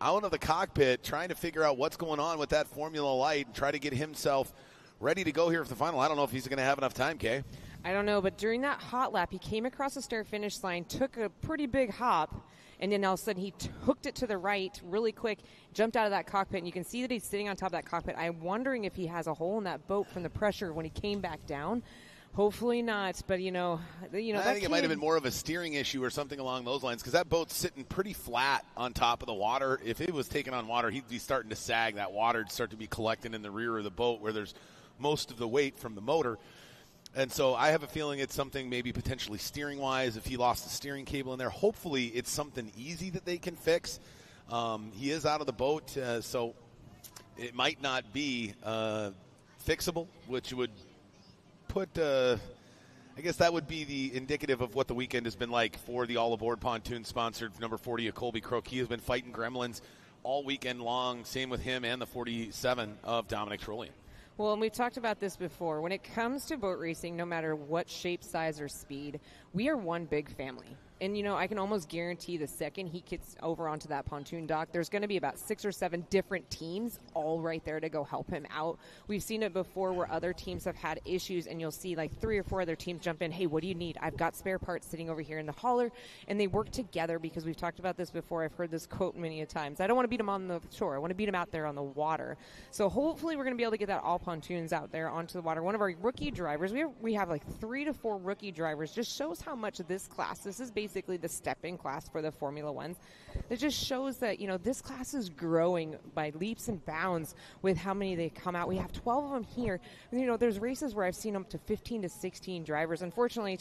out of the cockpit, trying to figure out what's going on with that Formula Light and try to get himself ready to go here for the final. I don't know if he's going to have enough time, Kay. I don't know, but during that hot lap, he came across the start finish line, took a pretty big hop, and then all of a sudden he hooked it to the right really quick, jumped out of that cockpit, and you can see that he's sitting on top of that cockpit. I'm wondering if he has a hole in that boat from the pressure when he came back down. Hopefully not, but I think it might have been more of a steering issue or something along those lines, because that boat's sitting pretty flat on top of the water. If it was taking on water, he'd be starting to sag. That water would start to be collecting in the rear of the boat where there's most of the weight from the motor. And so I have a feeling it's something maybe potentially steering-wise. If he lost the steering cable in there, hopefully it's something easy that they can fix. He is out of the boat, so it might not be fixable, which would put I guess that would be the indicative of what the weekend has been like for the All Aboard Pontoon-sponsored number 40 of Colby Crook. He has been fighting gremlins all weekend long. Same with him and the 47 of Dominic Trollian. Well, and we've talked about this before. When it comes to boat racing, no matter what shape, size, or speed, we are one big family. And, I can almost guarantee the second he gets over onto that pontoon dock, there's going to be about 6 or 7 different teams all right there to go help him out. We've seen it before where other teams have had issues, and you'll see like 3 or 4 other teams jump in. Hey, what do you need? I've got spare parts sitting over here in the hauler. And they work together because we've talked about this before. I've heard this quote many a times. I don't want to beat him on the shore. I want to beat him out there on the water. So hopefully we're going to be able to get that all pontoons out there onto the water. One of our rookie drivers, we have like 3 to 4 rookie drivers, just shows how much this is basically the stepping class for the Formula Ones. It just shows that, this class is growing by leaps and bounds with how many they come out. We have 12 of them here. There's races where I've seen up to 15 to 16 drivers. Unfortunately,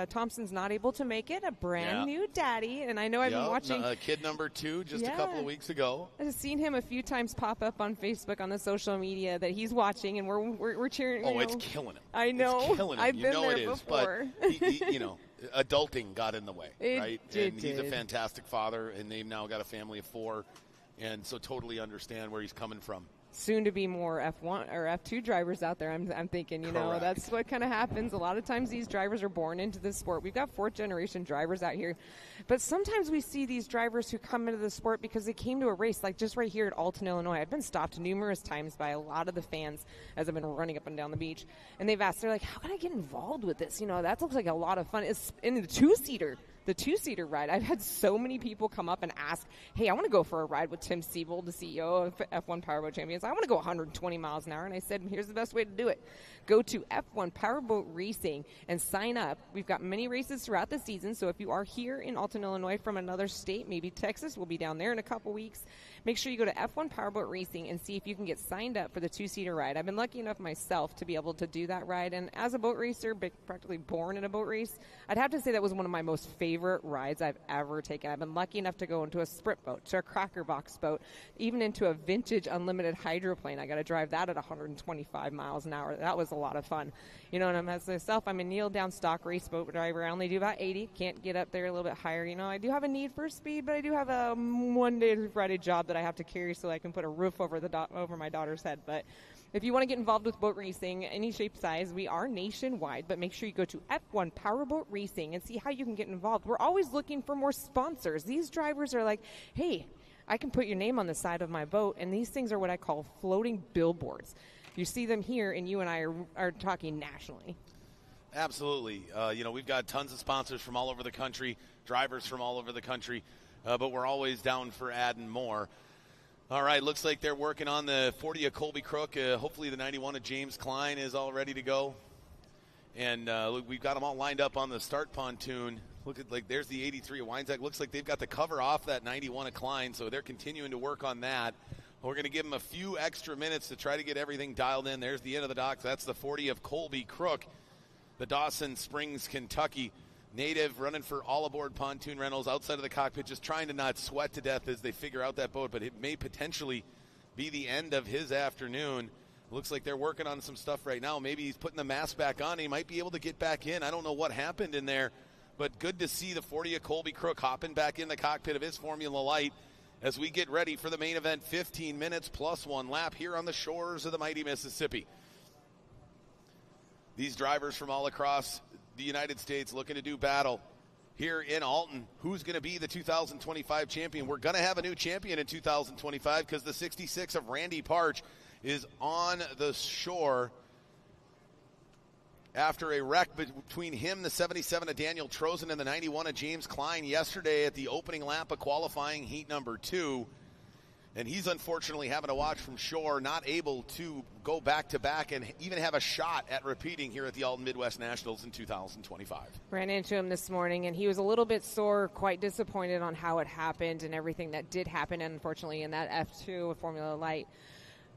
Thompson's not able to make it, a brand new daddy, and I know I've been watching. Kid number 2 just a couple of weeks ago. I've seen him a few times pop up on Facebook, on the social media that he's watching, and we're cheering. Oh, it's killing him. I know. It's killing him. I've been there before. But adulting got in the way, right? And he's a fantastic father, and they've now got a family of 4, and so totally understand where he's coming from. Soon to be more F1 or F2 drivers out there. I'm thinking, Correct. That's what kind of happens. A lot of times these drivers are born into the sport. We've got 4th generation drivers out here, but sometimes we see these drivers who come into the sport because they came to a race, like just right here at Alton, Illinois. I've been stopped numerous times by a lot of the fans as I've been running up and down the beach, and they've asked, they're like, how can I get involved with this? That looks like a lot of fun. It's in the two-seater ride. I've had so many people come up and ask, hey, I want to go for a ride with Tim Siebel, the CEO of F1 Powerboat Champions. I want to go 120 miles an hour. And I said, here's the best way to do it. Go to F1 Powerboat Racing and sign up. We've got many races throughout the season, so if you are here in Alton, Illinois from another state, maybe Texas, we'll be down there in a couple weeks. Make sure you go to F1 Powerboat Racing and see if you can get signed up for the two-seater ride. I've been lucky enough myself to be able to do that ride, and as a boat racer, practically born in a boat race, I'd have to say that was one of my most favorite rides I've ever taken. I've been lucky enough to go into a sprint boat, to a cracker box boat, even into a vintage unlimited hydroplane. I got to drive that at 125 miles an hour. That was a lot of fun. And as myself, I'm a kneel-down stock race boat driver. I only do about 80. Can't get up there a little bit higher. I do have a need for speed, but I do have a Monday to Friday job that I have to carry so I can put a roof over over my daughter's head. But if you want to get involved with boat racing, any shape, size, we are nationwide, but make sure you go to F1 Powerboat Racing and see how you can get involved. We're always looking for more sponsors. These drivers are like, hey, I can put your name on the side of my boat, and these things are what I call floating billboards. You see them here, and you and I are talking nationally. Absolutely. We've got tons of sponsors from all over the country, drivers from all over the country, but we're always down for adding more. All right, looks like they're working on the 40 of Colby Crook. Hopefully the 91 of James Klein is all ready to go. And we've got them all lined up on the start pontoon. Look at, there's the 83 of Weinzak. Looks like they've got the cover off that 91 of Klein, so they're continuing to work on that. We're going to give them a few extra minutes to try to get everything dialed in. There's the end of the dock. That's the 40 of Colby Crook, the Dawson Springs, Kentucky native, running for All Aboard Pontoon Rentals outside of the cockpit, just trying to not sweat to death as they figure out that boat, but it may potentially be the end of his afternoon Looks like they're working on some stuff right now. Maybe he's putting the mask back on. He might be able to get back in. I don't know what happened in there, but good to see the 40 of Colby Crook hopping back in the cockpit of his Formula Light as we get ready for the main event. 15 minutes plus 1 lap here on the shores of the mighty Mississippi. These drivers from all across the United States looking to do battle here in Alton. Who's going to be the 2025 champion? We're going to have a new champion in 2025 because the 66 of Randy Parch is on the shore after a wreck between him, the 77 of Daniel Trozen, and the 91 of James Klein yesterday at the opening lap of qualifying heat number 2. And he's unfortunately having to watch from shore, not able to go back-to-back and even have a shot at repeating here at the Alton Midwest Nationals in 2025. Ran into him this morning, and he was a little bit sore, quite disappointed on how it happened and everything that did happen, unfortunately, in that F2 Formula Light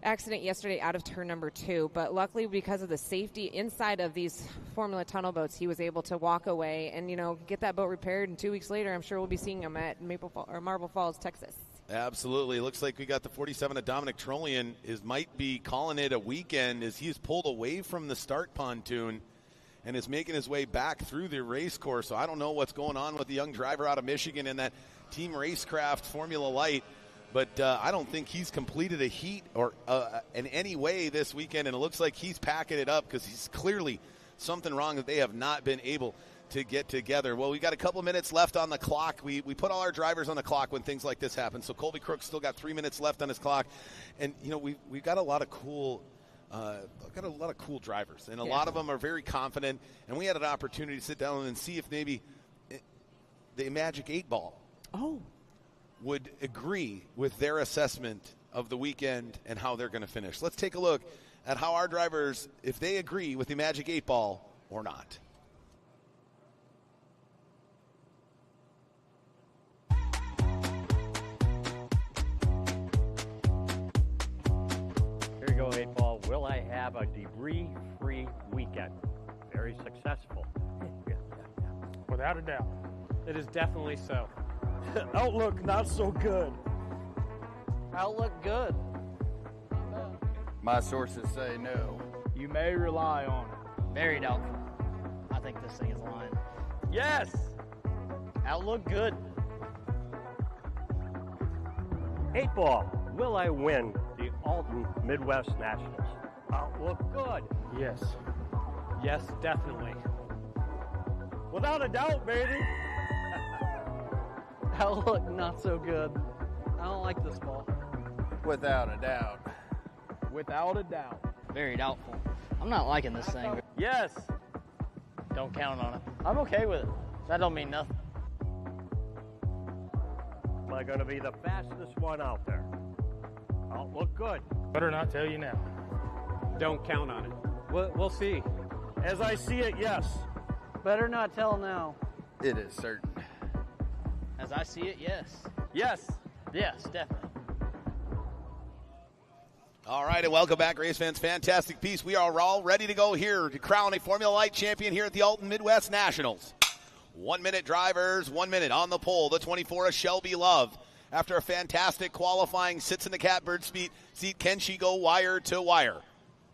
accident yesterday out of turn number 2. But luckily, because of the safety inside of these Formula tunnel boats, he was able to walk away and, get that boat repaired. And 2 weeks later, I'm sure we'll be seeing him at Marble Falls, Texas. Absolutely. Looks like we got the 47 of Dominic Trollian might be calling it a weekend as he's pulled away from the start pontoon and is making his way back through the race course. So I don't know what's going on with the young driver out of Michigan in that Team Racecraft Formula Light. But I don't think he's completed a heat or in any way this weekend, and it looks like he's packing it up because he's clearly something wrong that they have not been able to get together. Well, we got a couple minutes left on the clock. We put all our drivers on the clock when things like this happen. So Colby Crook's still got 3 minutes left on his clock, and we've got a lot of cool. Drivers, and a lot of them are very confident. And we had an opportunity to sit down and see if maybe the Magic 8 Ball would agree with their assessment of the weekend and how they're going to finish. Let's take a look at how our drivers, if they agree with the Magic 8 Ball or not. Here you go, 8 Ball. Will I have a debris-free weekend? Very successful. Without a doubt. It is definitely so. Outlook, not so good. Outlook, good. My sources say no. You may rely on it. Very doubtful. I think this thing is lying. Yes! Outlook, good. 8 Ball, will I win the Alton Midwest Nationals? Outlook, good. Yes. Yes, definitely. Without a doubt, baby. Outlook, not so good. I don't like this ball. Without a doubt. Without a doubt. Very doubtful. I'm not liking this thing. Yes. Don't count on it. I'm okay with it. That don't mean nothing. Am I going to be the fastest one out there? Outlook, good. Better not tell you now. Don't count on it. We'll see. As I see it, yes. Better not tell now. It is certain. As I see it, yes. Yes. Yes, definitely. All right, and welcome back, race fans. Fantastic piece. We are all ready to go here to crown a Formula Light champion here at the Alton Midwest Nationals. 1 minute drivers, 1 minute on the pole. The 24 of Shelby Love. After a fantastic qualifying, sits in the catbird seat. Can she go wire to wire?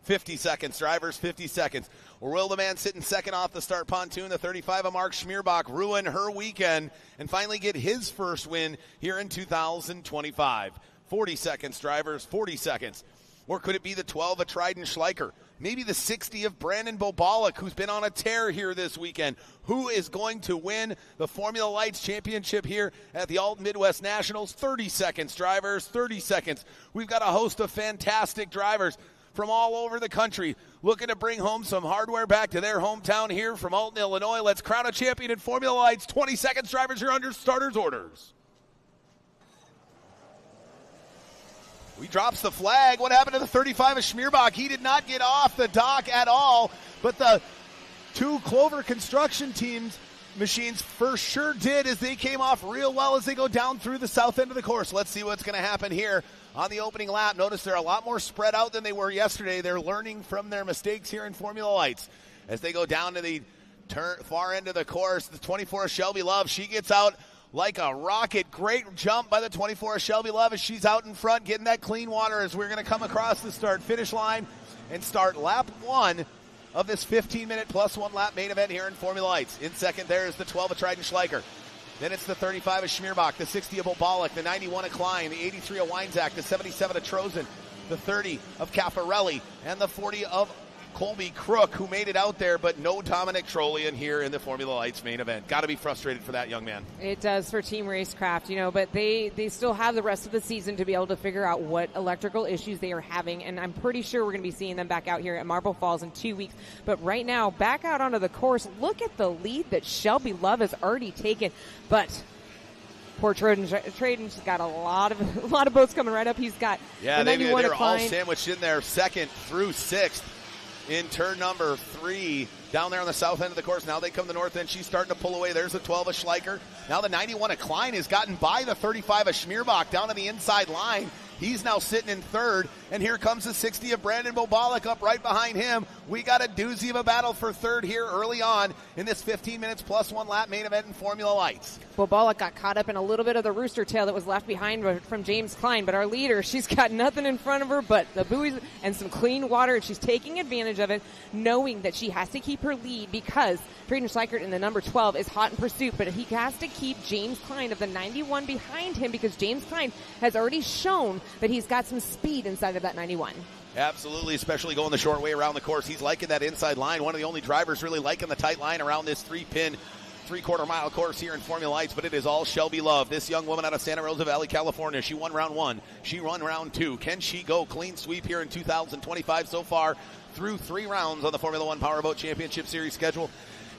50 seconds, drivers, 50 seconds. Or will the man sitting second off the start pontoon, the 35 of Mark Schmierbach, ruin her weekend and finally get his first win here in 2025? 40 seconds, drivers, 40 seconds. Or could it be the 12 of Trident Schleicher? Maybe the 60 of Brandon Bobalik, who's been on a tear here this weekend. Who is going to win the Formula Lights Championship here at the Alton Midwest Nationals? 30 seconds, drivers, 30 seconds. We've got a host of fantastic drivers from all over the country looking to bring home some hardware back to their hometown here from Alton, Illinois. Let's crown a champion in Formula Lights. 20 seconds, drivers, you're under starters' orders. We drops the flag. What happened to the 35 of Schmierbach? He did not get off the dock at all, but the two Clover Construction teams machines for sure did, as they came off real well as they go down through the south end of the course. Let's see what's going to happen here on the opening lap. Notice they're a lot more spread out than they were yesterday. They're learning from their mistakes here in Formula Lights as they go down to the far end of the course. The 24 Shelby Love, she gets out like a rocket. Great jump by the 24 of Shelby Love as she's out in front getting that clean water as we're going to come across the start-finish line and start lap 1 of this 15-minute plus 1 lap main event here in Formula Lights. In second there is the 12 of Trident Schleicher. Then it's the 35 of Schmierbach, the 60 of Obalik, the 91 of Klein, the 83 of Weinzak, the 77 of Trozen, the 30 of Caffarelli, and the 40 of Colby Crook, who made it out there, but no Dominic Trollian here in the Formula Lights main event. Got to be frustrated for that young man. It does for Team Racecraft, but they still have the rest of the season to be able to figure out what electrical issues they are having, and I'm pretty sure we're going to be seeing them back out here at Marble Falls in 2 weeks. But right now, back out onto the course, look at the lead that Shelby Love has already taken, but poor Traden's got a lot of boats coming right up. He's got they're the all sandwiched in there, second through sixth in turn number 3 down there on the south end of the course. Now they come to the north end. She's starting to pull away. There's the 12 of Schleicher. Now the 91 of Klein has gotten by the 35 of Schmierbach down on the inside line. He's now sitting in third, and here comes the 60 of Brandon Bobalik up right behind him. We got a doozy of a battle for third here early on in this 15 minutes plus 1 lap main event in Formula Lights. Bobalik got caught up in a little bit of the rooster tail that was left behind from James Klein, but our leader, she's got nothing in front of her but the buoys and some clean water, and she's taking advantage of it, knowing that she has to keep her lead because Braden Schleichert in the number 12 is hot in pursuit, but he has to keep James Klein of the 91 behind him because James Klein has already shown that he's got some speed inside of that 91. Absolutely, especially going the short way around the course. He's liking that inside line. One of the only drivers really liking the tight line around this 3-pin, 3/4-mile course here in Formula Lights, but it is all Shelby Love. This young woman out of Santa Rosa Valley, California. She won round 1. She won round 2. Can she go clean sweep here in 2025 so far through 3 rounds on the Formula One Powerboat Championship Series schedule?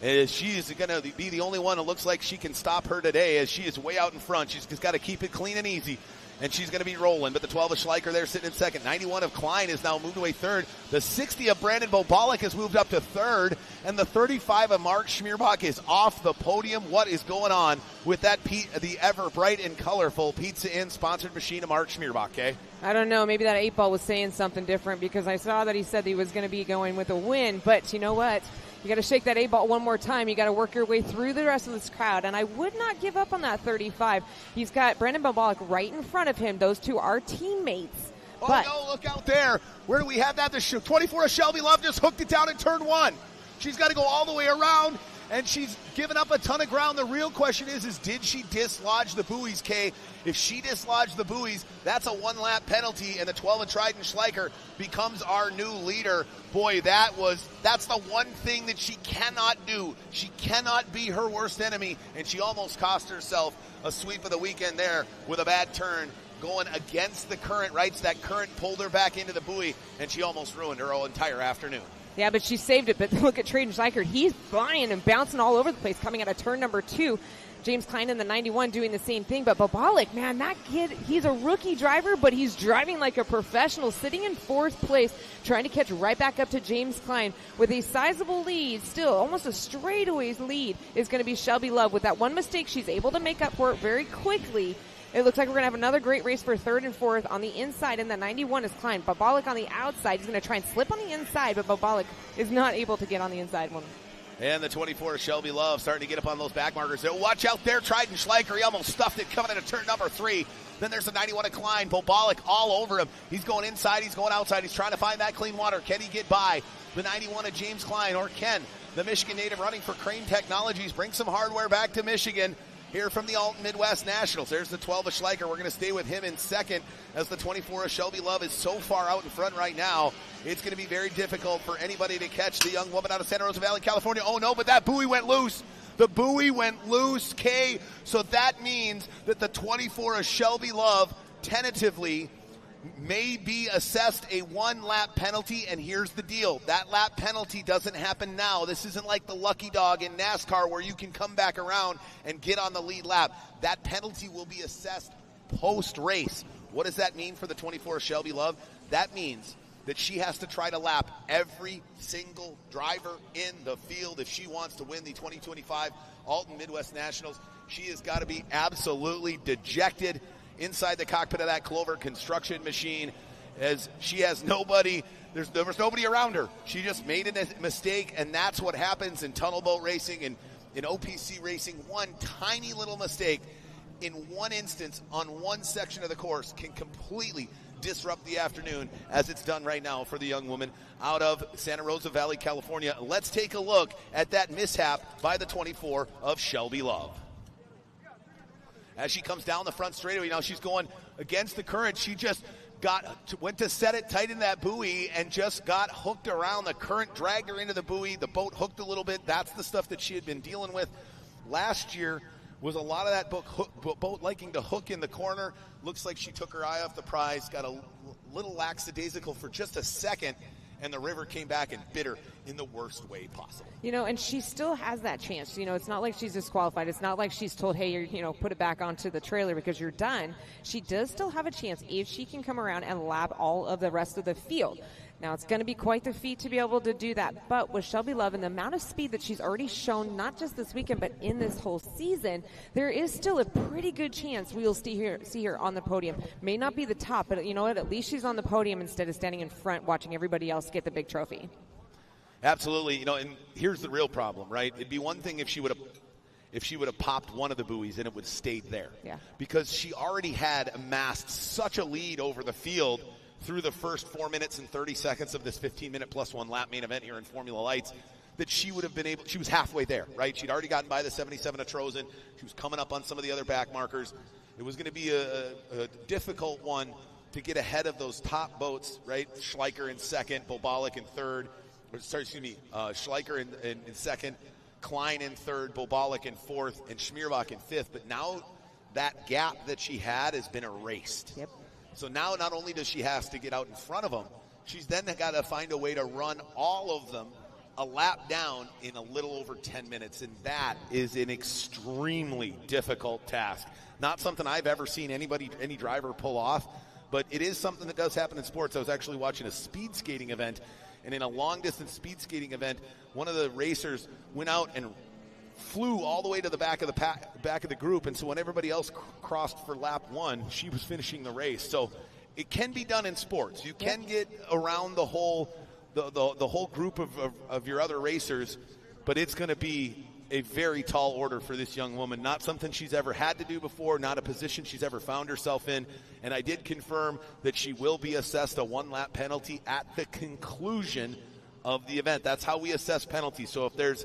She's going to be the only one. It looks like she can stop her today as she is way out in front. She's just got to keep it clean and easy, and she's going to be rolling. But the 12 of Schleicher there sitting in second. 91 of Klein is now moved away third. The 60 of Brandon Bobalik has moved up to third, and the 35 of Mark Schmierbach is off the podium. What is going on with that the ever bright and colorful Pizza Inn sponsored machine of Mark Schmierbach, okay? I don't know. Maybe that 8-ball was saying something different because I saw that he said he was going to be going with a win, but you know what? You got to shake that 8-ball one more time. You got to work your way through the rest of this crowd. And I would not give up on that 35. He's got Brandon Bobalik right in front of him. Those two are teammates. Oh, no, look out there. Where do we have that? The 24 of Shelby Love just hooked it down in turn 1. She's got to go all the way around, and she's given up a ton of ground. The real question is did she dislodge the buoys, Kay? If she dislodged the buoys, that's a 1-lap penalty, and the 12 of Trident Schleicher becomes our new leader. Boy, that's the one thing that she cannot do. She cannot be her worst enemy, and she almost cost herself a sweep of the weekend there with a bad turn going against the current, right? So that current pulled her back into the buoy, and she almost ruined her whole entire afternoon. Yeah, but she saved it. But look at Traden Schleicher. He's flying and bouncing all over the place coming out of turn number 2. James Klein in the 91 doing the same thing. But Bobalik, man, that kid, he's a rookie driver, but he's driving like a professional, sitting in 4th place, trying to catch right back up to James Klein with a sizable lead, still almost a straightaway lead, is going to be Shelby Love. With that one mistake, she's able to make up for it very quickly. It looks like we're going to have another great race for 3rd and 4th. On the inside, and the 91 is Klein. Bobalik on the outside. He's going to try and slip on the inside, but Bobalik is not able to get on the inside one. And the 24 of Shelby Love starting to get up on those back markers. So watch out there, Trident Schleicher. He almost stuffed it coming into turn number 3. Then there's the 91 of Klein. Bobalik all over him. He's going inside. He's going outside. He's trying to find that clean water. Can he get by the 91 of James Klein? Or can the Michigan native running for Crane Technologies bring some hardware back to Michigan here from the Alton Midwest Nationals? There's the 12 of Schleicher. We're going to stay with him in second as the 24 of Shelby Love is so far out in front right now. It's going to be very difficult for anybody to catch the young woman out of Santa Rosa Valley, California. Oh, no, but that buoy went loose. The buoy went loose, Kay. So that means that the 24 of Shelby Love tentatively may be assessed a 1-lap penalty, and here's the deal. That lap penalty doesn't happen now. This isn't like the lucky dog in NASCAR where you can come back around and get on the lead lap. That penalty will be assessed post-race. What does that mean for the 24 of Shelby Love? That means that she has to try to lap every single driver in the field if she wants to win the 2025 Alton Midwest Nationals. She has got to be absolutely dejected inside the cockpit of that Clover construction machine as she has nobody. There was nobody around her. She just made a mistake, and that's what happens in tunnel boat racing. And in OPC racing, one tiny little mistake in one instance on one section of the course can completely disrupt the afternoon, as it's done right now for the young woman out of Santa Rosa Valley, California. Let's take a look at that mishap by the 24 of Shelby Love. As she comes down the front straightaway, now she's going against the current. She just went to set it tight in that buoy and just got hooked around. The current dragged her into the buoy. The boat hooked a little bit. That's the stuff that she had been dealing with last year. Was a lot of that boat liking to hook in the corner. Looks like she took her eye off the prize, got a little lackadaisical for just a second, and the river came back and bit her in the worst way possible. And she still has that chance. It's not like she's disqualified. It's not like she's told, hey, put it back onto the trailer because you're done. She does still have a chance if she can come around and lap all of the rest of the field. Now, it's going to be quite the feat to be able to do that. But with Shelby Love and the amount of speed that she's already shown, not just this weekend, but in this whole season, there is still a pretty good chance we will see her on the podium. May not be the top, but you know what? At least she's on the podium instead of standing in front watching everybody else get the big trophy. Absolutely. And here's the real problem, right? It'd be one thing if she would have popped one of the buoys and it would have stayed there. Yeah. Because she already had amassed such a lead over the field through the first 4 minutes and 30 seconds of this 15-minute plus one lap main event here in Formula Lights, that she would have been able, she was halfway there, right? She'd already gotten by the 77 of Trozen. She was coming up on some of the other back markers. It was going to be a difficult one to get ahead of those top boats, right? Schleicher in second, Bobalik in third. Schleicher in second, Klein in third, Bobalik in fourth, and Schmierbach in fifth. But now that gap that she had has been erased. Yep. So now not only does she have to get out in front of them, she's then got to find a way to run all of them a lap down in a little over 10 minutes. And that is an extremely difficult task. Not something I've ever seen any driver pull off, but it is something that does happen in sports. I was actually watching a speed skating event, and in a long-distance speed skating event, one of the racers went out and flew all the way to the back of the group, and so when everybody else crossed for lap one, she was finishing the race. So it can be done in sports. You can get around the whole group of your other racers, but it's going to be a very tall order for this young woman. Not something she's ever had to do before, not a position she's ever found herself in. And I did confirm that she will be assessed a one-lap penalty at the conclusion of the event. That's how we assess penalties. So if there's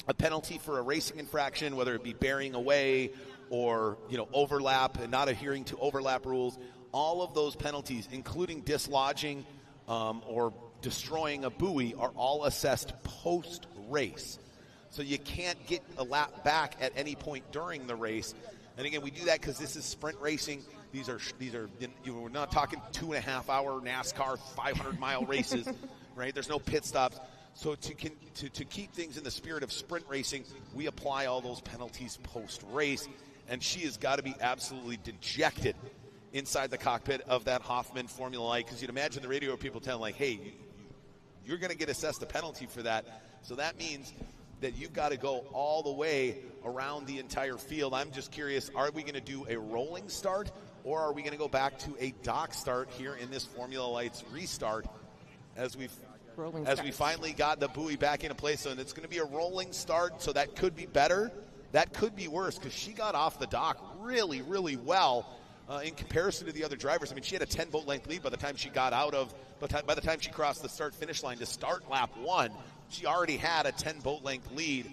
a penalty for a racing infraction, whether it be bearing away or overlap and not adhering to overlap rules, all of those penalties, including dislodging or destroying a buoy, are all assessed post-race. So you can't get a lap back at any point during the race. And again, we do that because this is sprint racing. These are we're not talking 2.5 hour NASCAR 500-mile races, right? There's no pit stops. So to keep things in the spirit of sprint racing, we apply all those penalties post-race, and she has got to be absolutely dejected inside the cockpit of that Hoffman Formula Light, because you'd imagine the radio people telling, like, hey, you're going to get assessed a penalty for that. So that means that you've got to go all the way around the entire field. I'm just curious, are we going to do a rolling start, or are we going to go back to a dock start here in this Formula Lights restart as we finally got the buoy back into place? And it's going to be a rolling start, so that could be better. That could be worse, because she got off the dock really, really well in comparison to the other drivers. I mean, she had a 10-boat length lead by the time she got by the time she crossed the start-finish line to start lap one. She already had a 10-boat length lead.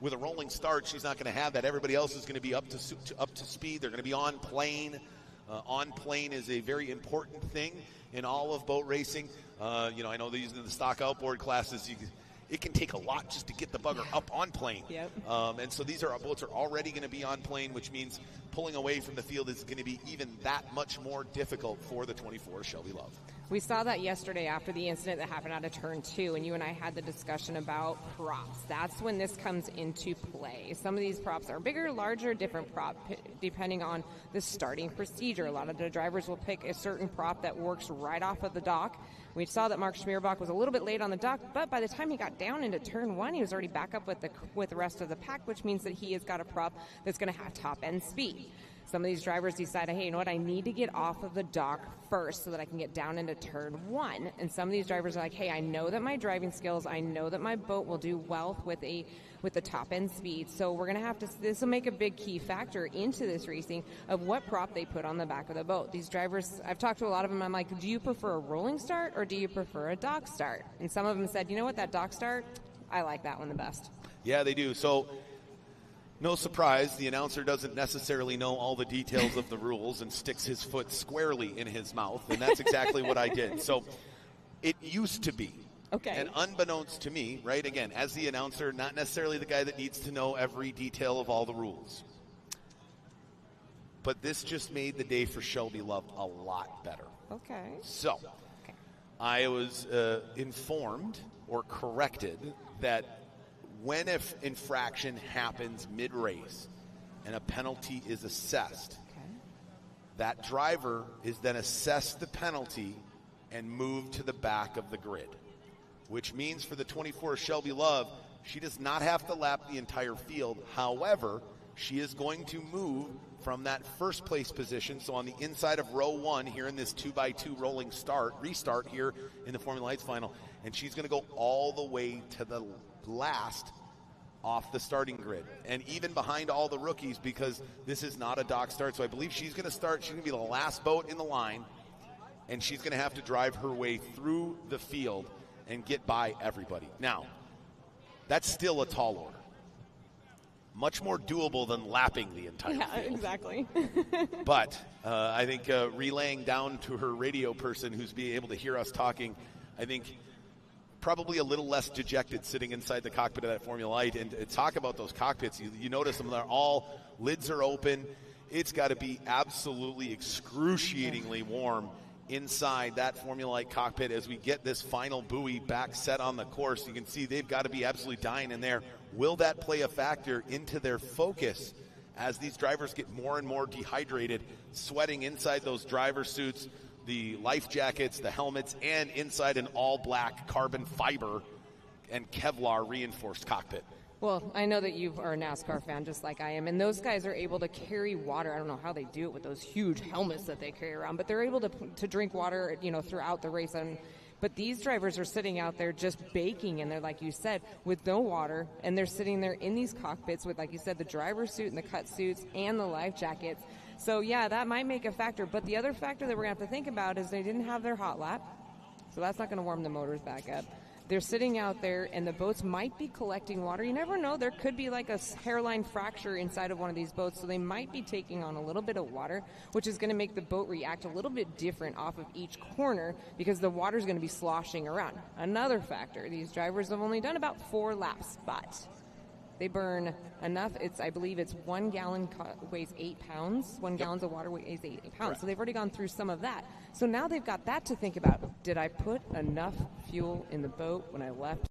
With a rolling start, she's not going to have that. Everybody else is going to be up to speed. They're going to be on plane. On plane is a very important thing in all of boat racing. I know they're using the stock outboard classes. It can take a lot just to get the bugger up on plane. Yep. And so these boats are already going to be on plane, which means pulling away from the field is going to be even that much more difficult for the 24 Shelby Love. We saw that yesterday after the incident that happened out of turn 2, and you and I had the discussion about props. That's when this comes into play. Some of these props are bigger, larger, different prop, depending on the starting procedure. A lot of the drivers will pick a certain prop that works right off of the dock. We saw that Mark Schmierbach was a little bit late on the dock, but by the time he got down into turn 1, he was already back up with the rest of the pack, which means that he has got a prop that's going to have top-end speed. Some of these drivers decide, hey, you know what, I need to get off of the dock first so that I can get down into turn 1. And some of these drivers are like, hey, I know that my driving skills, I know that my boat will do well with the top end speed. So we're going to have to, this will make a big key factor into this racing of what prop they put on the back of the boat. These drivers, I've talked to a lot of them, I'm like, do you prefer a rolling start or do you prefer a dock start? And some of them said, you know what, that dock start, I like that one the best. Yeah, they do. So no surprise, the announcer doesn't necessarily know all the details of the rules and sticks his foot squarely in his mouth, and that's exactly what I did. So it used to be. Okay. And unbeknownst to me, right, again, as the announcer, not necessarily the guy that needs to know every detail of all the rules. But this just made the day for Shelby Love a lot better. Okay. So I was informed or corrected that when an infraction happens mid-race and a penalty is assessed, that driver is then assessed the penalty and moved to the back of the grid, which means for the 24 Shelby Love, she does not have to lap the entire field. However, she is going to move from that first place position, so on the inside of row 1 here in this 2x2 rolling restart here in the Formula Lights final, and she's going to go all the way to the last off the starting grid, and even behind all the rookies, because this is not a dock start. So I believe she's going to start, she's going to be the last boat in the line, and she's going to have to drive her way through the field and get by everybody. Now, that's still a tall order. Much more doable than lapping the entire field. Exactly. But I think relaying down to her radio person who's being able to hear us talking, I think probably a little less dejected sitting inside the cockpit of that Formula Light. And talk about those cockpits. You notice them, they're all, lids are open. It's got to be absolutely excruciatingly warm inside that Formula Light cockpit as we get this final buoy back set on the course. You can see they've got to be absolutely dying in there. Will that play a factor into their focus as these drivers get more and more dehydrated, sweating inside those driver suits, the life jackets, the helmets, and inside an all-black carbon fiber and Kevlar reinforced cockpit? Well, I know that you are a NASCAR fan just like I am, and those guys are able to carry water. I don't know how they do it with those huge helmets that they carry around, but they're able to drink water, throughout the race. But these drivers are sitting out there just baking, and they're, like you said, with no water, and they're sitting there in these cockpits with, like you said, the driver's suit and the cut suits and the life jackets. So, yeah, that might make a factor. But the other factor that we're going to have to think about is they didn't have their hot lap, so that's not going to warm the motors back up. They're sitting out there, and the boats might be collecting water. You never know. There could be like a hairline fracture inside of one of these boats, so they might be taking on a little bit of water, which is going to make the boat react a little bit different off of each corner because the water is going to be sloshing around. Another factor, these drivers have only done about 4 laps, but they burn enough. I believe it's 1 gallon weighs 8 pounds. 1 gallon of water weighs 8 pounds. Correct. So they've already gone through some of that. So now they've got that to think about. Did I put enough fuel in the boat when I left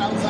outside.